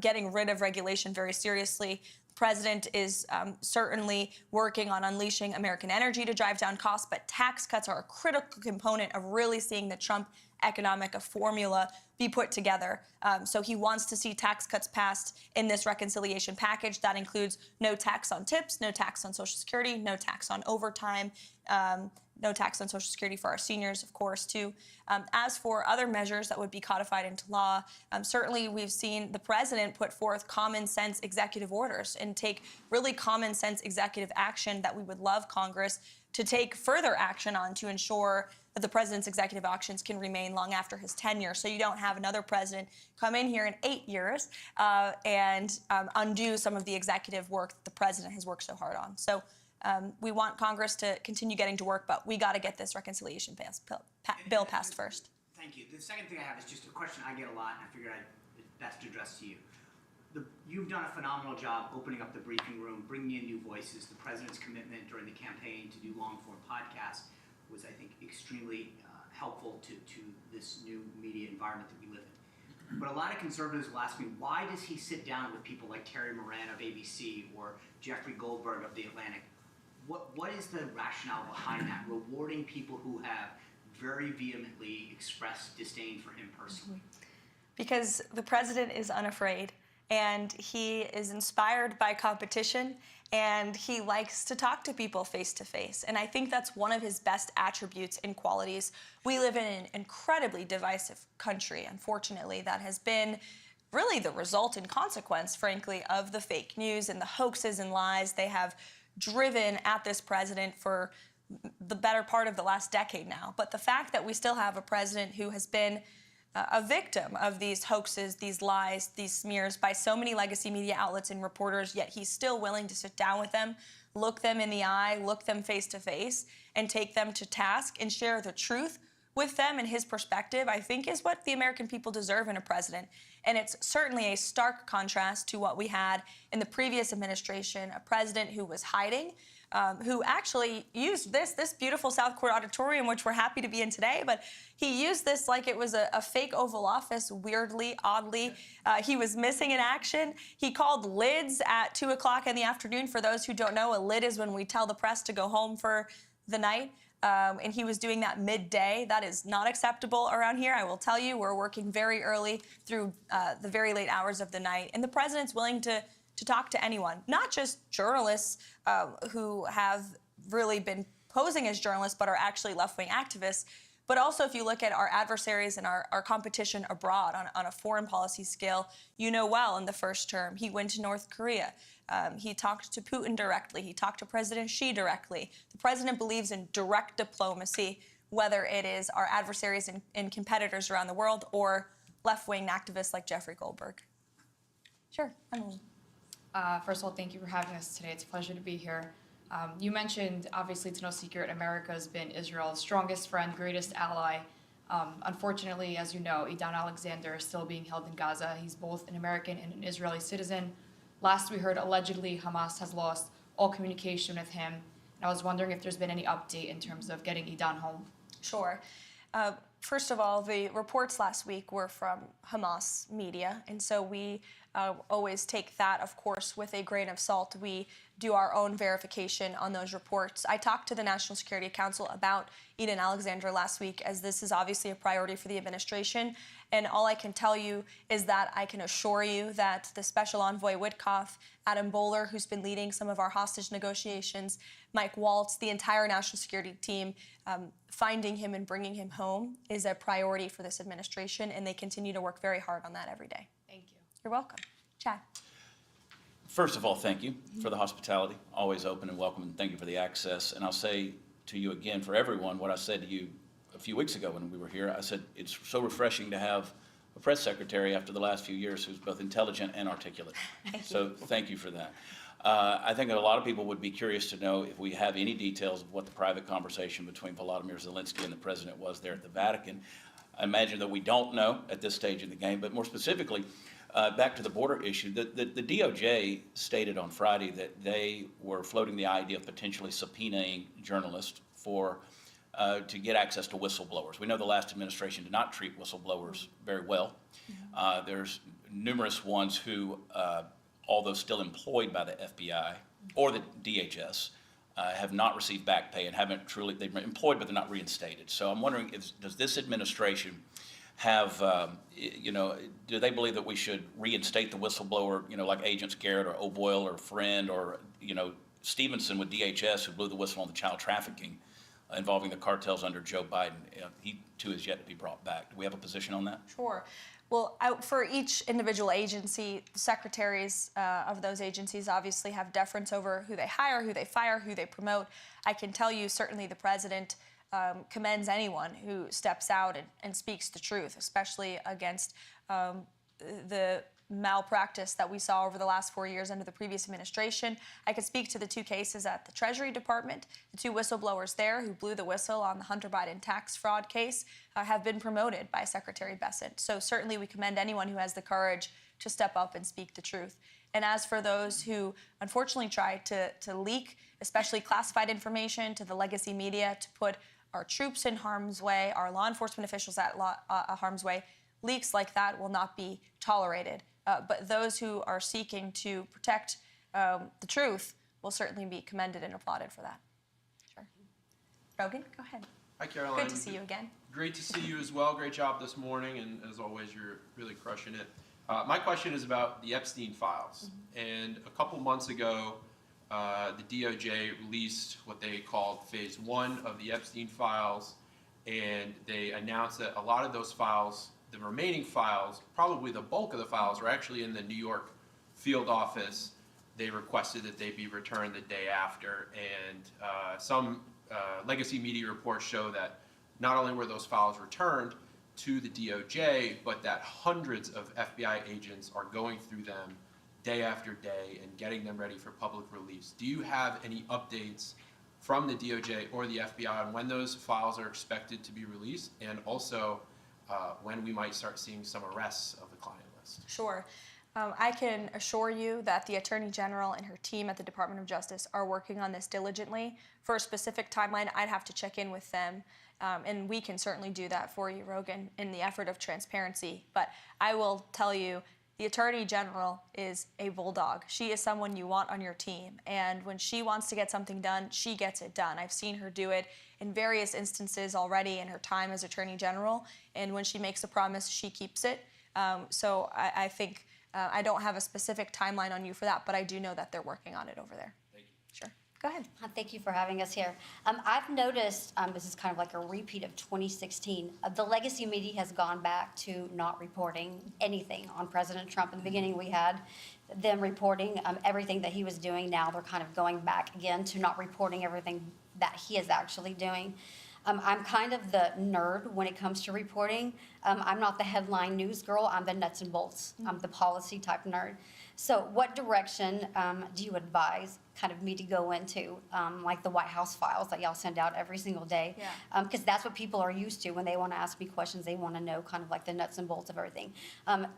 getting rid of regulation very seriously. The president is certainly working on unleashing American energy to drive down costs, but tax cuts are a critical component of really seeing the Trump economic formula be put together. So he wants to see tax cuts passed in this reconciliation package. That includes no tax on tips, no tax on Social Security, no tax on overtime, no tax on Social Security for our seniors, of course, too. As for other measures that would be codified into law, certainly we've seen the president put forth common sense executive orders and take really common sense executive action that we would love Congress to take further action on to ensure that the president's executive actions can remain long after his tenure. So you don't have another president come in here in 8 years and undo some of the executive work that the president has worked so hard on. So we want Congress to continue getting to work, but we got to get this reconciliation bill passed first. Thank you. The second thing I have is just a question I get a lot, and I figured I'd best address to you. You've done a phenomenal job opening up the briefing room, bringing in new voices. The president's commitment during the campaign to do long-form podcasts was, I think, extremely helpful to this new media environment that we live in. But a lot of conservatives will ask me, why does he sit down with people like Terry Moran of ABC or Jeffrey Goldberg of The Atlantic? What is the rationale behind that, rewarding people who have very vehemently expressed disdain for him personally? Because the president is unafraid, and he is inspired by competition, and he likes to talk to people face to face. And I think that's one of his best attributes and qualities. We live in an incredibly divisive country, unfortunately, that has been really the result and consequence, frankly, of the fake news and the hoaxes and lies they have driven at this president for the better part of the last decade now. But the fact that we still have a president who has been a victim of these hoaxes, these lies, these smears by so many legacy media outlets and reporters, yet he's still willing to sit down with them, look them in the eye, look them face to face, and take them to task and share the truth with them and his perspective, I think is what the American people deserve in a president. And it's certainly a stark contrast to what we had in the previous administration, a president who was hiding, who actually used this beautiful South Court auditorium, which we're happy to be in today, but he used this like it was a fake Oval Office, weirdly, oddly. He was missing in action. He called lids at 2 o'clock in the afternoon. For those who don't know, a lid is when we tell the press to go home for the night. And he was doing that midday. That is not acceptable around here. I will tell you, we're working very early through the very late hours of the night. And the president's willing to talk to anyone, not just journalists who have really been posing as journalists but are actually left-wing activists, but also if you look at our adversaries and our competition abroad on a foreign policy scale, you know well in the first term, he went to North Korea. He talked to Putin directly. He talked to President Xi directly. The president believes in direct diplomacy, whether it is our adversaries and competitors around the world or left-wing activists like Jeffrey Goldberg. Sure, Emily. First of all, thank you for having us today. It's a pleasure to be here. You mentioned, obviously, it's no secret, America has been Israel's strongest friend, greatest ally. Unfortunately, as you know, Idan Alexander is still being held in Gaza. He's both an American and an Israeli citizen. Last we heard, allegedly, Hamas has lost all communication with him. And I was wondering if there's been any update in terms of getting Idan home. Sure. First of all, the reports last week were from Hamas media, and so we always take that, of course, with a grain of salt. We do our own verification on those reports. I talked to the National Security Council about Idan Alexander last week, as this is obviously a priority for the administration, and all I can tell you is that I can assure you that the Special Envoy Witkoff, Adam Bowler, who's been leading some of our hostage negotiations, Mike Waltz, the entire national security team, finding him and bringing him home is a priority for this administration, and they continue to work very hard on that every day. Thank you. You're welcome. Chad. First of all, thank you for the hospitality, always open and welcome, and thank you for the access. And I'll say to you again, for everyone, what I said to you a few weeks ago when we were here. I said, it's so refreshing to have a press secretary after the last few years who's both intelligent and articulate. So thank you for that. I think that a lot of people would be curious to know if we have any details of what the private conversation between Volodymyr Zelensky and the president was there at the Vatican. I imagine that we don't know at this stage in the game, but more specifically, back to the border issue, the DOJ stated on Friday that they were floating the idea of potentially subpoenaing journalists for to get access to whistleblowers. We know the last administration did not treat whistleblowers very well. There's numerous ones who, although still employed by the FBI or the DHS, have not received back pay and haven't truly, they've been employed, but they're not reinstated. So I'm wondering, does this administration have, do they believe that we should reinstate the whistleblower, like Agents Garrett or O'Boyle or Friend or, Stevenson with DHS, who blew the whistle on the child trafficking involving the cartels under Joe Biden? He too is yet to be brought back. Do we have a position on that? Sure. Well, for each individual agency, the secretaries of those agencies obviously have deference over who they hire, who they fire, who they promote. I can tell you certainly the president commends anyone who steps out and speaks the truth, especially against the malpractice that we saw over the last 4 years under the previous administration. I could speak to the two cases at the Treasury Department. The two whistleblowers there who blew the whistle on the Hunter Biden tax fraud case have been promoted by Secretary Bessent. So certainly we commend anyone who has the courage to step up and speak the truth. And as for those who unfortunately try to leak, especially classified information to the legacy media to put our troops in harm's way, our law enforcement officials at harm's way, leaks like that will not be tolerated. But those who are seeking to protect the truth will certainly be commended and applauded for that. Sure. Rogan, go ahead. Hi, Caroline. Good to see you again. Great to see you as well. Great job this morning, and as always, you're really crushing it. My question is about the Epstein files. And a couple months ago, the DOJ released what they called phase 1 of the Epstein files, and they announced that a lot of those files, the remaining files, probably the bulk of the files, are actually in the New York field office. They requested that they be returned the day after, and some legacy media reports show that not only were those files returned to the DOJ, but that hundreds of FBI agents are going through them day after day and getting them ready for public release. Do you have any updates from the DOJ or the FBI on when those files are expected to be released, and also when we might start seeing some arrests of the client list? Sure. I can assure you that the Attorney General and her team at the Department of Justice are working on this diligently. For a specific timeline, I'd have to check in with them, and we can certainly do that for you, Rogan, in the effort of transparency. But I will tell you, the Attorney General is a bulldog. She is someone you want on your team, and when she wants to get something done, she gets it done. I've seen her do it in various instances already in her time as Attorney General, and when she makes a promise, she keeps it. So I think I don't have a specific timeline on you for that, but I do know that they're working on it over there. Thank you. Sure. Go ahead. Thank you for having us here. I've noticed, this is kind of like a repeat of 2016, the legacy media has gone back to not reporting anything on President Trump. In the beginning, we had them reporting everything that he was doing. Now they're kind of going back again to not reporting everything that he is actually doing. I'm kind of the nerd when it comes to reporting. I'm not the headline news girl. I'm the nuts and bolts. I'm the policy type nerd. So what direction do you advise kind of me to go into, like the White House files that y'all send out every single day? Because that's what people are used to when they want to ask me questions. They want to know kind of like the nuts and bolts of everything.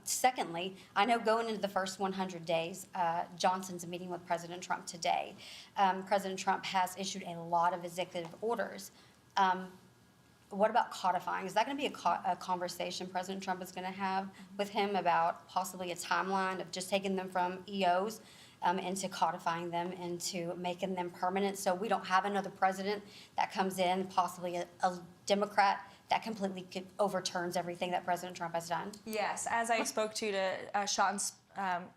Secondly, I know going into the first 100 days, Johnson's meeting with President Trump today. President Trump has issued a lot of executive orders. What about codifying? Is that going to be a conversation President Trump is going to have with him about possibly a timeline of just taking them from EOs into codifying them, into making them permanent, so we don't have another president that comes in, possibly a Democrat, that completely overturns everything that President Trump has done? Yes, as I spoke to Sean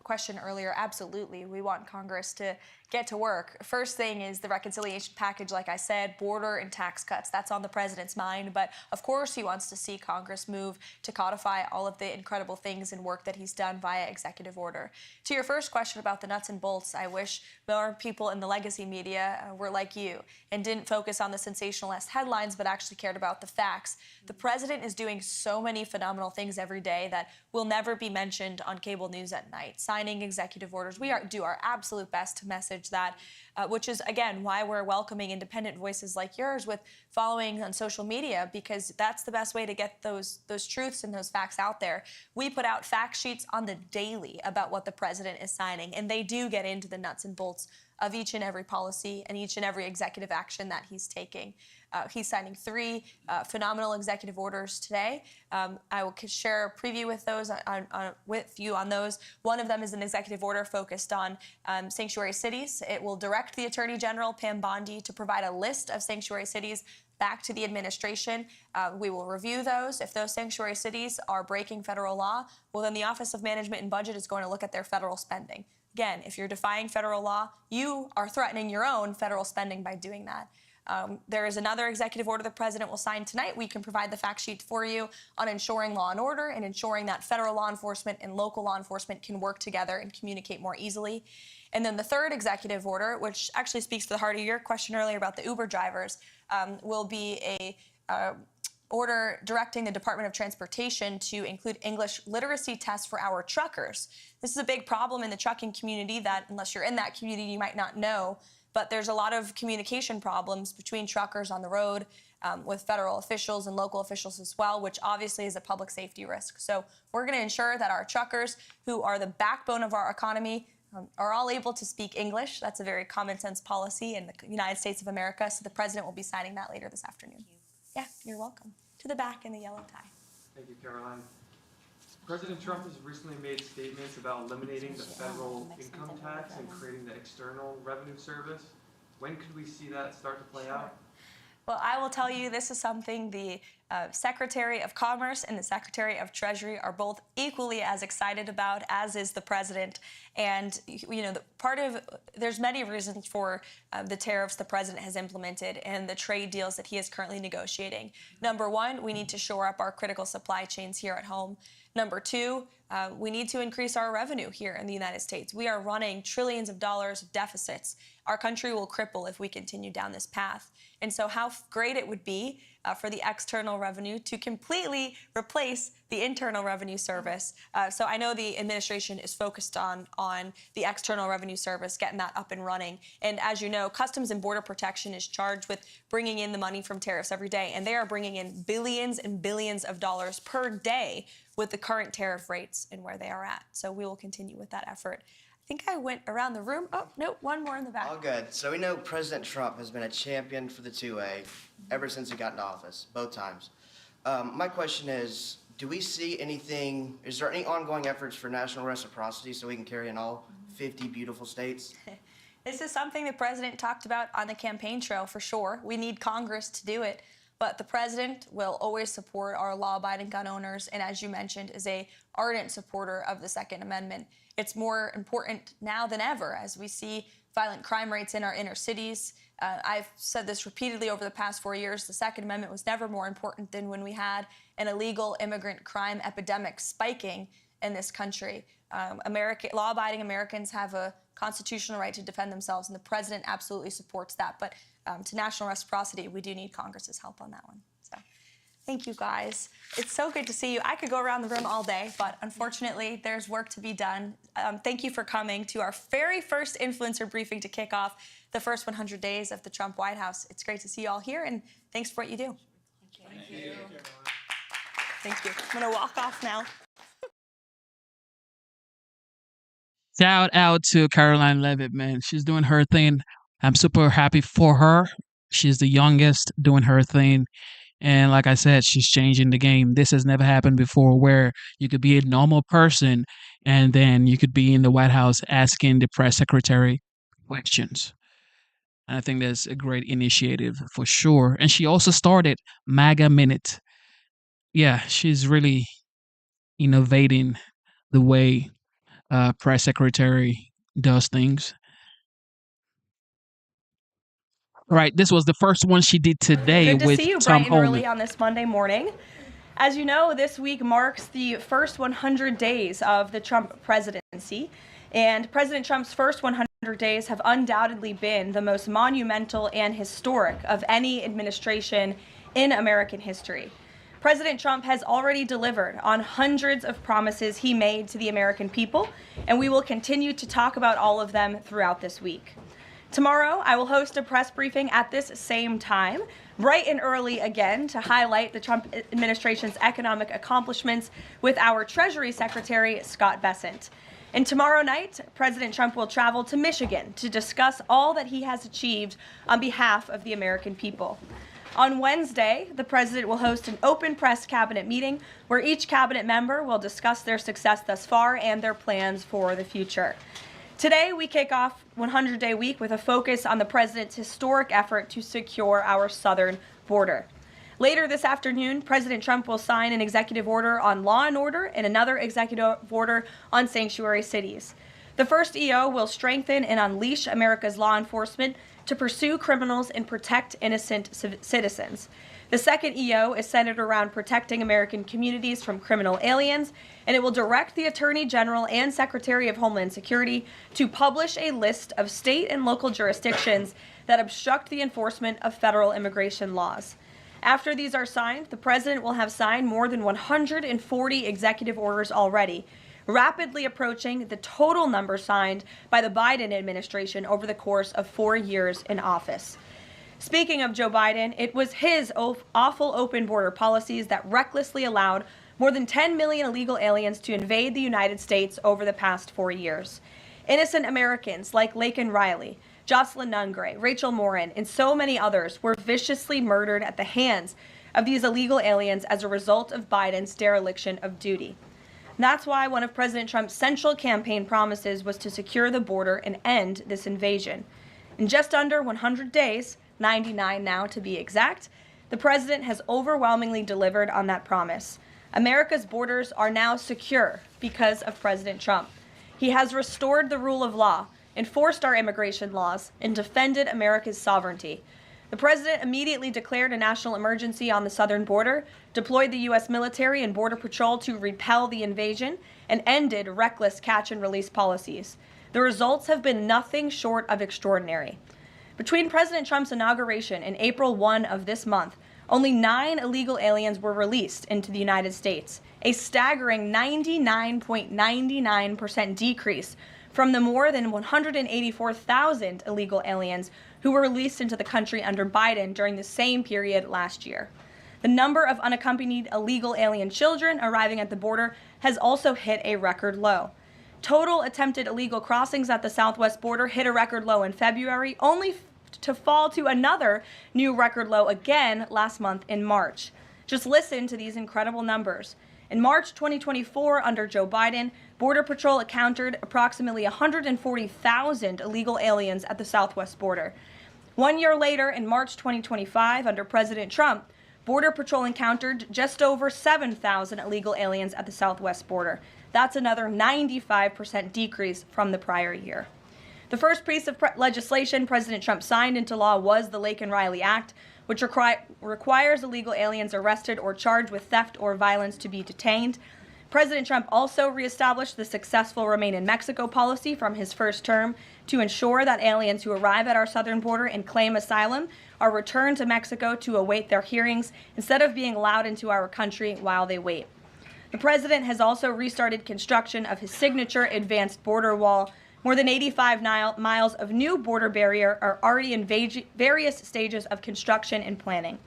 question earlier, absolutely, we want Congress to get to work. First thing is the reconciliation package, like I said, border and tax cuts. That's on the president's mind. But of course, he wants to see Congress move to codify all of the incredible things and work that he's done via executive order. To your first question about the nuts and bolts, I wish more people in the legacy media were like you and didn't focus on the sensationalist headlines, but actually cared about the facts. The president is doing so many phenomenal things every day that will never be mentioned on cable news at night. Signing executive orders. We do our absolute best to message that, which is, again, why we're welcoming independent voices like yours with following on social media, because that's the best way to get those truths and those facts out there. We put out fact sheets on the daily about what the president is signing, and they do get into the nuts and bolts of each and every policy and each and every executive action that he's taking. He's signing 3 phenomenal executive orders today. I will share a preview with those with you on those. One of them is an executive order focused on sanctuary cities. It will direct the Attorney General, Pam Bondi, to provide a list of sanctuary cities back to the administration. We will review those. If those sanctuary cities are breaking federal law, well, then the Office of Management and Budget is going to look at their federal spending. Again, if you're defying federal law, you are threatening your own federal spending by doing that. There is another executive order the president will sign tonight. We can provide the fact sheet for you on ensuring law and order and ensuring that federal law enforcement and local law enforcement can work together and communicate more easily. And then the third executive order, which actually speaks to the heart of your question earlier about the Uber drivers, will be a order directing the Department of Transportation to include English literacy tests for our truckers. This is a big problem in the trucking community that, unless you're in that community, you might not know. But there's a lot of communication problems between truckers on the road with federal officials and local officials as well, which obviously is a public safety risk. So we're going to ensure that our truckers, who are the backbone of our economy, are all able to speak English. That's a very common sense policy in the United States of America. So the president will be signing that later this afternoon. Yeah, you're welcome. To the back in the yellow tie. Thank you, Caroline. President Trump has recently made statements about eliminating the federal income tax and creating the External Revenue Service. When could we see that start to play out? Well, I will tell you, this is something the Secretary of Commerce and the Secretary of Treasury are both equally as excited about, as is the president. And, you know, there's many reasons for the tariffs the president has implemented and the trade deals that he is currently negotiating. Number one, we need to shore up our critical supply chains here at home. Number two, we need to increase our revenue here in the United States. We are running trillions of dollars of deficits. Our country will cripple if we continue down this path. And so how great it would be for the external revenue to completely replace the Internal Revenue Service. So I know the administration is focused on the External Revenue Service, getting that up and running. And as you know, Customs and Border Protection is charged with bringing in the money from tariffs every day. And they are bringing in billions and billions of dollars per day with the current tariff rates and where they are at. So we will continue with that effort. I think I went around the room. Oh, no, one more in the back. All good. So we know President Trump has been a champion for the 2A ever since he got into office, both times. My question is, do we see anything, is there any ongoing efforts for national reciprocity so we can carry in all 50 beautiful states? This is something the president talked about on the campaign trail for sure. We need Congress to do it. But the president will always support our law-abiding gun owners, and as you mentioned, is a ardent supporter of the Second Amendment. It's more important now than ever as we see violent crime rates in our inner cities. I've said this repeatedly over the past 4 years. The Second Amendment was never more important than when we had an illegal immigrant crime epidemic spiking in this country. Law-abiding Americans have a constitutional right to defend themselves, and the president absolutely supports that. But to national reciprocity, we do need Congress's help on that one. So thank you, guys. It's so good to see you. I could go around the room all day, but unfortunately, there's work to be done. Thank you for coming to our very first influencer briefing to kick off the first 100 days of the Trump White House. It's great to see you all here, and thanks for what you do. Thank you. Thank you. I'm going to walk off now. Shout out to Caroline Levitt, man. She's doing her thing. I'm super happy for her. She's the youngest doing her thing. And like I said, she's changing the game. This has never happened before where you could be a normal person and then you could be in the White House asking the press secretary questions. And I think that's a great initiative for sure. And she also started MAGA Minute. Yeah, she's really innovating the way press secretary does things. All right, this was the first one she did today Good to with see you Tom bright and Homan. early on this Monday morning. As you know, this week marks the first 100 days of the Trump presidency. And President Trump's first 100 days have undoubtedly been the most monumental and historic of any administration in American history. President Trump has already delivered on hundreds of promises he made to the American people, and we will continue to talk about all of them throughout this week. Tomorrow, I will host a press briefing at this same time, bright and early again, to highlight the Trump administration's economic accomplishments with our Treasury Secretary, Scott Bessent. And tomorrow night, President Trump will travel to Michigan to discuss all that he has achieved on behalf of the American people. On Wednesday, the president will host an open press cabinet meeting where each cabinet member will discuss their success thus far and their plans for the future. Today, we kick off 100-day week with a focus on the president's historic effort to secure our southern border. Later this afternoon, President Trump will sign an executive order on law and order and another executive order on sanctuary cities. The first EO will strengthen and unleash America's law enforcement to pursue criminals and protect innocent citizens. The second EO is centered around protecting American communities from criminal aliens, and it will direct the Attorney General and Secretary of Homeland Security to publish a list of state and local jurisdictions that obstruct the enforcement of federal immigration laws. After these are signed, the president will have signed more than 140 executive orders already, rapidly approaching the total number signed by the Biden administration over the course of 4 years in office. Speaking of Joe Biden, it was his awful open border policies that recklessly allowed more than 10 million illegal aliens to invade the United States over the past 4 years. Innocent Americans like Laken Riley, Jocelyn Nungray, Rachel Morin, and so many others were viciously murdered at the hands of these illegal aliens as a result of Biden's dereliction of duty. And that's why one of President Trump's central campaign promises was to secure the border and end this invasion. In just under 100 days, 99 now to be exact, the president has overwhelmingly delivered on that promise. America's borders are now secure because of President Trump. He has restored the rule of law, enforced our immigration laws, and defended America's sovereignty. The president immediately declared a national emergency on the southern border, deployed the U.S. military and Border Patrol to repel the invasion, and ended reckless catch-and-release policies. The results have been nothing short of extraordinary. Between President Trump's inauguration and April 1 of this month, only 9 illegal aliens were released into the United States, a staggering 99.99% decrease from the more than 184,000 illegal aliens who were released into the country under Biden during the same period last year. The number of unaccompanied illegal alien children arriving at the border has also hit a record low. Total attempted illegal crossings at the southwest border hit a record low in February, only to fall to another new record low again last month in March. Just listen to these incredible numbers. In March 2024, under Joe Biden, Border Patrol encountered approximately 140,000 illegal aliens at the southwest border. 1 year later, in March 2025, under President Trump, Border Patrol encountered just over 7,000 illegal aliens at the southwest border. That's another 95% decrease from the prior year. The first piece of legislation President Trump signed into law was the Laken Riley Act, which requires illegal aliens arrested or charged with theft or violence to be detained. President Trump also reestablished the successful Remain in Mexico policy from his first term to ensure that aliens who arrive at our southern border and claim asylum are returned to Mexico to await their hearings instead of being allowed into our country while they wait. The president has also restarted construction of his signature advanced border wall. More than 85 miles of new border barrier are already in various stages of construction and planning.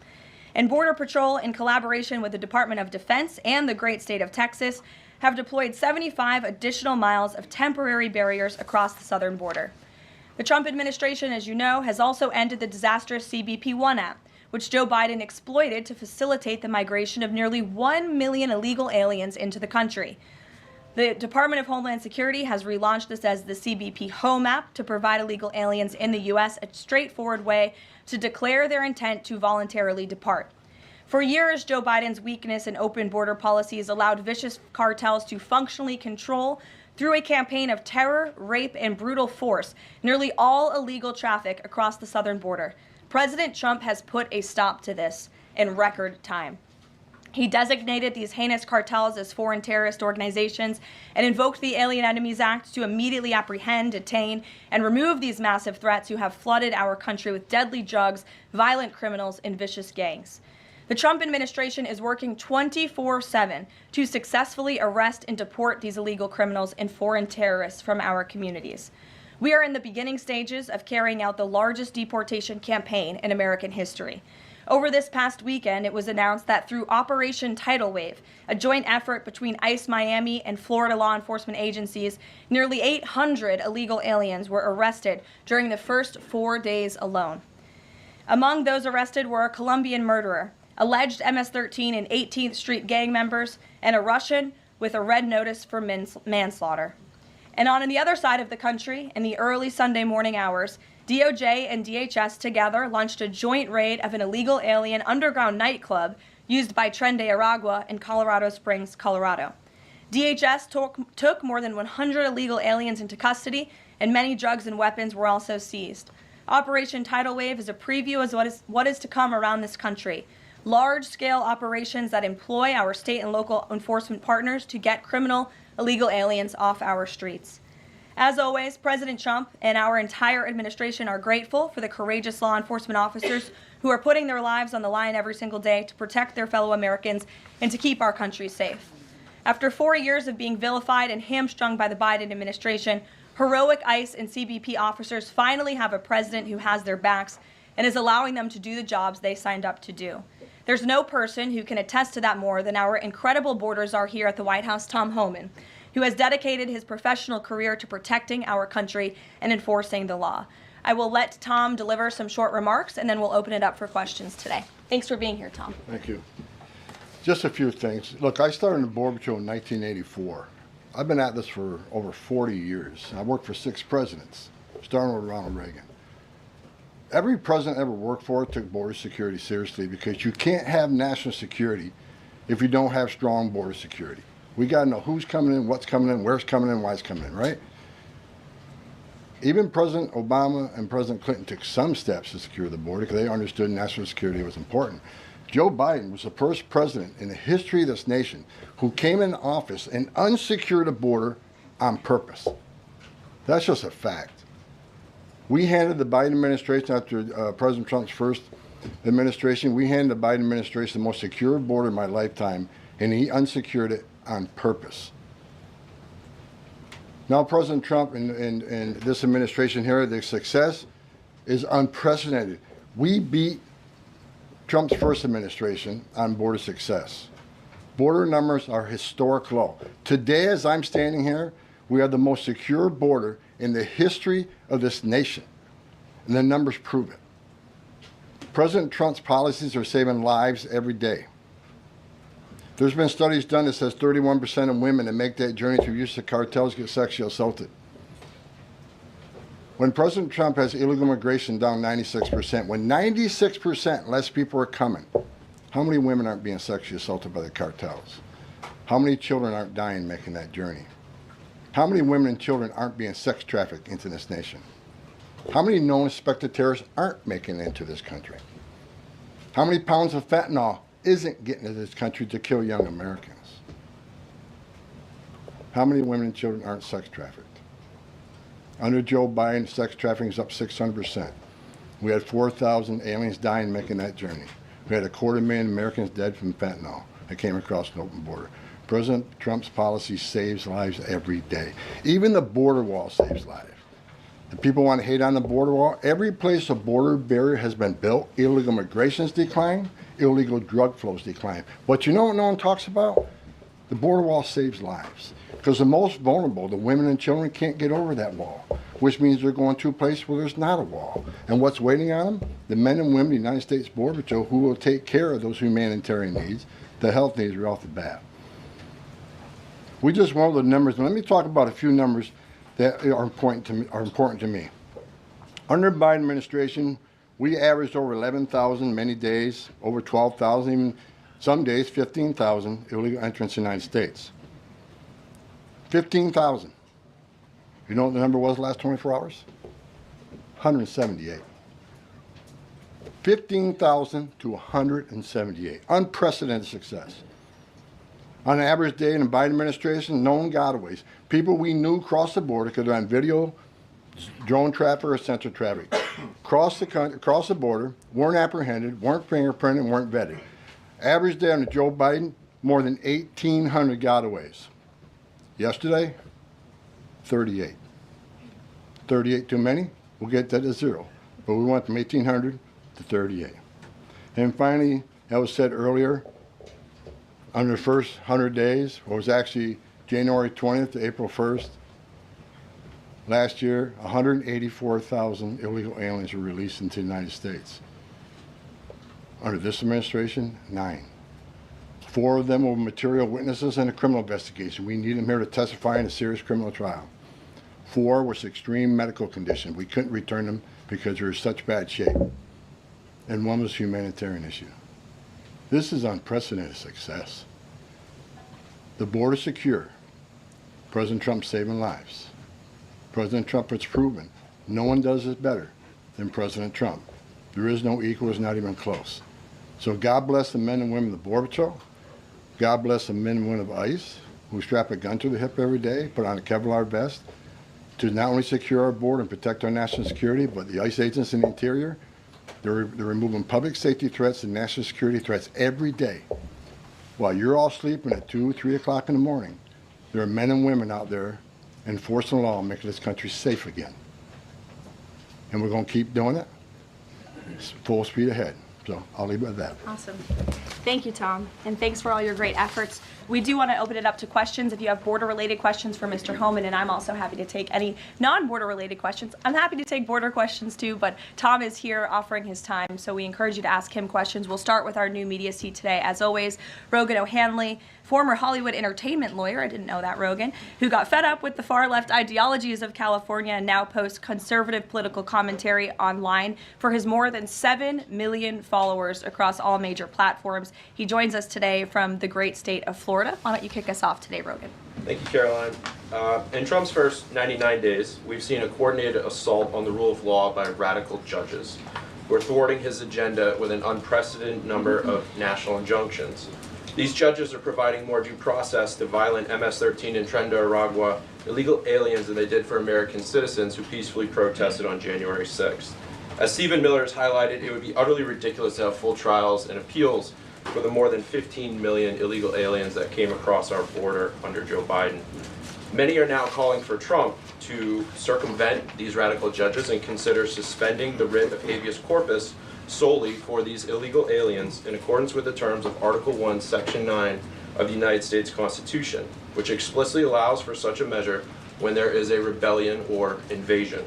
And Border Patrol, in collaboration with the Department of Defense and the great state of Texas, have deployed 75 additional miles of temporary barriers across the southern border. The Trump administration, as you know, has also ended the disastrous CBP-1 app, which Joe Biden exploited to facilitate the migration of nearly 1 million illegal aliens into the country. The Department of Homeland Security has relaunched this as the CBP Home app to provide illegal aliens in the U.S. a straightforward way to declare their intent to voluntarily depart. For years, Joe Biden's weakness in open border policies allowed vicious cartels to functionally control through a campaign of terror, rape, and brutal force nearly all illegal traffic across the southern border. President Trump has put a stop to this in record time. He designated these heinous cartels as foreign terrorist organizations and invoked the Alien Enemies Act to immediately apprehend, detain, and remove these massive threats who have flooded our country with deadly drugs, violent criminals, and vicious gangs. The Trump administration is working 24/7 to successfully arrest and deport these illegal criminals and foreign terrorists from our communities. We are in the beginning stages of carrying out the largest deportation campaign in American history. Over this past weekend, it was announced that through Operation Tidal Wave, a joint effort between ICE Miami and Florida law enforcement agencies, nearly 800 illegal aliens were arrested during the first 4 days alone. Among those arrested were a Colombian murderer, alleged MS-13 and 18th Street gang members, and a Russian with a red notice for manslaughter. And on the other side of the country, in the early Sunday morning hours, DOJ and DHS together launched a joint raid of an illegal alien underground nightclub used by Tren de Aragua in Colorado Springs, Colorado. DHS took more than 100 illegal aliens into custody, and many drugs and weapons were also seized. Operation Tidal Wave is a preview of what is to come around this country. Large-scale operations that employ our state and local enforcement partners to get criminal illegal aliens off our streets. As always, President Trump and our entire administration are grateful for the courageous law enforcement officers who are putting their lives on the line every single day to protect their fellow Americans and to keep our country safe. After 4 years of being vilified and hamstrung by the Biden administration, heroic ICE and CBP officers finally have a president who has their backs and is allowing them to do the jobs they signed up to do. There's no person who can attest to that more than our incredible border czar here at the White House, Tom Homan, who has dedicated his professional career to protecting our country and enforcing the law. I will let Tom deliver some short remarks, and then we'll open it up for questions today. Thanks for being here, Tom. Thank you. Just a few things. Look, I started in Border Patrol in 1984. I've been at this for over 40 years. I worked for 6 presidents, starting with Ronald Reagan. Every president I ever worked for took border security seriously, because you can't have national security if you don't have strong border security. We got to know who's coming in, what's coming in, where's coming in, why it's coming in, right? Even President Obama and President Clinton took some steps to secure the border because they understood national security was important. Joe Biden was the first president in the history of this nation who came in office and unsecured a border on purpose. That's just a fact. We handed the Biden administration, after President Trump's first administration, we handed the Biden administration the most secure border in my lifetime, and he unsecured it on purpose. Now President Trump and this administration here, the success is unprecedented. We beat Trump's first administration on border success. Border numbers are historic low. Today, as I'm standing here, we are the most secure border in the history of this nation, and the numbers prove it. President Trump's policies are saving lives every day. There's been studies done that says 31% of women that make that journey through use of cartels get sexually assaulted. When President Trump has illegal immigration down 96%, when 96% less people are coming, how many women aren't being sexually assaulted by the cartels? How many children aren't dying making that journey? How many women and children aren't being sex trafficked into this nation? How many known suspected terrorists aren't making it into this country? How many pounds of fentanyl isn't getting into this country to kill young Americans? How many women and children aren't sex trafficked? Under Joe Biden, sex trafficking is up 600%. We had 4,000 aliens dying making that journey. We had 250,000 Americans dead from fentanyl that came across an open border. President Trump's policy saves lives every day. Even the border wall saves lives. The people want to hate on the border wall. Every place a border barrier has been built, illegal migration's declined, illegal drug flows decline. But you know what no one talks about? The border wall saves lives. Because the most vulnerable, the women and children, can't get over that wall, which means they're going to a place where there's not a wall. And what's waiting on them? The men and women of the United States Border Patrol who will take care of those humanitarian needs, the health needs right off the bat. We just went over the numbers, and let me talk about a few numbers that are important to me. Under the Biden administration, we averaged over 11,000 many days, over 12,000, even some days 15,000 illegal entrants in the United States. 15,000. You know what the number was the last 24 hours? 178. 15,000 to 178. Unprecedented success. On an average day in the Biden administration, known gotaways. People we knew crossed the border because they're on video, drone traffic, or sensor traffic. Crossed the border, weren't apprehended, weren't fingerprinted, weren't vetted. Average day under Joe Biden, more than 1,800 gotaways. Yesterday, 38. 38 too many? We'll get that to 0. But we went from 1,800 to 38. And finally, as was said earlier, under the first 100 days, or it was actually January 20th to April 1st, last year, 184,000 illegal aliens were released into the United States. Under this administration, 9. 4 of them were material witnesses in a criminal investigation. We need them here to testify in a serious criminal trial. 4 was extreme medical condition. We couldn't return them because they were in such bad shape. And 1 was a humanitarian issue. This is unprecedented success. The border secure. President Trump saving lives. President Trump has proven no one does it better than President Trump. There is no equal, it's not even close. So God bless the men and women of the Border Patrol. God bless the men and women of ICE who strap a gun to the hip every day, put on a Kevlar vest to not only secure our border and protect our national security, but the ICE agents in the interior, they're removing public safety threats and national security threats every day. While you're all sleeping at 2, 3 o'clock in the morning, there are men and women out there enforcing the law and making this country safe again. And we're going to keep doing it. It's full speed ahead. So I'll leave it at that. Awesome. Thank you, Tom, and thanks for all your great efforts. We do want to open it up to questions. If you have border-related questions for Mr. Homan, and I'm also happy to take any non-border-related questions. I'm happy to take border questions too, but Tom is here offering his time, so we encourage you to ask him questions. We'll start with our new media seat today. As always, Rogan O'Hanley, former Hollywood entertainment lawyer, I didn't know that, Rogan, who got fed up with the far-left ideologies of California and now posts conservative political commentary online for his more than 7 million followers across all major platforms. He joins us today from the great state of Florida. Why don't you kick us off today, Rogan? Thank you, Caroline. In Trump's first 99 days, we've seen a coordinated assault on the rule of law by radical judges who are thwarting his agenda with an unprecedented number of national injunctions. These judges are providing more due process to violent MS-13 and Tren de Aragua illegal aliens than they did for American citizens who peacefully protested on January 6th. As Stephen Miller has highlighted, it would be utterly ridiculous to have full trials and appeals for the more than 15 million illegal aliens that came across our border under Joe Biden. Many are now calling for Trump to circumvent these radical judges and consider suspending the writ of habeas corpus solely for these illegal aliens in accordance with the terms of Article 1, Section 9 of the United States Constitution, which explicitly allows for such a measure when there is a rebellion or invasion.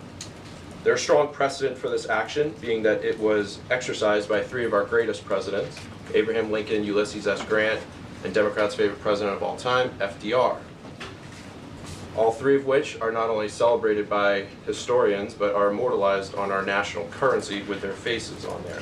There's strong precedent for this action, being that it was exercised by 3 of our greatest presidents, Abraham Lincoln, Ulysses S. Grant, and Democrats' favorite president of all time, FDR. All 3 of which are not only celebrated by historians, but are immortalized on our national currency with their faces on there.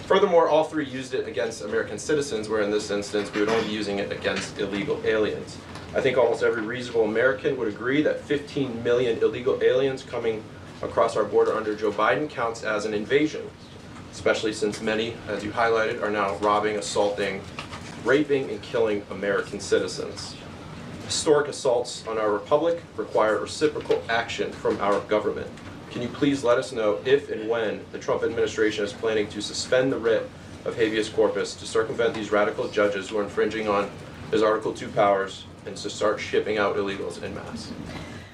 Furthermore, all 3 used it against American citizens, where in this instance, we would only be using it against illegal aliens. I think almost every reasonable American would agree that 15 million illegal aliens coming across our border under Joe Biden counts as an invasion, especially since many, as you highlighted, are now robbing, assaulting, raping, and killing American citizens. Historic assaults on our republic require reciprocal action from our government. Can you please let us know if and when the Trump administration is planning to suspend the writ of habeas corpus to circumvent these radical judges who are infringing on his Article 2 powers and to start shipping out illegals en masse?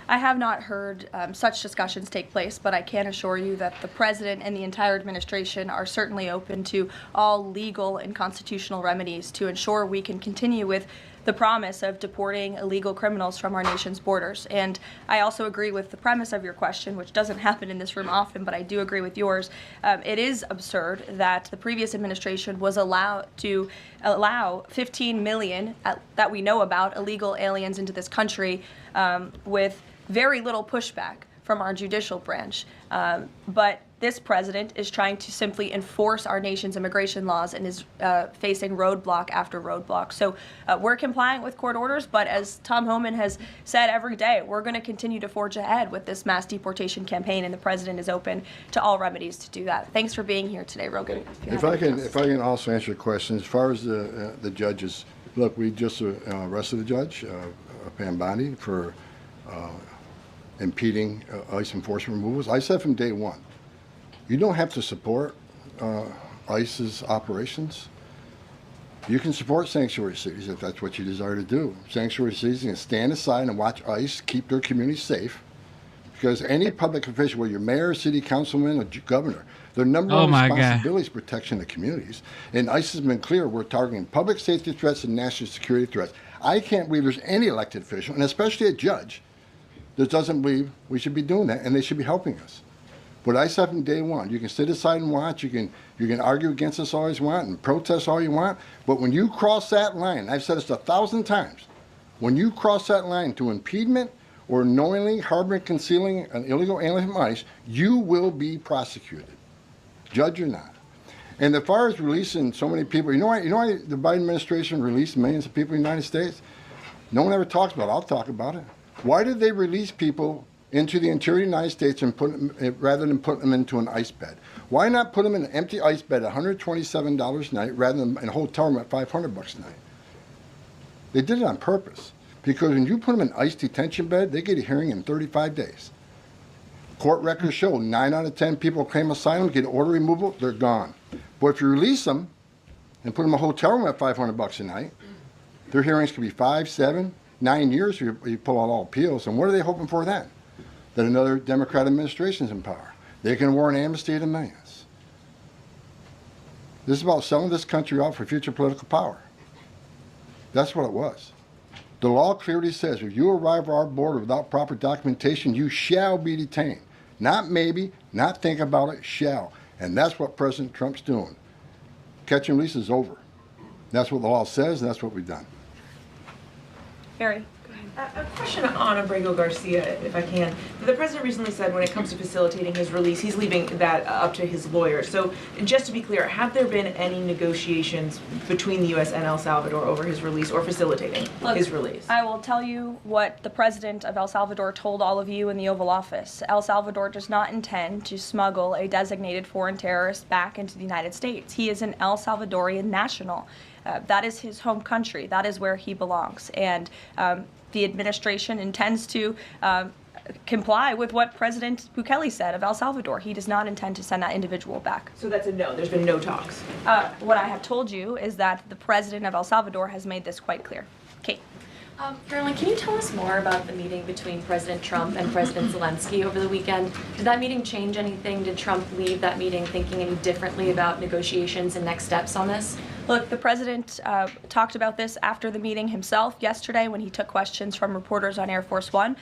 I have not heard such discussions take place, but I can assure you that the president and the entire administration are certainly open to all legal and constitutional remedies to ensure we can continue with the promise of deporting illegal criminals from our nation's borders. And I also agree with the premise of your question, which doesn't happen in this room often, but I do agree with yours. It is absurd that the previous administration was allowed to allow 15 million that we know about illegal aliens into this country with very little pushback from our judicial branch. But this president is trying to simply enforce our nation's immigration laws and is facing roadblock after roadblock. So we're complying with court orders, but as Tom Homan has said every day, we're going to continue to forge ahead with this mass deportation campaign, and the president is open to all remedies to do that. Thanks for being here today, Rogan. If I can also answer your question, as far as the judges, look, we just arrested a judge, Pam Bondi, for impeding ICE enforcement removals. I said from day one, you don't have to support ICE's operations. You can support sanctuary cities if that's what you desire to do. Sanctuary cities can stand aside and watch ICE keep their communities safe, because any public official, whether you're mayor, city councilman, or governor, their number one responsibility is protection of communities. And ICE has been clear, we're targeting public safety threats and national security threats. I can't believe there's any elected official, and especially a judge, that doesn't believe we should be doing that, and they should be helping us. But I said from day one, you can sit aside and watch, you can argue against us all you want and protest all you want, but when you cross that line, I've said this 1,000 times, when you cross that line to impediment or knowingly harboring, concealing an illegal alien from ICE, you will be prosecuted, judge or not. And as far as releasing so many people, you know why the Biden administration released millions of people in the United States? No one ever talks about it. I'll talk about it. Why did they release people into the interior of the United States and put them, rather than put them into an ice bed? Why not put them in an empty ice bed at $127 a night rather than in a hotel room at $500 a night? They did it on purpose, because when you put them in an ice detention bed, they get a hearing in 35 days. Court records show 9 out of 10 people claim asylum, get order removal, they're gone. But if you release them and put them in a hotel room at $500 a night, their hearings could be 5, 7, 9 years if you pull out all appeals. And what are they hoping for then? That another Democrat administration is in power. They can award an amnesty to millions. This is about selling this country out for future political power. That's what it was. The law clearly says if you arrive at our border without proper documentation, you shall be detained. Not maybe, not think about it, shall. And that's what President Trump's doing. Catch and release is over. That's what the law says, and that's what we've done. Barry. A question on Abrego Garcia, if I can. The president recently said when it comes to facilitating his release, he's leaving that up to his lawyers. So just to be clear, have there been any negotiations between the U.S. and El Salvador over his release or facilitating his release? I will tell you what the president of El Salvador told all of you in the Oval Office. El Salvador does not intend to smuggle a designated foreign terrorist back into the United States. He is an El Salvadorian national. That is his home country. That is where he belongs. And the administration intends to comply with what President Bukele said of El Salvador. He does not intend to send that individual back. So that's a no. There's been no talks. What I have told you is that the president of El Salvador has made this quite clear. Kate. Caroline, can you tell us more about the meeting between President Trump and President Zelensky over the weekend? Did that meeting change anything? Did Trump leave that meeting thinking any differently about negotiations and next steps on this? Look, the president talked about this after the meeting himself yesterday when he took questions from reporters on Air Force One.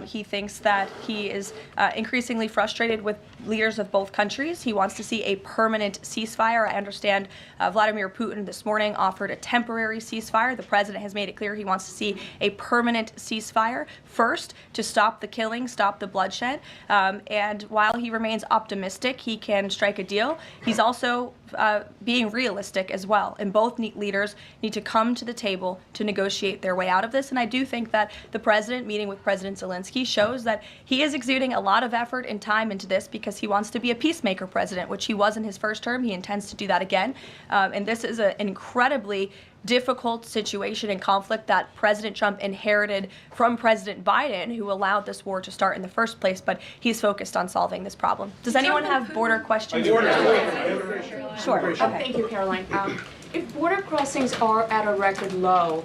He thinks that he is increasingly frustrated with leaders of both countries. He wants to see a permanent ceasefire. I understand Vladimir Putin this morning offered a temporary ceasefire. The president has made it clear he wants to see a permanent ceasefire first to stop the killing, stop the bloodshed. And while he remains optimistic he can strike a deal, he's also being realistic as well. And both leaders need to come to the table to negotiate their way out of this. And I do think that the president meeting with President Zelensky shows that he is exuding a lot of effort and time into this because he wants to be a peacemaker president, which he was in his first term. He intends to do that again. And this is an incredibly difficult situation and conflict that President Trump inherited from President Biden, who allowed this war to start in the first place, but he's focused on solving this problem. Does anyone have border questions? Sure. Okay. Thank you, Caroline. If border crossings are at a record low,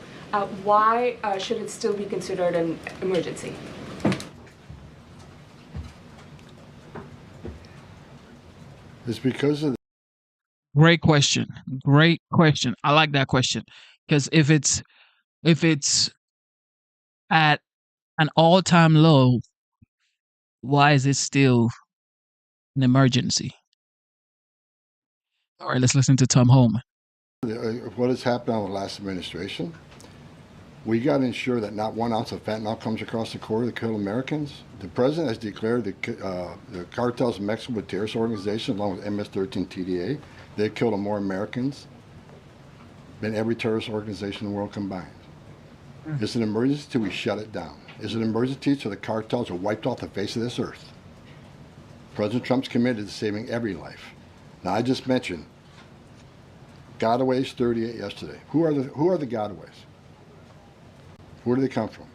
why should it still be considered an emergency? It's because of Great question. Great question. I like that question because if it's at an all-time low, why is it still an emergency? All right, let's listen to Tom Homan. what has happened in the last administration. We got to ensure that not 1 ounce of fentanyl comes across the border to kill Americans. The president has declared the cartels in Mexico a terrorist organization along with MS-13 TDA. They killed more Americans than every terrorist organization in the world combined. It's an emergency till we shut it down. It's an emergency till the cartels are wiped off the face of this earth. President Trump's committed to saving every life. Now, I just mentioned gotaways, 38 yesterday. Who are the gotaways? Where do they come from?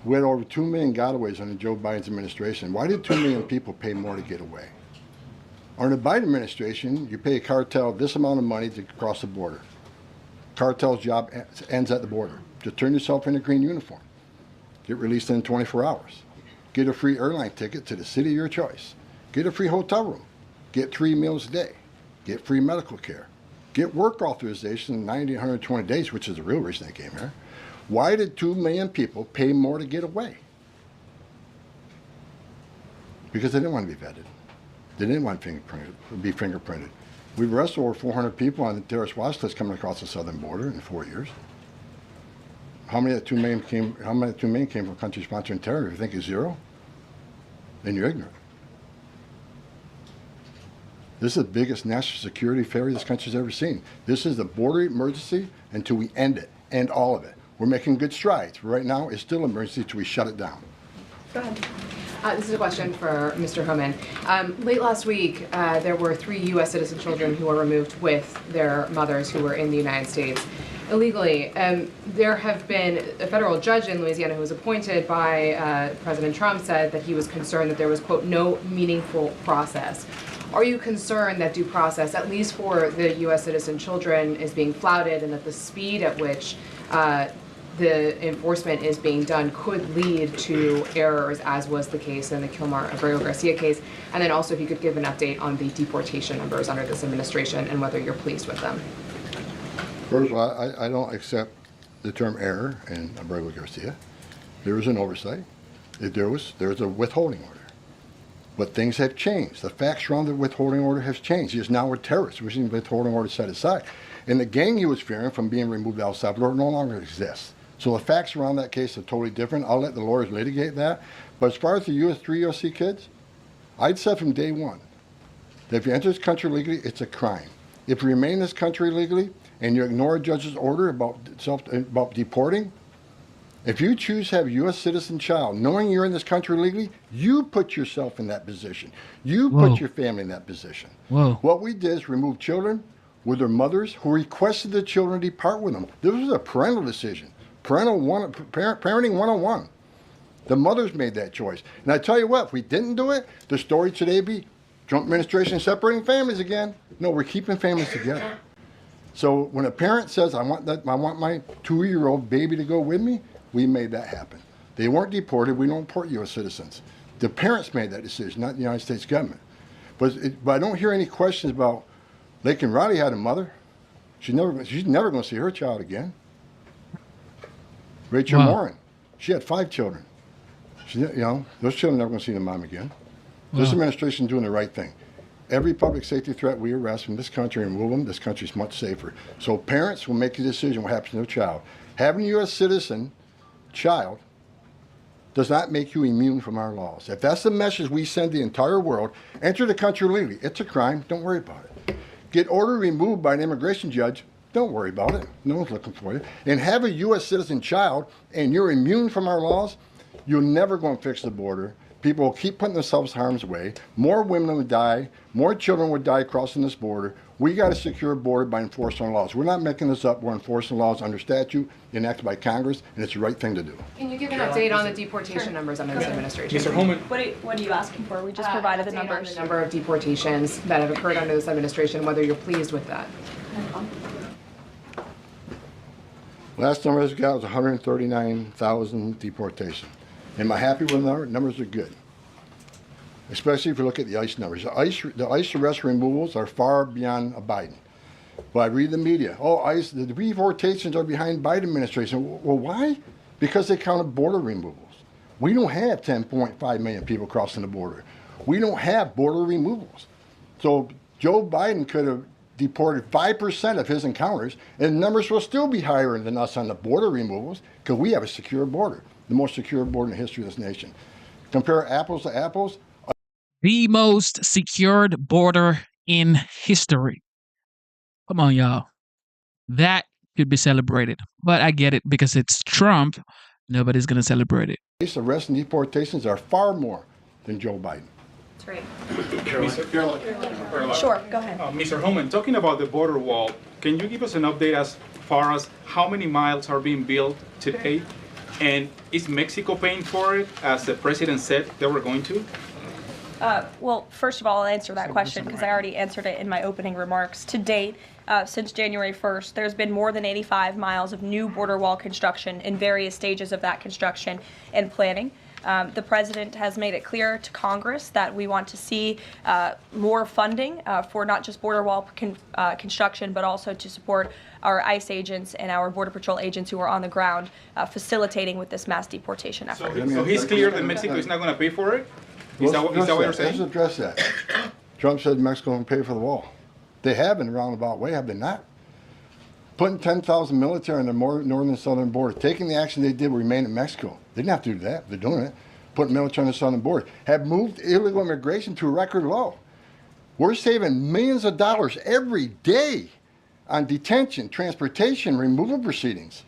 We had over 2 million gotaways under Joe Biden's administration. Why did 2 million people pay more to get away? Under the Biden administration, you pay a cartel this amount of money to cross the border. Cartel's job ends at the border. Just turn yourself in a green uniform. Get released in 24 hours. Get a free airline ticket to the city of your choice. Get a free hotel room. Get 3 meals a day. Get free medical care. Get work authorization in 90 to 120 days, which is the real reason they came here. Why did 2 million people pay more to get away? Because they didn't want to be vetted. They didn't want to be fingerprinted. We've arrested over 400 people on the terrorist watch list coming across the southern border in 4 years. How many of the 2 million came? How many of the 2 million came from countries sponsoring terror? If you think it's zero, then you're ignorant. This is the biggest national security failure this country's ever seen. This is the border emergency until we end it, end all of it. We're making good strides. Right now, it's still an emergency until we shut it down. Go ahead. This is a question for Mr. Homan. Late last week, there were 3 U.S. citizen children who were removed with their mothers who were in the United States illegally. There have been a federal judge in Louisiana who was appointed by President Trump said that he was concerned that there was, quote, no meaningful process. Are you concerned that due process, at least for the U.S. citizen children, is being flouted and that the speed at which the enforcement is being done could lead to errors, as was the case in the Kilmar Abreu Garcia case? And then also if you could give an update on the deportation numbers under this administration and whether you're pleased with them. First of all, I don't accept the term error in Abreu Garcia. There was an oversight. There was a withholding order. But things have changed. The facts around the withholding order has changed. He is now a terrorist, which is the withholding order set aside. And the gang he was fearing from being removed out of El Salvador no longer exists. So the facts around that case are totally different. I'll let the lawyers litigate that. But as far as the 3 USC kids, I'd said from day one that if you enter this country legally, it's a crime. If you remain in this country legally and you ignore a judge's order about deporting, if you choose to have a U.S. citizen child, knowing you're in this country legally, you put yourself in that position. You put your family in that position. What we did is remove children with their mothers who requested the children depart with them. This was a parental decision. Parenting 101. The mothers made that choice. And I tell you what, if we didn't do it, the story today would be Trump administration separating families again. No, we're keeping families together. So when a parent says, I want my 2-year-old baby to go with me, we made that happen. They weren't deported. We don't deport U.S. citizens. The parents made that decision, not the United States government. But I don't hear any questions about Laken Riley had a mother. She's never going to see her child again. Rachel Warren, she had 5 children. Those children are never going to see their mom again. This administration is doing the right thing. Every public safety threat we arrest in this country and remove them, this country is much safer. So parents will make a decision what happens to their child. Having a U.S. citizen child does not make you immune from our laws. If that's the message we send the entire world, enter the country legally. It's a crime. Don't worry about it. Get order removed by an immigration judge. Don't worry about it. No one's looking for you. And have a U.S. citizen child, and you're immune from our laws, you're never going to fix the border. People will keep putting themselves in harm's way. More women would die. More children would die crossing this border. We got to secure a border by enforcing our laws. We're not making this up. We're enforcing laws under statute enacted by Congress, and it's the right thing to do. Can you give an update on the deportation numbers under this administration? Mr. Homan. What are you asking for? We just provided the numbers. The number of deportations that have occurred under this administration, whether you're pleased with that. Last number I got was 139,000 deportations. Am I happy with the number? Numbers are good. Especially if you look at the ICE numbers. The ICE arrest removals are far beyond Biden. But I read the media. Oh, ICE, the deportations are behind Biden administration. Well, why? Because they counted border removals. We don't have 10.5 million people crossing the border. We don't have border removals. So Joe Biden could have deported 5% of his encounters, and numbers will still be higher than us on the border removals because we have a secure border, the most secure border in the history of this nation. Compare apples to apples. The most secured border in history. Come on, y'all. That should be celebrated. But I get it because it's Trump. Nobody's going to celebrate it. Arrests and deportations are far more than Joe Biden. That's right. Caroline. Sure, go ahead. Mr. Homan, talking about the border wall, can you give us an update as far as how many miles are being built today? And is Mexico paying for it, as the president said they were going to? Well, first of all, I'll answer that question because I already answered it in my opening remarks. To date, since January 1st, there's been more than 85 miles of new border wall construction in various stages of that construction and planning. The president has made it clear to Congress that we want to see more funding for not just border wall construction, but also to support our ICE agents and our Border Patrol agents who are on the ground facilitating with this mass deportation effort. So he's clear that Mexico is not going to pay for it? Is that what you're saying? Let's address that. Trump said Mexico won't pay for the wall. They have in a roundabout way, have they not? Putting 10,000 military on the northern and southern border, taking the action they did to remain in Mexico. They didn't have to do that. They're doing it. Putting military on the southern border. Have moved illegal immigration to a record low. We're saving millions of dollars every day on detention, transportation, removal proceedings.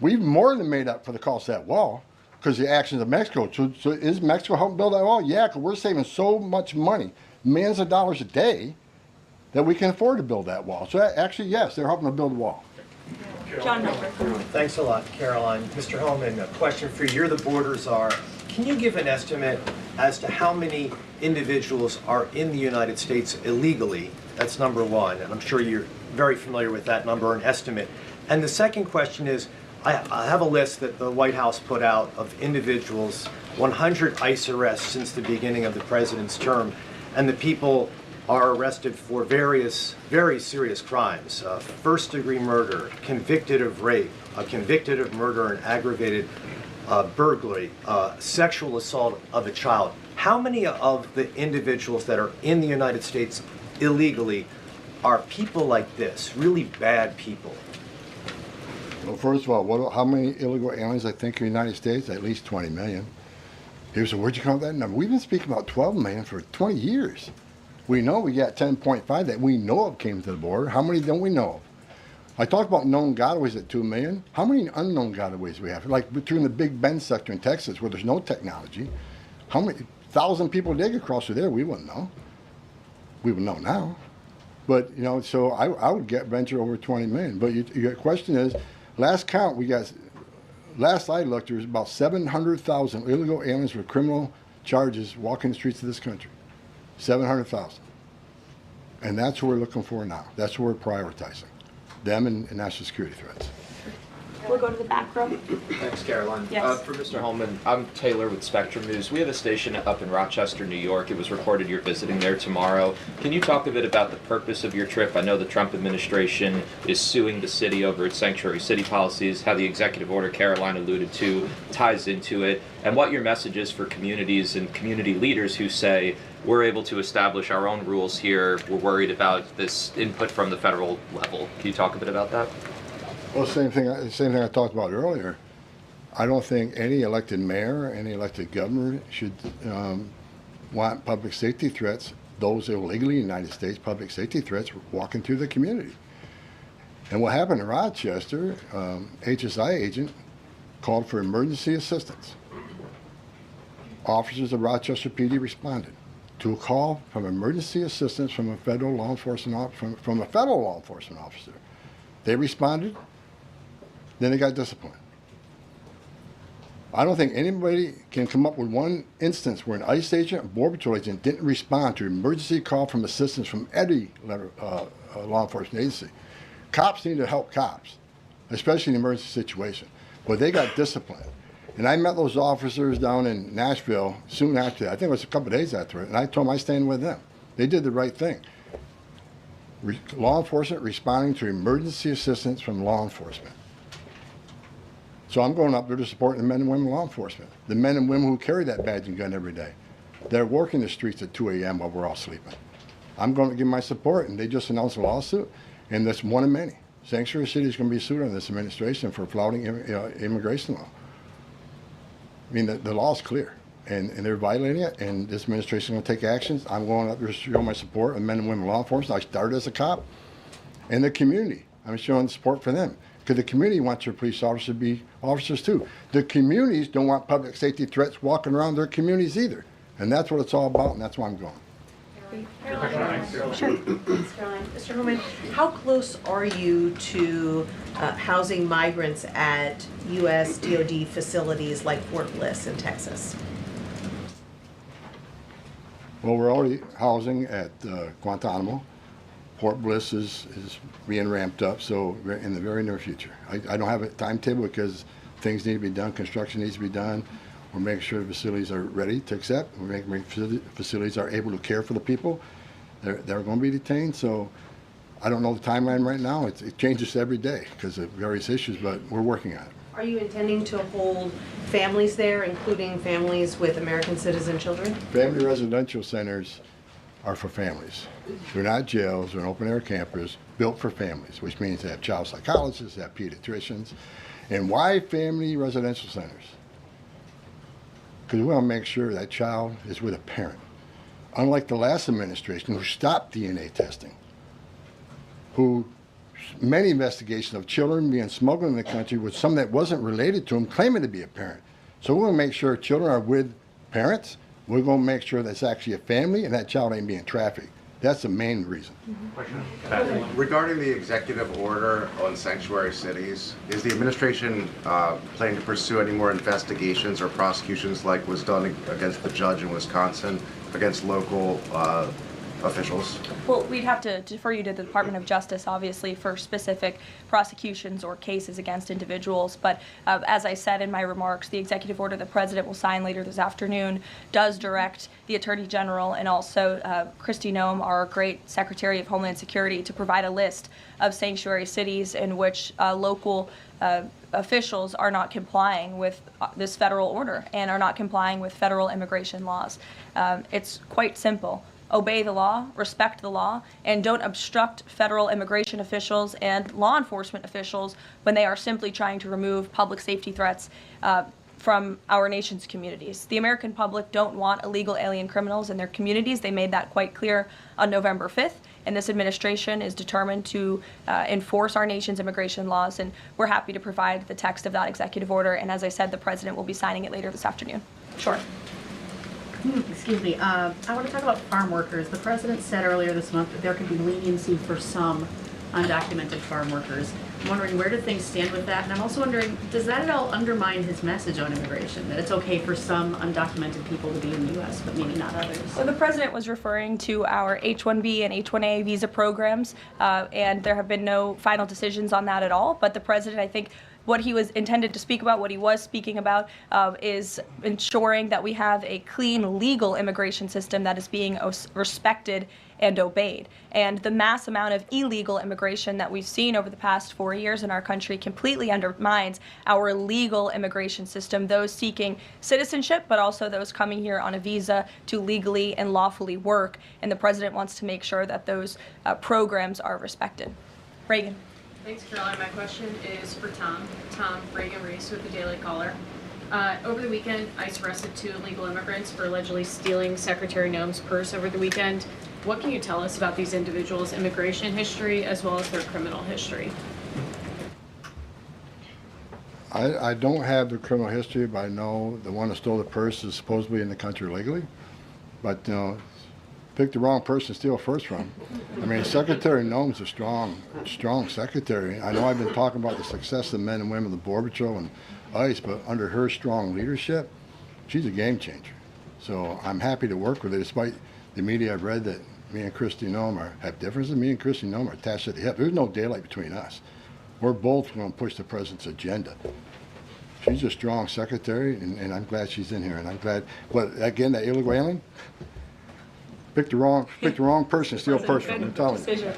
We've more than made up for the cost of that wall because of the actions of Mexico. So is Mexico helping build that wall? Yeah, because we're saving so much money, millions of dollars a day, that we can afford to build that wall. So actually, yes, they're helping to build a wall. John Thanks a lot, Caroline. Mr. Homan, a question for you. You're the border czar. Can you give an estimate as to how many individuals are in the United States illegally? That's number one, and I'm sure you're very familiar with that number, an estimate. And the second question is, I have a list that the White House put out of individuals, 100 ICE arrests since the beginning of the president's term, and the people are arrested for various very serious crimes. First-degree murder, convicted of rape, convicted of murder and aggravated burglary, sexual assault of a child. How many of the individuals that are in the United States illegally are people like this, really bad people? Well, first of all, how many illegal aliens I think in the United States? At least 20 million. People say, where'd you come up with that number? We've been speaking about 12 million for 20 years. We know we got 10.5 that we know of came to the border. How many don't we know of? I talked about known gotaways at 2 million. How many unknown gotaways we have? Like between the Big Bend sector in Texas where there's no technology, how many 1,000 people dig across through there? We wouldn't know. We would know now. But, you know, so I would venture over 20 million. But your question is, last count, last I looked, there was about 700,000 illegal aliens with criminal charges walking the streets of this country. 700,000. And that's what we're looking for now. That's what we're prioritizing. Them and national security threats. We'll go to the back row. Thanks, Caroline. Yes. For Mr. Homan, I'm Taylor with Spectrum News. We have a station up in Rochester, New York. It was reported you're visiting there tomorrow. Can you talk a bit about the purpose of your trip? I know the Trump administration is suing the city over its sanctuary city policies, how the executive order Caroline alluded to ties into it, and what your message is for communities and community leaders who say, we're able to establish our own rules here. We're worried about this input from the federal level. Can you talk a bit about that? Well, same thing I talked about earlier. I don't think any elected mayor, any elected governor should want public safety threats, those illegally in the United States, public safety threats, walking through the community. And what happened in Rochester, HSI agent called for emergency assistance. Officers of Rochester PD responded to a call from emergency assistance from a federal law enforcement officer. They responded, then they got disciplined. I don't think anybody can come up with one instance where an ICE agent or Border Patrol agent didn't respond to an emergency call from assistance from any law enforcement agency. Cops need to help cops, especially in an emergency situation. But they got disciplined. And I met those officers down in Nashville soon after that. I think it was a couple of days after it. And I told them I stand with them. They did the right thing. Law enforcement responding to emergency assistance from law enforcement. So I'm going up there to support the men and women of law enforcement. The men and women who carry that badge and gun every day. They're working the streets at 2 a.m. while we're all sleeping. I'm going to give my support. And they just announced a lawsuit, and that's one of many. Sanctuary City is going to be sued on this administration for flouting immigration law. I mean, the law is clear, and they're violating it, and this administration is going to take actions. I'm going up to show my support of men and women law enforcement. I started as a cop, and the community. I'm showing support for them, because the community wants your police officers to be officers too. The communities don't want public safety threats walking around their communities either, and that's what it's all about, and that's why I'm going. Caroline. Sure. Thanks, Caroline. Mr. Homan, how close are you to housing migrants at U.S. DoD facilities like Fort Bliss in Texas? Well, we're already housing at Guantanamo. Fort Bliss is being ramped up, so in the very near future. I don't have a timetable because things need to be done, construction needs to be done. We're making sure the facilities are ready to accept. We're making facilities are able to care for the people. They're going to be detained, so I don't know the timeline right now. It changes every day because of various issues, but we're working on it. Are you intending to hold families there, including families with American citizen children? Family residential centers are for families. They're not jails, they're open-air campers built for families, which means they have child psychologists, they have pediatricians. And why family residential centers? Because we want to make sure that child is with a parent. Unlike the last administration, who stopped DNA testing, many investigations of children being smuggled in the country with some that wasn't related to them claiming to be a parent. So we're going to make sure children are with parents. We're going to make sure that's actually a family and that child ain't being trafficked. That's the main reason. Regarding the executive order on sanctuary cities, is the administration planning to pursue any more investigations or prosecutions like was done against the judge in Wisconsin, against local officials? Well, we'd have to defer you to the Department of Justice, obviously, for specific prosecutions or cases against individuals. But as I said in my remarks, the executive order the President will sign later this afternoon does direct the Attorney General and also Kristi Noem, our great Secretary of Homeland Security, to provide a list of sanctuary cities in which local officials are not complying with this federal order and are not complying with federal immigration laws. It's quite simple. Obey the law, respect the law, and don't obstruct federal immigration officials and law enforcement officials when they are simply trying to remove public safety threats from our nation's communities. The American public don't want illegal alien criminals in their communities. They made that quite clear on November 5th, and this administration is determined to enforce our nation's immigration laws, and we're happy to provide the text of that executive order, and as I said, the President will be signing it later this afternoon. Sure. Excuse me, I want to talk about farm workers. The President said earlier this month that there could be leniency for some undocumented farm workers. I'm wondering, where do things stand with that? And I'm also wondering, does that at all undermine his message on immigration, that it's okay for some undocumented people to be in the U.S., but maybe not others? Well, the President was referring to our H-1B and H-1A visa programs, and there have been no final decisions on that at all. But the President, I think, what he was intended to speak about, what he was speaking about, is ensuring that we have a clean, legal immigration system that is being respected and obeyed. And the mass amount of illegal immigration that we've seen over the past 4 years in our country completely undermines our legal immigration system, those seeking citizenship, but also those coming here on a visa to legally and lawfully work. And the President wants to make sure that those programs are respected. Reagan. Thanks, Caroline. My question is for Tom. Tom, Reagan Reese with the Daily Caller. Over the weekend, ICE arrested 2 illegal immigrants for allegedly stealing Secretary Noem's purse over the weekend. What can you tell us about these individuals' immigration history as well as their criminal history? I don't have the criminal history, but I know the one that stole the purse is supposedly in the country legally. But, you know, pick the wrong person to steal a purse from. I mean, Secretary Noem's a strong secretary. I know I've been talking about the success of men and women of the Border Patrol and ICE, but under her strong leadership, she's a game changer. So I'm happy to work with her, despite the media I've read that me and Kristi Noem have differences. Me and Kristi Noem are attached at the hip. There's no daylight between us. We're both going to push the President's agenda. She's a strong secretary, and I'm glad she's in here. And I'm glad, but again, that illegal alien, pick the wrong person to steal a purse from. I'm telling you.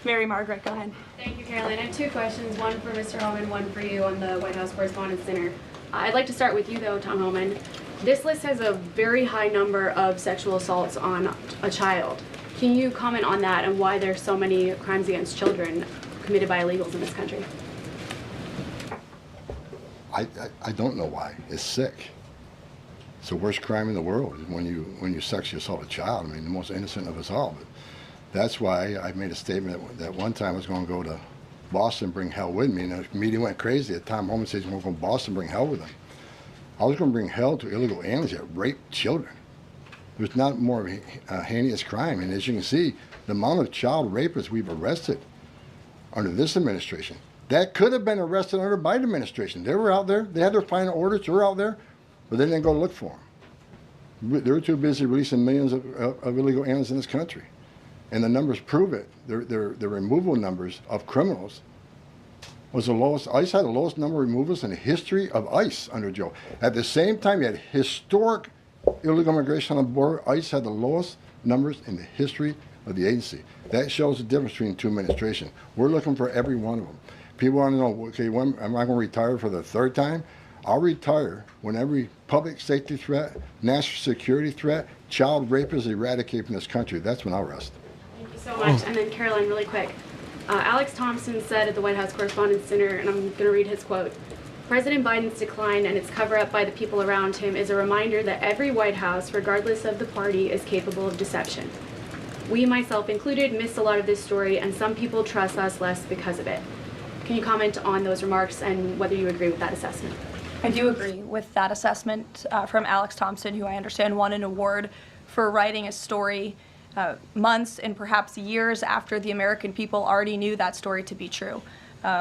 Mary Margaret, go ahead. Thank you, Caroline. I have 2 questions, one for Mr. Homan, one for you on the White House Correspondents' Dinner. I'd like to start with you, though, Tom Homan. This list has a very high number of sexual assaults on a child. Can you comment on that and why there's so many crimes against children committed by illegals in this country? I don't know why. It's sick. It's the worst crime in the world is when you sexually assault a child. I mean, the most innocent of us all. But that's why I made a statement that one time I was going to go to Boston, bring hell with me, and the media went crazy. Tom Homan says he's going to go to Boston, bring hell with him. I was going to bring hell to illegal aliens that rape children. There's not more heinous crime, and as you can see, the amount of child rapists we've arrested under this administration, that could have been arrested under the Biden administration. They were out there. They had their final orders. They were out there, but they didn't go look for them. They were too busy releasing millions of illegal aliens in this country. And the numbers prove it. The removal numbers of criminals was the lowest. ICE had the lowest number of removals in the history of ICE under Joe. At the same time, you had historic illegal immigration on the border. ICE had the lowest numbers in the history of the agency. That shows the difference between the two administrations. We're looking for every one of them. People want to know, okay, when am I going to retire for the third time? I'll retire when every public safety threat, national security threat, child rape is eradicated from this country. That's when I'll rest. Thank you so much. And then Caroline, really quick. Alex Thompson said at the White House Correspondents' Dinner, and I'm going to read his quote, "President Biden's decline and its cover-up by the people around him is a reminder that every White House, regardless of the party, is capable of deception. We, myself included, missed a lot of this story, and some people trust us less because of it." Can you comment on those remarks and whether you agree with that assessment? I do agree with that assessment from Alex Thompson, who I understand won an award for writing a story months and perhaps years after the American people already knew that story to be true.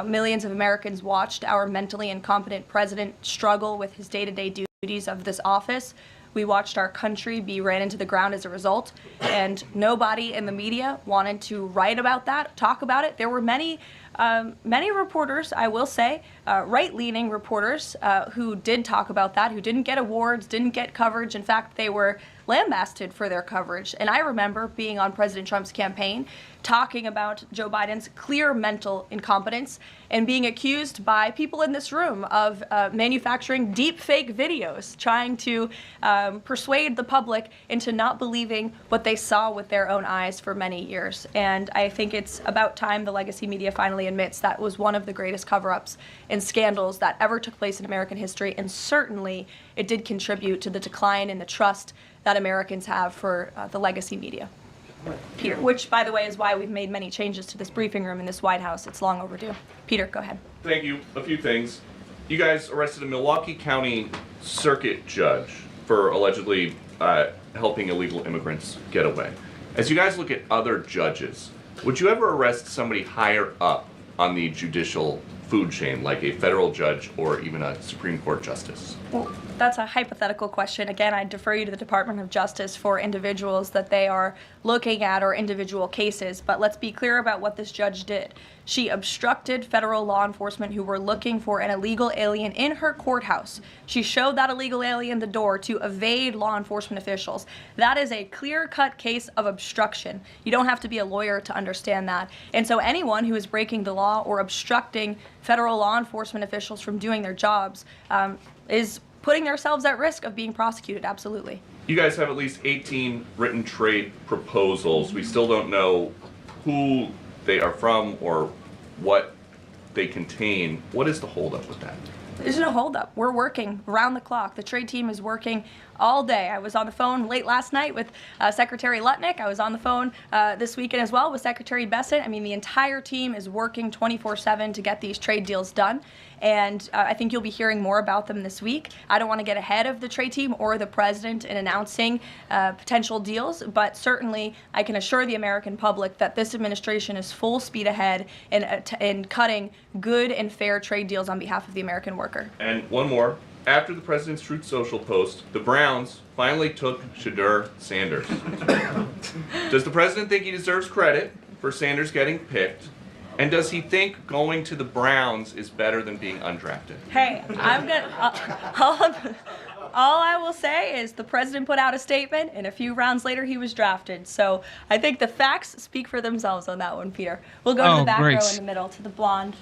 Millions of Americans watched our mentally incompetent president struggle with his day-to-day duties of this office. We watched our country be ran into the ground as a result, and nobody in the media wanted to write about that, talk about it. There were many reporters, I will say, right-leaning reporters who did talk about that, who didn't get awards, didn't get coverage. In fact, they were lambasted for their coverage. And I remember being on President Trump's campaign, talking about Joe Biden's clear mental incompetence and being accused by people in this room of manufacturing deep fake videos, trying to persuade the public into not believing what they saw with their own eyes for many years. And I think it's about time the legacy media finally admits that was one of the greatest cover-ups and scandals that ever took place in American history, and certainly it did contribute to the decline in the trust that Americans have for the legacy media. Peter, which, by the way, is why we've made many changes to this briefing room in this White House. It's long overdue. Peter, go ahead. Thank you. A few things. You guys arrested a Milwaukee County circuit judge for allegedly helping illegal immigrants get away. As you guys look at other judges, would you ever arrest somebody higher up on the judicial food chain, like a federal judge or even a Supreme Court justice? Well, that's a hypothetical question. Again, I defer you to the Department of Justice for individuals that they are looking at or individual cases. But let's be clear about what this judge did. She obstructed federal law enforcement who were looking for an illegal alien in her courthouse. She showed that illegal alien the door to evade law enforcement officials. That is a clear-cut case of obstruction. You don't have to be a lawyer to understand that. And so anyone who is breaking the law or obstructing federal law enforcement officials from doing their jobs is putting themselves at risk of being prosecuted, absolutely. You guys have at least 18 written trade proposals. We still don't know who they are from or what they contain. What is the holdup with that? There's no holdup. We're working around the clock. The trade team is working all day. I was on the phone late last night with Secretary Lutnick. I was on the phone this weekend as well with Secretary Bessent. I mean, the entire team is working 24/7 to get these trade deals done. And I think you'll be hearing more about them this week. I don't want to get ahead of the trade team or the president in announcing potential deals, but certainly I can assure the American public that this administration is full speed ahead in cutting good and fair trade deals on behalf of the American worker. And one more. After the president's Truth Social post, the Browns finally took Shadur Sanders. Does the president think he deserves credit for Sanders getting picked? And does he think going to the Browns is better than being undrafted? Hey, I'm gonna. All I will say is the president put out a statement, and a few rounds later he was drafted. So I think the facts speak for themselves on that one, Peter. We'll go to the back row in the middle, to the blonde.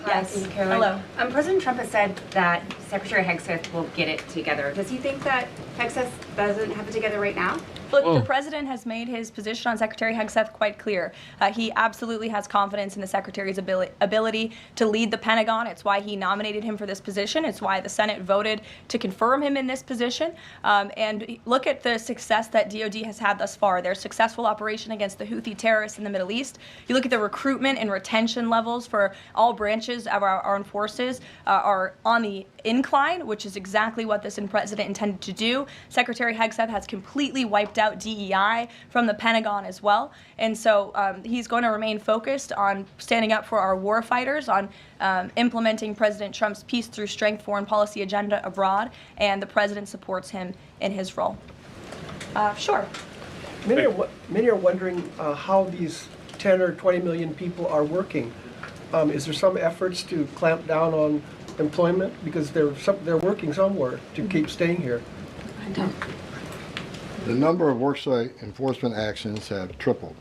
Yes. Caroline. Hello. President Trump has said that Secretary Hegseth will get it together. Does he think that Hegseth doesn't have it together right now? Look, the president has made his position on Secretary Hegseth quite clear. He absolutely has confidence in the secretary's ability to lead the Pentagon. It's why he nominated him for this position. It's why the Senate voted to confirm him in this position. And look at the success that DoD has had thus far. Their successful operation against the Houthi terrorists in the Middle East. You look at the recruitment and retention levels for all branches of our armed forces are on the incline, which is exactly what this president intended to do. Secretary Hegseth has completely wiped out DEI from the Pentagon as well. And so he's going to remain focused on standing up for our war fighters, on implementing President Trump's peace through strength foreign policy agenda abroad, and the president supports him in his role. Sure. Many are wondering how these 10 or 20 million people are working. Is there some efforts to clamp down on employment because they're working somewhere to keep staying here? The number of worksite enforcement actions have tripled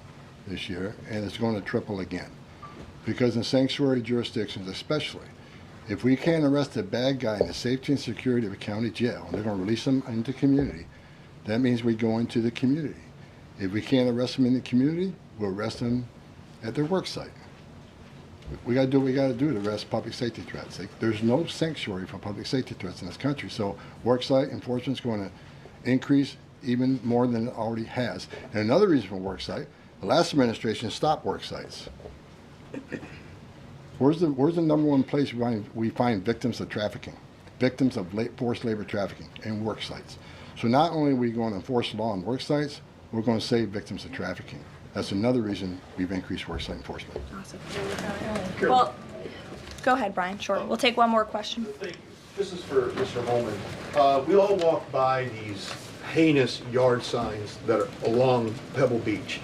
this year, and it's going to triple again. Because in sanctuary jurisdictions especially, if we can't arrest a bad guy in the safety and security of a county jail, and they're going to release them into community, that means we go into the community. If we can't arrest them in the community, we'll arrest them at their work site. We got to do what we got to do to arrest public safety threats. There's no sanctuary for public safety threats in this country, so worksite enforcement is going to increase even more than it already has. And another reason for worksite, the last administration stopped worksites. Where's the number one place we find victims of trafficking, victims of forced labor trafficking, and worksites? So not only are we going to enforce law on worksites, we're going to save victims of trafficking. That's another reason we've increased worksite enforcement. Awesome. Well, go ahead, Brian. Sure. We'll take one more question. Thank you. This is for Mr. Homan. We all walk by these heinous yard signs that are along Pebble Beach.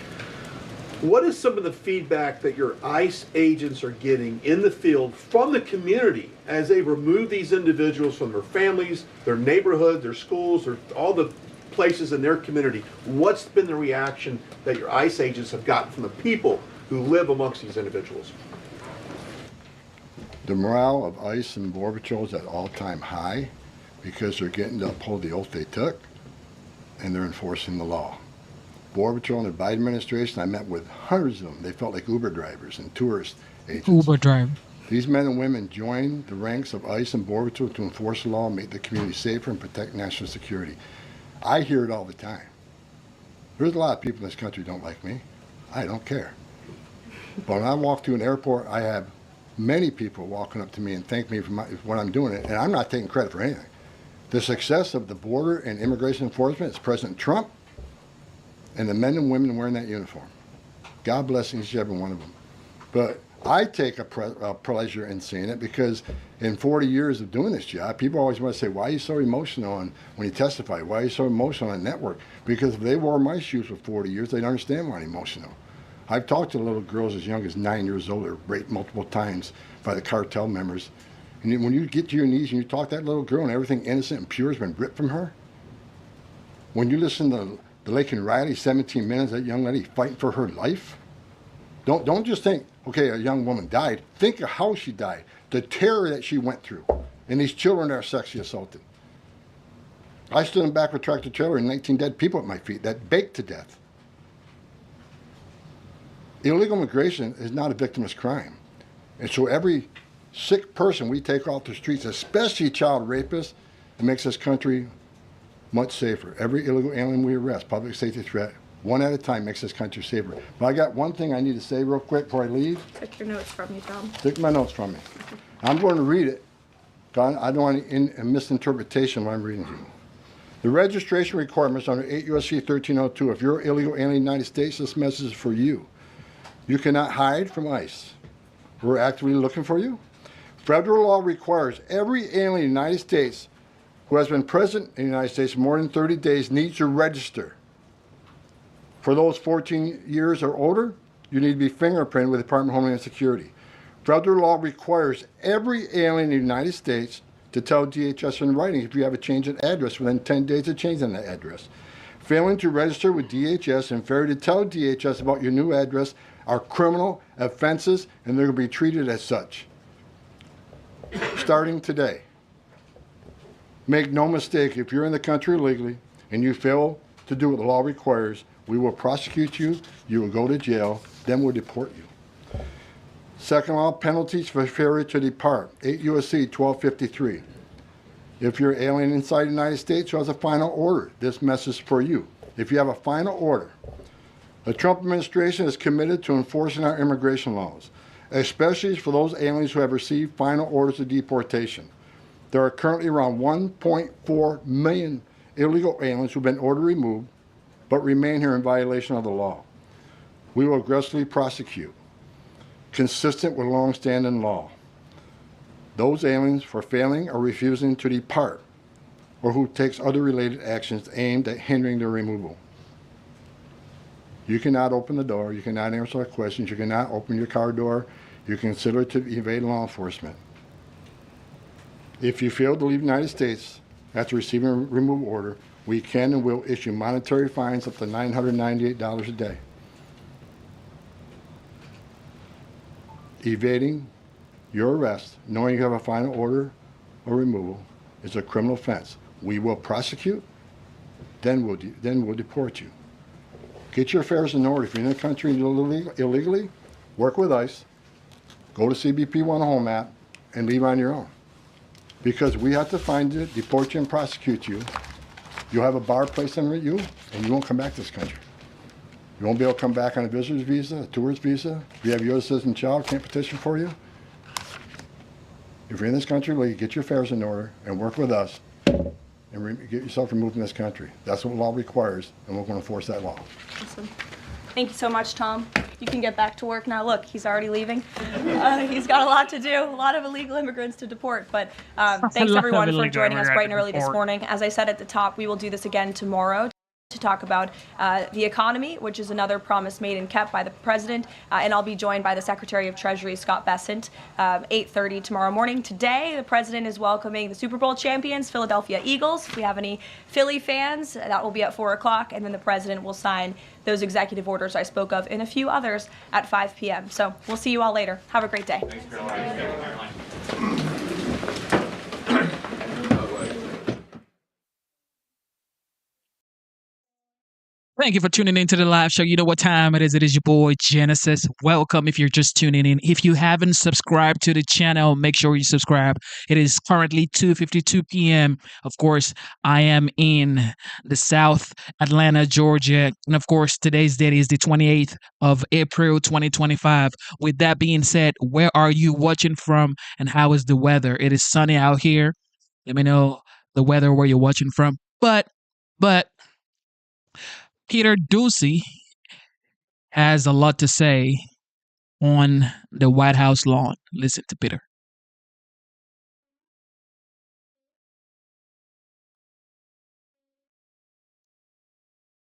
What is some of the feedback that your ICE agents are getting in the field from the community as they remove these individuals from their families, their neighborhood, their schools, or all the places in their community? What's been the reaction that your ICE agents have gotten from the people who live amongst these individuals? The morale of ICE and Border Patrol is at all-time high because they're getting to uphold the oath they took, and they're enforcing the law. Border Patrol and the Biden administration, I met with hundreds of them. They felt like Uber drivers and tourist agents. Uber driver. These men and women joined the ranks of ICE and Border Patrol to enforce the law, make the community safer, and protect national security. I hear it all the time. There's a lot of people in this country who don't like me. I don't care. But when I walk through an airport, I have many people walking up to me and thank me for what I'm doing, and I'm not taking credit for anything. The success of the border and immigration enforcement is President Trump and the men and women wearing that uniform. God bless each and every one of them. But I take a pleasure in seeing it because in 40 years of doing this job, people always want to say, why are you so emotional when you testify? Why are you so emotional on network? Because if they wore my shoes for 40 years, they'd understand why I'm emotional. I've talked to little girls as young as 9 years old that were raped multiple times by the cartel members. And when you get to your knees and you talk to that little girl and everything innocent and pure has been ripped from her, when you listen to the Laken Riley, 17 minutes, that young lady fighting for her life, don't just think, okay, a young woman died. Think of how she died, the terror that she went through, and these children that are sexually assaulted. I stood in the back of a tractor trailer and 19 dead people at my feet that baked to death. Illegal immigration is not a victimless crime. And so every sick person we take off the streets, especially child rapists, it makes this country much safer. Every illegal alien we arrest, public safety threat, one at a time makes this country safer. But I got one thing I need to say real quick before I leave. Take your notes from me, Tom. Take my notes from me. I'm going to read it. I don't want any misinterpretation of what I'm reading to you. The registration requirements under 8 U.S.C. 1302. If you're illegal alien in the United States, this message is for you. You cannot hide from ICE. We're actively looking for you. Federal law requires every alien in the United States who has been present in the United States for more than 30 days needs to register. For those 14 years or older, you need to be fingerprinted with the Department of Homeland Security. Federal law requires every alien in the United States to tell DHS in writing if you have a change of address within 10 days of changing that address. Failing to register with DHS and failure to tell DHS about your new address are criminal offenses, and they're going to be treated as such. Starting today. Make no mistake, if you're in the country illegally and you fail to do what the law requires, we will prosecute you, you will go to jail, then we'll deport you. Second law, penalties for failure to depart, 8 U.S.C. 1253. If you're an alien inside the United States who has a final order, this message is for you. If you have a final order, the Trump administration is committed to enforcing our immigration laws, especially for those aliens who have received final orders of deportation. There are currently around 1.4 million illegal aliens who have been ordered removed but remain here in violation of the law. We will aggressively prosecute, consistent with long-standing law, those aliens for failing or refusing to depart or who takes other related actions aimed at hindering their removal. You cannot open the door, you cannot answer our questions, you cannot open your car door, you consider to evade law enforcement. If you fail to leave the United States after receiving a removal order, we can and will issue monetary fines up to $998 a day. Evading your arrest, knowing you have a final order or removal, is a criminal offense. We will prosecute, then we'll deport you. Get your affairs in order. If you're in the country illegally, work with ICE, go to CBP 1 home app, and leave on your own. Because we have to find you, deport you, and prosecute you. You'll have a bar placed on you, and you won't come back to this country. You won't be able to come back on a visitor's visa, a tourist visa. If you have a U.S. citizen child, can't petition for you. If you're in this country, get your affairs in order and work with us and get yourself removed from this country. That's what law requires, and we're going to enforce that law. Awesome. Thank you so much, Tom. You can get back to work now. Look, he's already leaving. He's got a lot to do, a lot of illegal immigrants to deport. But thanks, everyone, for joining us bright and early this morning. As I said at the top, we will do this again tomorrow to talk about the economy, which is another promise made and kept by the president. And I'll be joined by the Secretary of Treasury, Scott Bessent, 8:30 tomorrow morning. Today, the president is welcoming the Super Bowl champions, Philadelphia Eagles. If we have any Philly fans, that will be at 4 o'clock. And then the president will sign those executive orders I spoke of and a few others at 5 p.m. So we'll see you all later. Have a great day. Thanks, Caroline. Thank you for tuning in to the live show. You know what time it is. It is your boy, Genesis. Welcome if you're just tuning in. If you haven't subscribed to the channel, make sure you subscribe. It is currently 2:52 p.m. Of course, I am in the South Atlanta, Georgia. And of course, today's date is the 28th of April, 2025. With that being said, where are you watching from and how is the weather? It is sunny out here. Let me know the weather where you're watching from. But Peter Doocy has a lot to say on the White House lawn. Listen to Peter.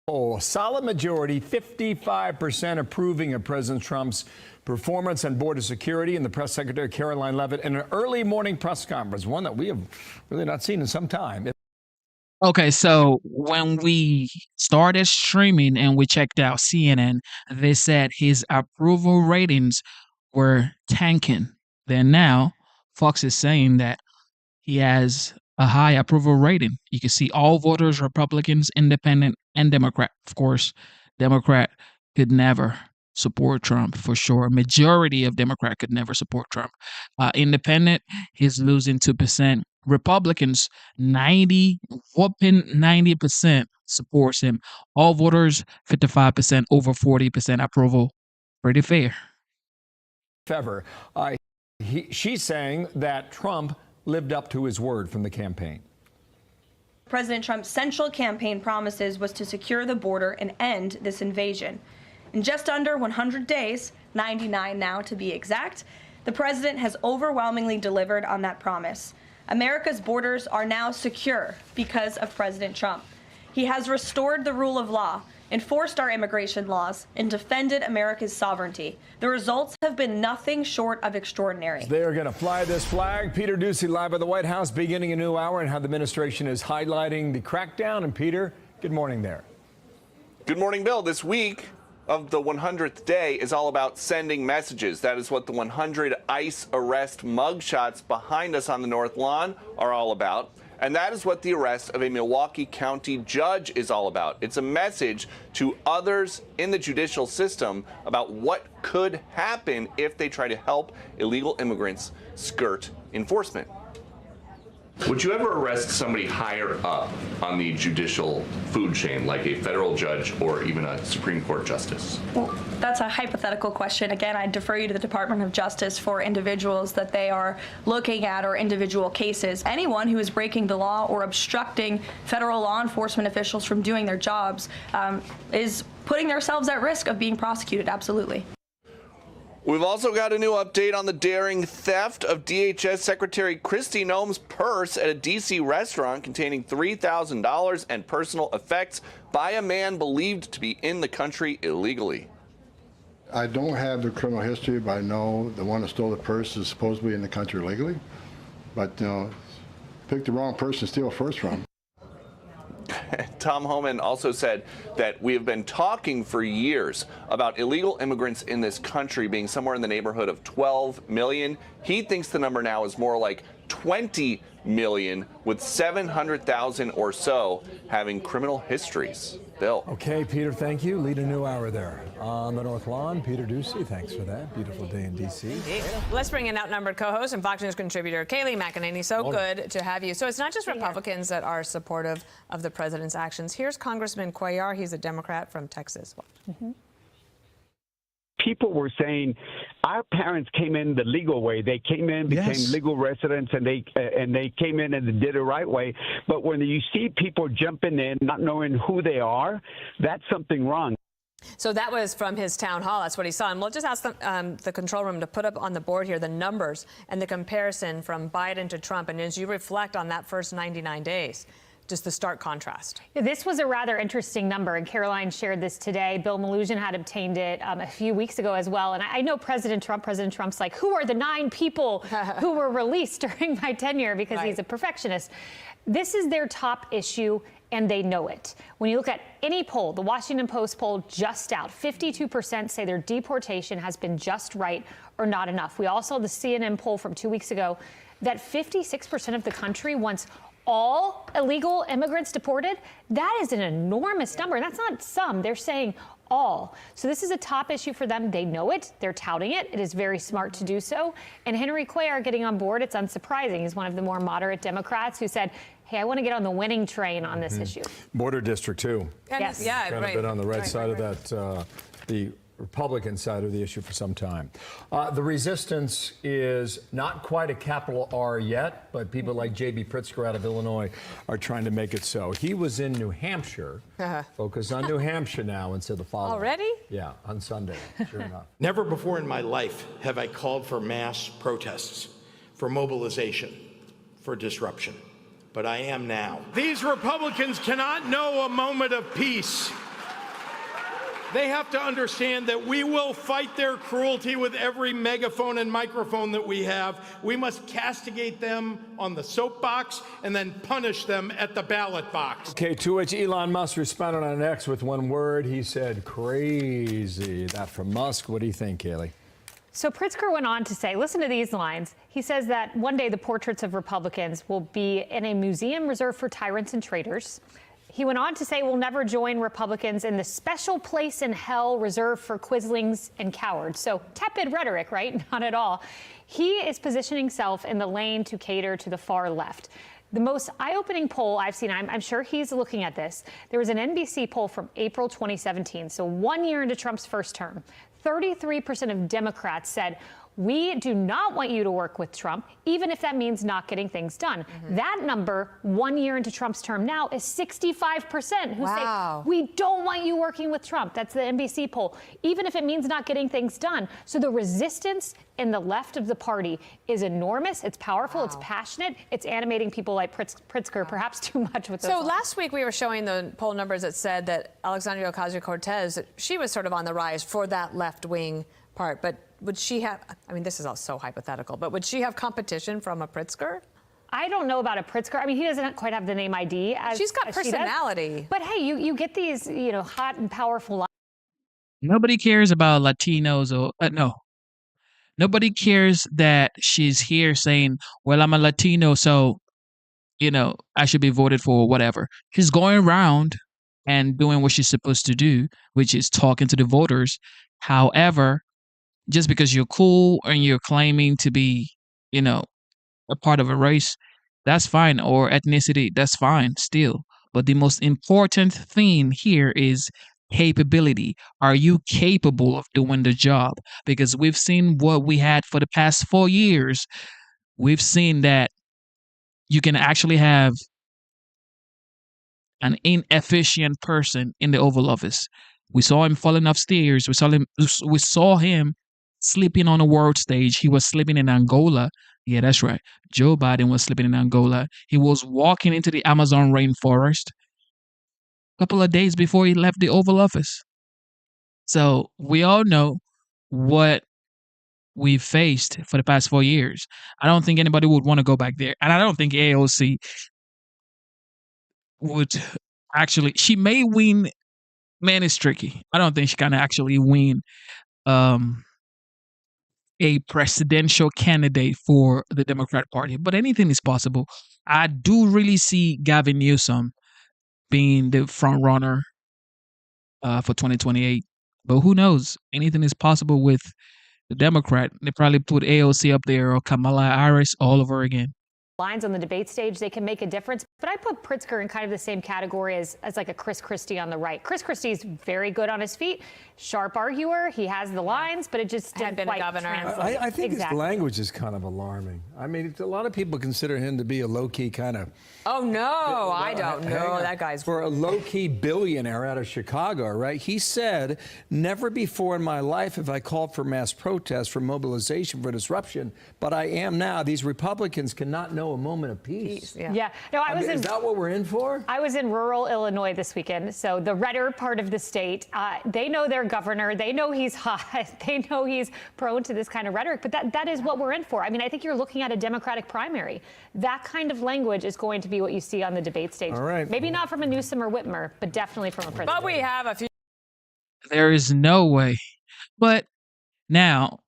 A solid majority, 55% approving of President Trump's performance on border security, and the press secretary, Caroline Leavitt, in an early morning press conference, one that we have really not seen in some time. Okay, so when we started streaming and we checked out CNN, they said his approval ratings were tanking. Then now, Fox is saying that he has a high approval rating. You can see all voters, Republicans, Independent, and Democrat. Of course, Democrat could never support Trump for sure. Majority of Democrat could never support Trump. Independent, he's losing 2%. Republicans, whopping 90% supports him. All voters, 55%, over 40% approval. Pretty fair. Ever. She's saying that Trump lived up to his word from the campaign. President Trump's central campaign promises was to secure the border and end this invasion. In just under 100 days, 99 now to be exact, the president has overwhelmingly delivered on that promise. America's borders are now secure because of President Trump. He has restored the rule of law, enforced our immigration laws, and defended America's sovereignty. The results have been nothing short of extraordinary. They are going to fly this flag. Peter Doocy live at the White House, beginning a new hour, and how the administration is highlighting the crackdown. And Peter, good morning there. Good morning, Bill. This week of the 100th day is all about sending messages. That is what the 100 ICE arrest mugshots behind us on the North Lawn are all about. And that is what the arrest of a Milwaukee County judge is all about. It's a message to others in the judicial system about what could happen if they try to help illegal immigrants skirt enforcement. Would you ever arrest somebody higher up on the judicial food chain, like a federal judge or even a Supreme Court justice? Well, that's a hypothetical question. Again, I defer you to the Department of Justice for individuals that they are looking at or individual cases. Anyone who is breaking the law or obstructing federal law enforcement officials from doing their jobs is putting themselves at risk of being prosecuted, absolutely. We've also got a new update on the daring theft of DHS Secretary Kristi Noem's purse at a D.C. restaurant containing $3,000 and personal effects by a man believed to be in the country illegally. I don't have the criminal history, but I know the one that stole the purse is supposedly in the country illegally. But, pick the wrong person to steal a purse from. Tom Homan also said that we have been talking for years about illegal immigrants in this country being somewhere in the neighborhood of 12 million. He thinks the number now is more like 20 million, with 700,000 or so having criminal histories. Bill. Okay, Peter, thank you. Lead a new hour there. On the North Lawn, Peter Ducey, thanks for that. Beautiful day in D.C. Let's bring in outnumbered co-host and Fox News contributor Kayleigh McEnany. So good to have you. So it's not just Republicans that are supportive of the president's actions. Here's Congressman Cuellar. He's a Democrat from Texas. People were saying our parents came in the legal way. They came in, became legal residents, and they came in and did it the right way. But when you see people jumping in, not knowing who they are, that's something wrong. So that was from his town hall. That's what he saw. And we'll just ask the control room to put up on the board here the numbers and the comparison from Biden to Trump. And as you reflect on that first 99 days, just the stark contrast. This was a rather interesting number, and Caroline shared this today. Bill Maloogian had obtained it a few weeks ago as well. And I know President Trump's like, who are the 9 people who were released during my tenure, because he's a perfectionist. This is their top issue, and they know it. When you look at any poll, the Washington Post poll just out, 52% say their deportation has been just right or not enough. We also saw the CNN poll from 2 weeks ago that 56% of the country wants all illegal immigrants deported. That is an enormous number. And that's not some. They're saying all. So this is a top issue for them. They know it. They're touting it. It is very smart to do so. And Henry Cuellar getting on board, it's unsurprising. He's one of the more moderate Democrats who said, hey, I want to get on the winning train on this issue. Border District, too. Yes. Yeah, kind of been on the red side of that, the Republican side of the issue for some time. The resistance is not quite a capital R yet, but people like J.B. Pritzker out of Illinois are trying to make it so. He was in New Hampshire. Focus on New Hampshire now instead of following. Already? Yeah, on Sunday, sure enough. Never before in my life have I called for mass protests, for mobilization, for disruption. But I am now. These Republicans cannot know a moment of peace. They have to understand that we will fight their cruelty with every megaphone and microphone that we have. We must castigate them on the soapbox and then punish them at the ballot box. Okay, to which Elon Musk responded on X with one word. He said, crazy. That from Musk. What do you think, Kayleigh? So Pritzker went on to say, listen to these lines. He says that one day the portraits of Republicans will be in a museum reserved for tyrants and traitors. He went on to say we'll never join Republicans in the special place in hell reserved for quislings and cowards. So tepid rhetoric, right? Not at all. He is positioning himself in the lane to cater to the far left. The most eye-opening poll I've seen, I'm sure he's looking at this. There was an NBC poll from April 2017, so 1 year into Trump's first term. 33% of Democrats said, we do not want you to work with Trump, even if that means not getting things done. That number, 1 year into Trump's term now, is 65% who say, we don't want you working with Trump. That's the NBC poll, even if it means not getting things done. So the resistance in the left of the party is enormous. It's powerful. It's passionate. It's animating people like Pritzker, perhaps too much with those So lines. last week we were showing the poll numbers that said that Alexandria Ocasio-Cortez, she was sort of on the rise for that left-wing part, but would she have, I mean, this is all so hypothetical, but would she have competition from a Pritzker? I don't know about a Pritzker. I mean, he doesn't quite have the name ID as she's got as she does. personality. But hey, you get these, hot and powerful lines. Nobody cares about Latinos or no. Nobody cares that she's here saying, well, I'm a Latino, so I should be voted for or whatever. She's going around and doing what she's supposed to do, which is talking to the voters. However, just because you're cool and you're claiming to be, a part of a race, that's fine, or ethnicity, that's fine still. But the most important thing here is capability. Are you capable of doing the job? Because we've seen what we had for the past 4 years. We've seen that you can actually have an inefficient person in the Oval Office. We saw him falling upstairs. We saw him sleeping on a world stage. He was sleeping in Angola. Yeah, that's right. Joe Biden was sleeping in Angola. He was walking into the Amazon rainforest a couple of days before he left the Oval Office. So we all know what we've faced for the past 4 years. I don't think anybody would want to go back there. And I don't think AOC would actually. She may win. Man, it's tricky. I don't think she can actually win a presidential candidate for the Democrat Party, but anything is possible. I do really see Gavin Newsom being the front runner for 2028, but who knows? Anything is possible with the Democrat. They probably put AOC up there or Kamala Harris all over again. Lines on the debate stage, they can make a difference. But I put Pritzker in kind of the same category as like a Chris Christie on the right. Chris Christie's very good on his feet, sharp arguer. He has the lines, but it just didn't quite translate. I think his language is kind of alarming. I mean, a lot of people consider him to be a low-key kind of... Oh, no, I don't know. That guy's... For a low-key billionaire out of Chicago, right? He said, never before in my life have I called for mass protests, for mobilization, for disruption, but I am now. These Republicans cannot know a moment of peace. Yeah. No, I was is that what we're in for? I was in rural Illinois this weekend. So the redder part of the state, they know their governor. They know he's hot. They know he's prone to this kind of rhetoric. But that is what we're in for. I mean, I think you're looking at a Democratic primary. That kind of language is going to be what you see on the debate stage. All right. Maybe not from a Newsom or Whitmer, but definitely from a president. But we have a few. There is no way. But now,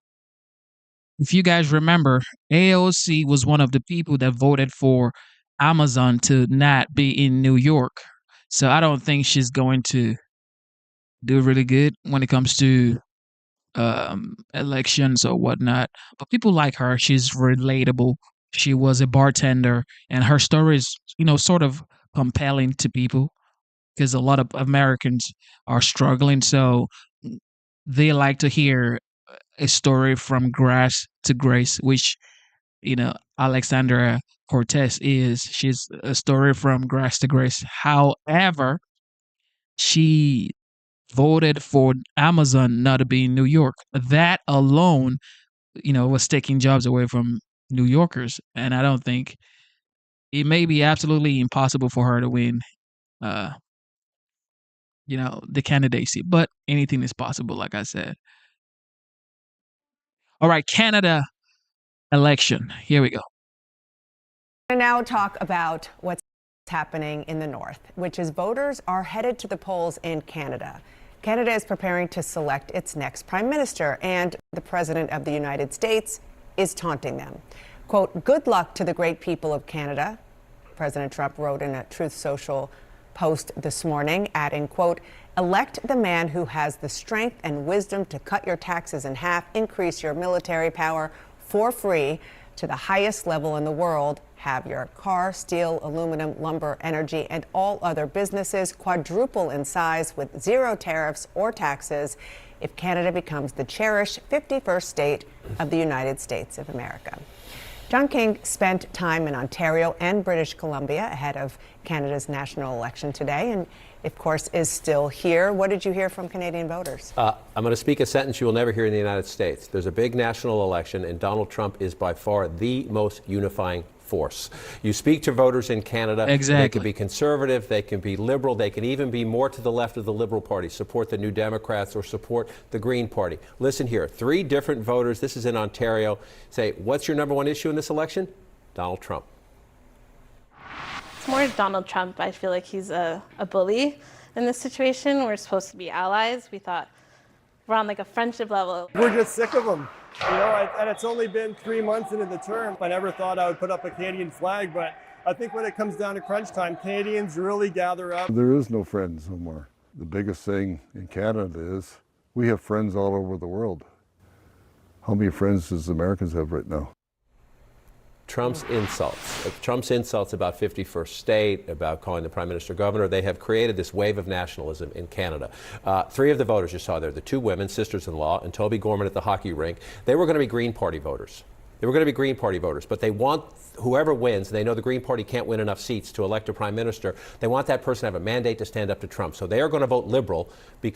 if you guys remember, AOC was one of the people that voted for Amazon to not be in New York. So I don't think she's going to do really good when it comes to elections or whatnot. But people like her. She's relatable. She was a bartender, and her story is, sort of compelling to people because a lot of Americans are struggling. So they like to hear a story from grass to grace, which, Alexandria Cortez is. She's a story from grass to grace. However, she voted for Amazon not to be in New York. That alone, was taking jobs away from New Yorkers. And I don't think it may be absolutely impossible for her to win, the candidacy. But anything is possible, like I said. All right, Canada election. Here we go. We now talk about what's happening in the north, which is voters are headed to the polls in Canada. Canada is preparing to select its next prime minister, and the president of the United States is taunting them. Quote, "Good luck to the great people of Canada," President Trump wrote in a Truth Social post this morning, adding, quote, "Elect the man who has the strength and wisdom to cut your taxes in half, increase your military power for free to the highest level in the world, have your car, steel, aluminum, lumber, energy, and all other businesses quadruple in size with zero tariffs or taxes if Canada becomes the cherished 51st state of the United States of America." John King spent time in Ontario and British Columbia ahead of Canada's national election today and, of course, is still here. What did you hear from Canadian voters? I'm going to speak a sentence you will never hear in the United States. There's a big national election, and Donald Trump is by far the most unifying force. You speak to voters in Canada. Exactly. They can be conservative, they can be liberal, they can even be more to the left of the Liberal Party, support the New Democrats or support the Green Party. Listen here, 3 different voters, this is in Ontario, say, what's your number 1 issue in this election? Donald Trump. It's more Donald Trump. I feel like he's a bully in this situation. We're supposed to be allies. We thought we're on like a friendship level. We're just sick of him. And it's only been 3 months into the term. I never thought I would put up a Canadian flag, but I think when it comes down to crunch time, Canadians really gather up. There is no friends no more. The biggest thing in Canada is we have friends all over the world. How many friends does Americans have right now? Trump's insults about 51st state, about calling the prime minister governor, they have created this wave of nationalism in Canada. 3 of the voters you saw there, the 2 women, sisters-in-law, and Toby Gorman at the hockey rink, they were going to be Green Party voters. They were going to be Green Party voters, but they want whoever wins, they know the Green Party can't win enough seats to elect a prime minister. They want that person to have a mandate to stand up to Trump. So they are going to vote Liberal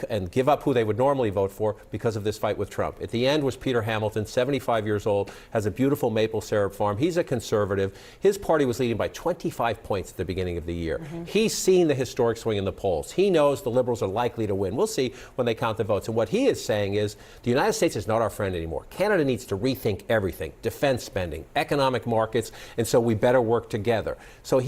and give up who they would normally vote for because of this fight with Trump. At the end was Peter Hamilton, 75 years old, has a beautiful maple syrup farm. He's a conservative. His party was leading by 25 points at the beginning of the year. He's seen the historic swing in the polls. He knows the Liberals are likely to win. We'll see when they count the votes. And what he is saying is the United States is not our friend anymore. Canada needs to rethink everything, defense spending, economic markets, and so we better work together. So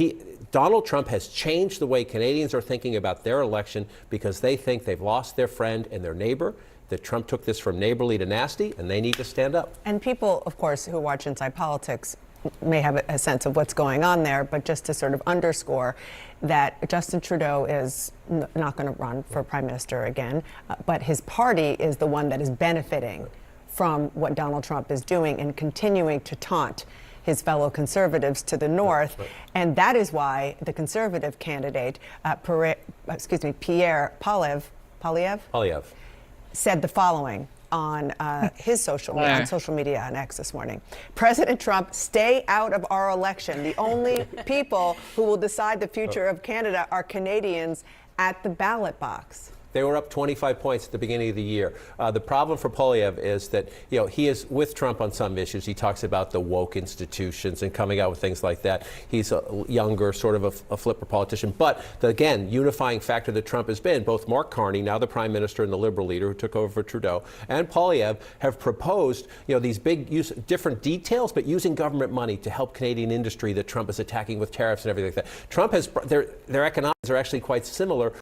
Donald Trump has changed the way Canadians are thinking about their election because they think they've lost their friend and their neighbor, that Trump took this from neighborly to nasty, and they need to stand up. And people, of course, who watch Inside Politics may have a sense of what's going on there, but just to sort of underscore that Justin Trudeau is not going to run for prime minister again, but his party is the one that is benefiting from what Donald Trump is doing and continuing to taunt his fellow conservatives to the north. And that is why the conservative candidate, Pierre Poilievre, said the following on his social media on X this morning. President Trump, stay out of our election. The only people who will decide the future of Canada are Canadians at the ballot box. They were up 25 points at the beginning of the year. The problem for Poilievre is that, he is with Trump on some issues. He talks about the woke institutions and coming out with things like that. He's a younger, sort of a flipper politician. But the, again, unifying factor that Trump has been, both Mark Carney, now the prime minister and the Liberal leader who took over for Trudeau, and Poilievre have proposed, these big different details, but using government money to help Canadian industry that Trump is attacking with tariffs and everything like that. Trump has, their economics are actually quite similar,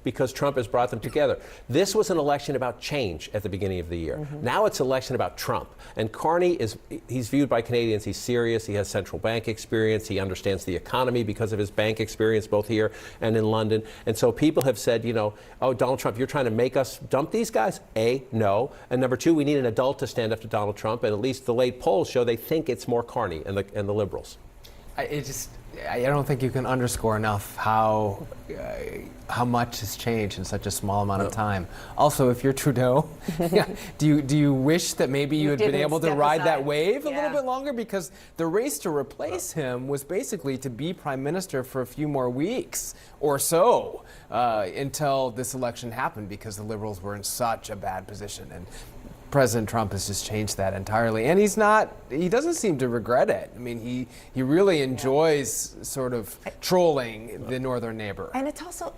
because Trump has brought them together. This was an election about change at the beginning of the year. Now it's an election about Trump. And Carney he's viewed by Canadians, he's serious, he has central bank experience, he understands the economy because of his bank experience both here and in London. And so people have said, oh, Donald Trump, you're trying to make us dump these guys? A, no. And number 2, we need an adult to stand up to Donald Trump, and at least the late polls show they think it's more Carney and the Liberals. I don't think you can underscore enough how much has changed in such a small amount of time. Also, if you're Trudeau, do you wish that maybe you had been able to ride that wave a little bit longer? Because the race to replace him was basically to be prime minister for a few more weeks or so until this election happened, because the Liberals were in such a bad position. And President Trump has just changed that entirely, and he doesn't seem to regret it. I mean, he really enjoys sort of trolling the northern neighbor. And it's also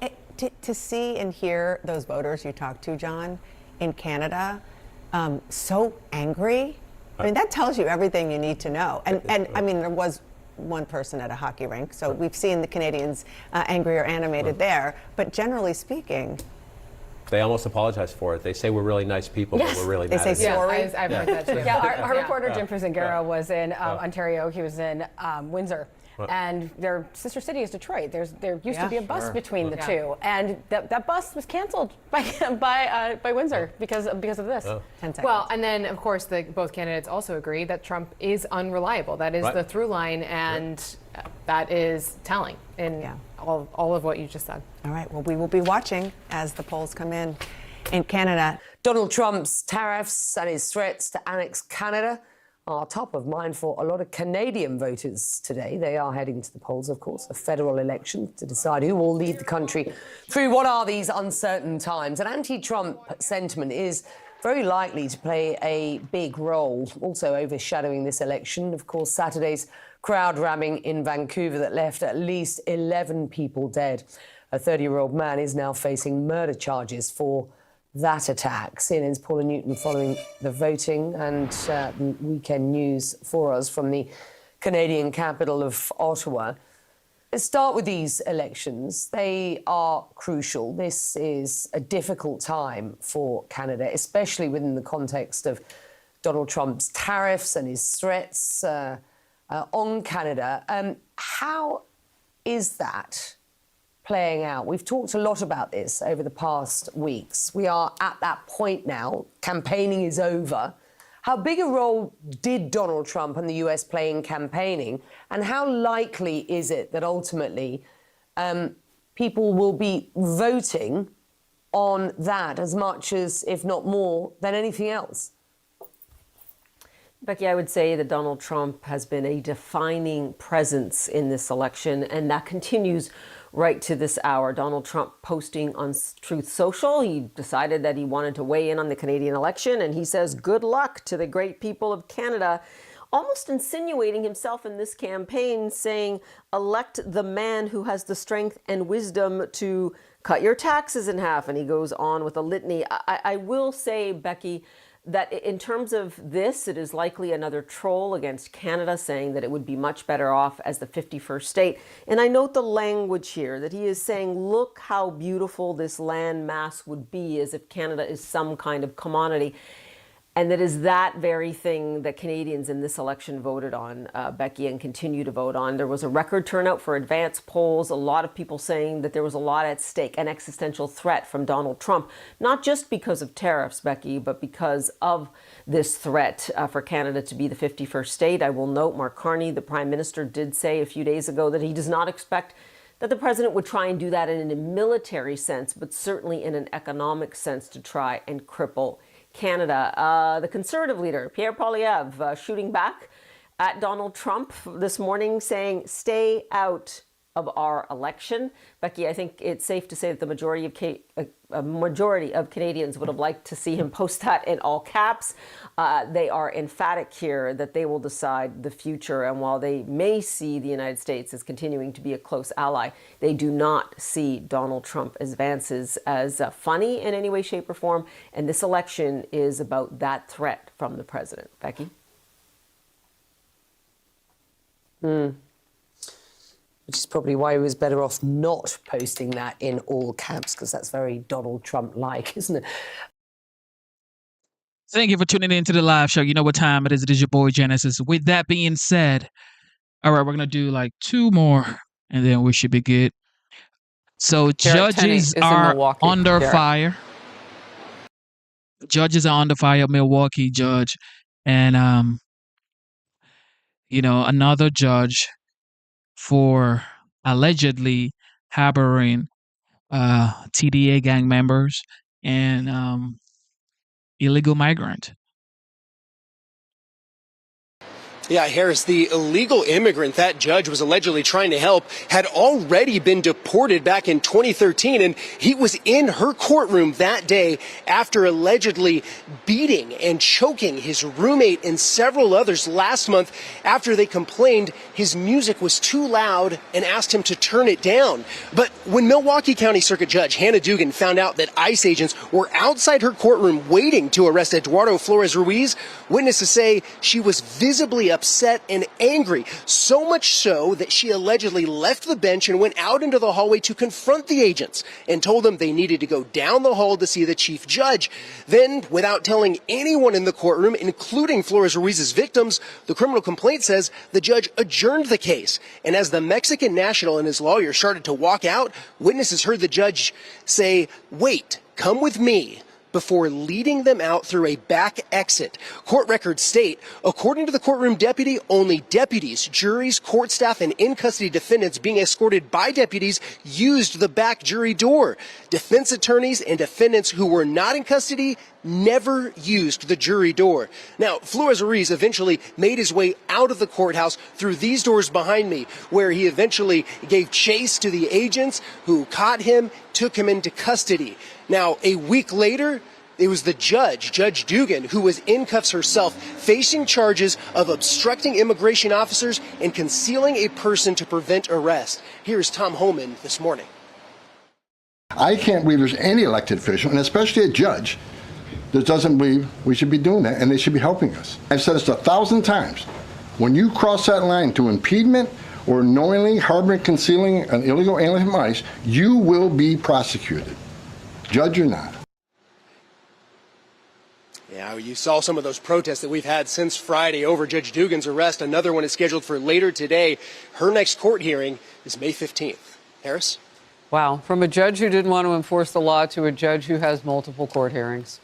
to see and hear those voters you talked to, John, in Canada, so angry. I mean, that tells you everything you need to know. And I mean, there was one person at a hockey rink, so we've seen the Canadians angry or animated there, but generally speaking, they almost apologize for it. They say we're really nice people, but we're really mad. They say sorry. I've heard that too. Our reporter Jim Fusingaro was in Ontario. He was in Windsor. And their sister city is Detroit. There used to be a bus between the two, and that bus was canceled by Windsor because of this. 10 seconds. Well, and then of course both candidates also agree that Trump is unreliable. That is the through line, and that is telling in all of what you just said. All right. Well, we will be watching as the polls come in Canada. Donald Trump's tariffs and his threats to annex Canada are top of mind for a lot of Canadian voters today. They are heading to the polls, of course, a federal election to decide who will lead the country through what are these uncertain times. And anti-Trump sentiment is very likely to play a big role, also overshadowing this election. Of course, Saturday's crowd ramming in Vancouver that left at least 11 people dead. A 30-year-old man is now facing murder charges for that attack. CNN's Paula Newton following the voting and the weekend news for us from the Canadian capital of Ottawa. Let's start with these elections. They are crucial. This is a difficult time for Canada, especially within the context of Donald Trump's tariffs and his threats. on Canada. How is that playing out? We've talked a lot about this over the past weeks. We are at that point now. Campaigning is over. How big a role did Donald Trump and the US play in campaigning? And how likely is it that ultimately people will be voting on that as much as, if not more, than anything else? Becky, I would say that Donald Trump has been a defining presence in this election, and that continues right to this hour. Donald Trump posting on Truth Social, he decided that he wanted to weigh in on the Canadian election, and he says, good luck to the great people of Canada, almost insinuating himself in this campaign, saying, elect the man who has the strength and wisdom to cut your taxes in half. And he goes on with a litany. I will say, Becky, that in terms of this, it is likely another troll against Canada, saying that it would be much better off as the 51st state. And I note the language here, that he is saying, look how beautiful this land mass would be, as if Canada is some kind of commodity. And that is that very thing that Canadians in this election voted on, Becky, and continue to vote on. There was a record turnout for advance polls, a lot of people saying that there was a lot at stake, an existential threat from Donald Trump, not just because of tariffs, Becky, but because of this threat for Canada to be the 51st state. I will note Mark Carney, the Prime Minister, did say a few days ago that he does not expect that the president would try and do that in a military sense, but certainly in an economic sense to try and cripple Canada. The Conservative leader, Pierre Poilievre, shooting back at Donald Trump this morning, saying, stay out of our election. Becky, I think it's safe to say that the majority of Canadians would have liked to see him post that in all caps. They are emphatic here that they will decide the future. And while they may see the United States as continuing to be a close ally, they do not see Donald Trump's advances as funny in any way, shape, or form. And this election is about that threat from the president. Becky? Which is probably why he was better off not posting that in all caps, because that's very Donald Trump-like, isn't it? Thank you for tuning in to the live show. You know what time it is. It is your boy Genesis. With that being said, all right, we're going to do like 2 more, and then we should be good. So judges are under fire. Judges are under fire, Milwaukee judge. And, another judge for allegedly harboring TDA gang members and illegal migrant. Yeah, Harris, the illegal immigrant that judge was allegedly trying to help had already been deported back in 2013, and he was in her courtroom that day after allegedly beating and choking his roommate and several others last month after they complained his music was too loud and asked him to turn it down. But when Milwaukee County Circuit Judge Hannah Dugan found out that ICE agents were outside her courtroom waiting to arrest Eduardo Flores Ruiz, witnesses say she was visibly upset and angry, so much so that she allegedly left the bench and went out into the hallway to confront the agents and told them they needed to go down the hall to see the chief judge. Then, without telling anyone in the courtroom, including Flores Ruiz's victims, the criminal complaint says the judge adjourned the case. And as the Mexican national and his lawyer started to walk out, witnesses heard the judge say, "Wait, come with me," before leading them out through a back exit. Court records state, according to the courtroom deputy, only deputies, juries, court staff, and in-custody defendants being escorted by deputies used the back jury door. Defense attorneys and defendants who were not in custody never used the jury door. Now, Flores Ruiz eventually made his way out of the courthouse through these doors behind me, where he eventually gave chase to the agents who caught him, took him into custody. Now, a week later, it was the judge, Judge Dugan, who was in cuffs herself, facing charges of obstructing immigration officers and concealing a person to prevent arrest. Here's Tom Homan this morning. I can't believe there's any elected official, and especially a judge, that doesn't believe we should be doing that, and they should be helping us. I've said this 1,000 times. When you cross that line to impediment or knowingly harboring, concealing an illegal alien from ICE, you will be prosecuted, judge or not. Yeah, Now, you saw some of those protests that we've had since Friday over Judge Dugan's arrest. Another one is scheduled for later today. Her next court hearing is May 15th. Harris? Wow. From a judge who didn't want to enforce the law to a judge who has multiple court hearings.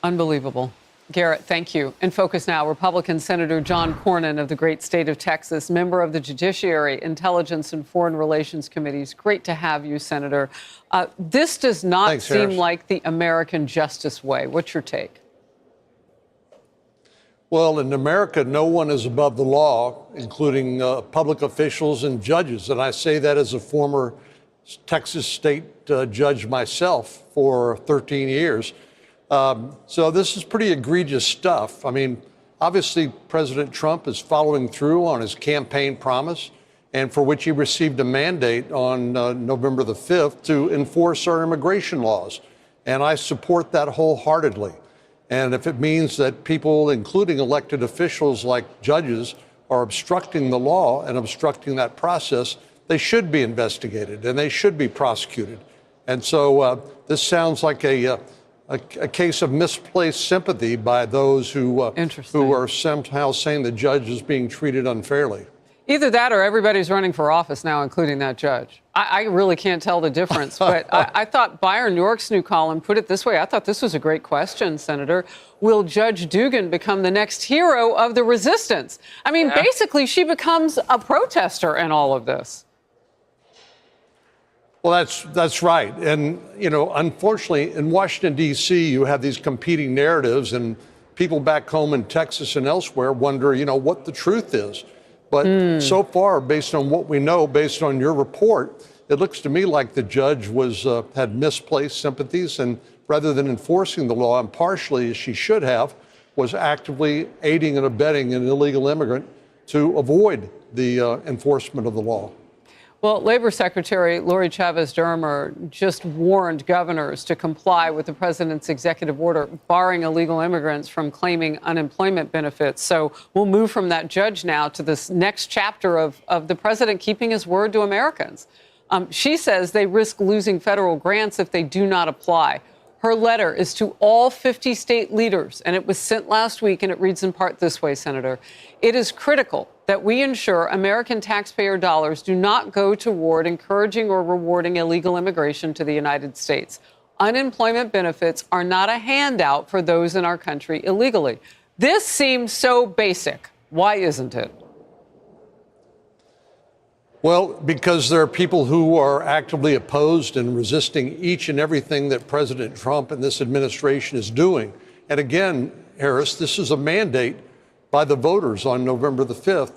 Unbelievable. Garrett, thank you. In focus now, Republican Senator John Cornyn of the great state of Texas, member of the Judiciary, Intelligence, and Foreign Relations Committees. Great to have you, Senator. This does not seem like the American justice way. What's your take? Well, in America, no one is above the law, including public officials and judges. And I say that as a former Texas state judge myself for 13 years. So this is pretty egregious stuff. I mean, obviously, President Trump is following through on his campaign promise, and for which he received a mandate on November the 5th to enforce our immigration laws. And I support that wholeheartedly. And if it means that people, including elected officials like judges, are obstructing the law and obstructing that process, they should be investigated and they should be prosecuted. And so this sounds like a case of misplaced sympathy by those who are somehow saying the judge is being treated unfairly. Either that or everybody's running for office now, including that judge. I really can't tell the difference. But I thought Byron York's new column put it this way. I thought this was a great question, Senator. Will Judge Dugan become the next hero of the resistance? I mean, basically, she becomes a protester in all of this. Well, that's right. And, you know, unfortunately, in Washington, D.C., you have these competing narratives, and people back home in Texas and elsewhere wonder, you know, what the truth is. But so far, based on what we know, based on your report, it looks to me like the judge had misplaced sympathies, and rather than enforcing the law impartially as she should have, was actively aiding and abetting an illegal immigrant to avoid the enforcement of the law. Well, Labor Secretary Lori Chavez-Dermer just warned governors to comply with the president's executive order barring illegal immigrants from claiming unemployment benefits. So we'll move from that judge now to this next chapter of the president keeping his word to Americans. She says they risk losing federal grants if they do not apply. Her letter is to all 50 state leaders, and it was sent last week, and it reads in part this way, Senator. It is critical that we ensure American taxpayer dollars do not go toward encouraging or rewarding illegal immigration to the United States. Unemployment benefits are not a handout for those in our country illegally. This seems so basic. Why isn't it? Well, because there are people who are actively opposed and resisting each and everything that President Trump and this administration is doing. And again, Harris, this is a mandate by the voters on November the 5th.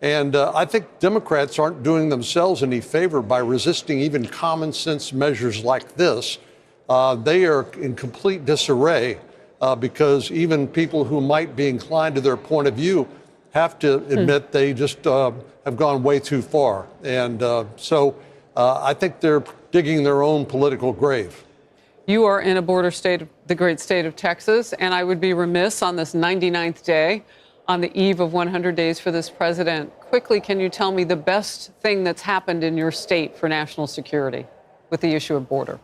And I think Democrats aren't doing themselves any favor by resisting even common sense measures like this. They are in complete disarray because even people who might be inclined to their point of view have to admit they just have gone way too far. And so I think they're digging their own political grave. You are in a border state, the great state of Texas, and I would be remiss on this 99th day, on the eve of 100 days for this president. Quickly, can you tell me the best thing that's happened in your state for national security with the issue of border?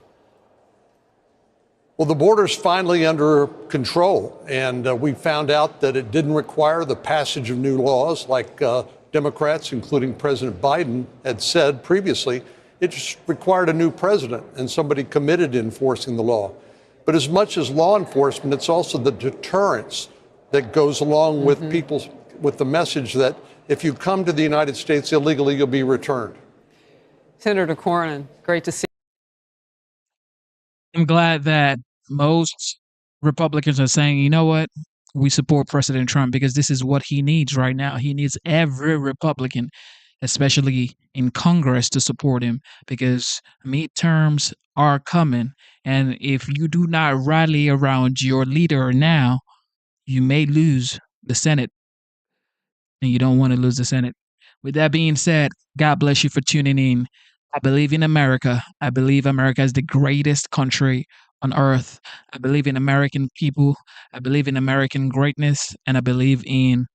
Well, the border's finally under control, and we found out that it didn't require the passage of new laws like Democrats, including President Biden, had said previously. It just required a new president and somebody committed to enforcing the law. But as much as law enforcement, it's also the deterrence that goes along with with the message that if you come to the United States illegally, you'll be returned. Senator Cornyn, great to see you. I'm glad that most Republicans are saying, you know what, we support President Trump because this is what he needs right now. He needs every Republican, especially in Congress, to support him because midterms are coming. And if you do not rally around your leader now, you may lose the Senate. And you don't want to lose the Senate. With that being said, God bless you for tuning in. I believe in America. I believe America is the greatest country on earth. I believe in American people. I believe in American greatness. And I believe in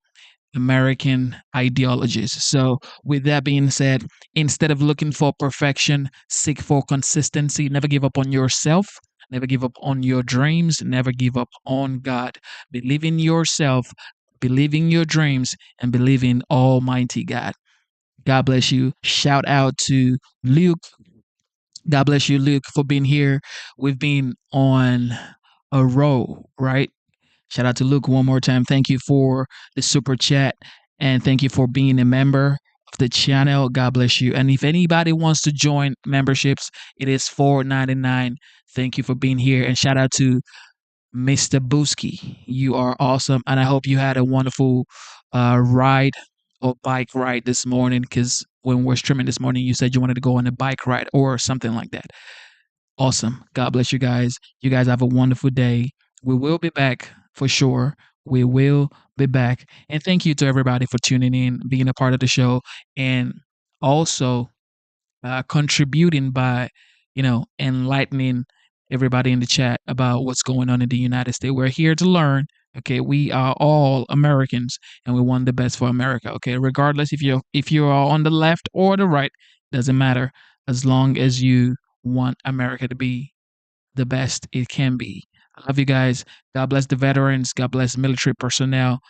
American ideologies. So with that being said, instead of looking for perfection, seek for consistency. Never give up on yourself. Never give up on your dreams. Never give up on God. Believe in yourself, believe in your dreams, and believe in Almighty God. God bless you. Shout out to Luke. God bless you, Luke, for being here. We've been on a roll, right? Shout out to Luke one more time. Thank you for the super chat, and thank you for being a member of the channel. God bless you. And if anybody wants to join memberships, it is $4.99. Thank you for being here. And shout out to Mr. Booski. You are awesome. And I hope you had a wonderful ride or bike ride this morning, because when we're streaming this morning, you said you wanted to go on a bike ride or something like that. Awesome. God bless you guys. You guys have a wonderful day. We will be back for sure. We will be back. And thank you to everybody for tuning in, being a part of the show, and also contributing by, enlightening everybody in the chat about what's going on in the United States. We're here to learn. Okay, we are all Americans, and we want the best for America. Okay, regardless if you're on the left or the right, doesn't matter, as long as you want America to be the best it can be. I love you guys. God bless the veterans. God bless military personnel.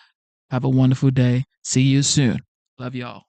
Have a wonderful day. See you soon. Love y'all.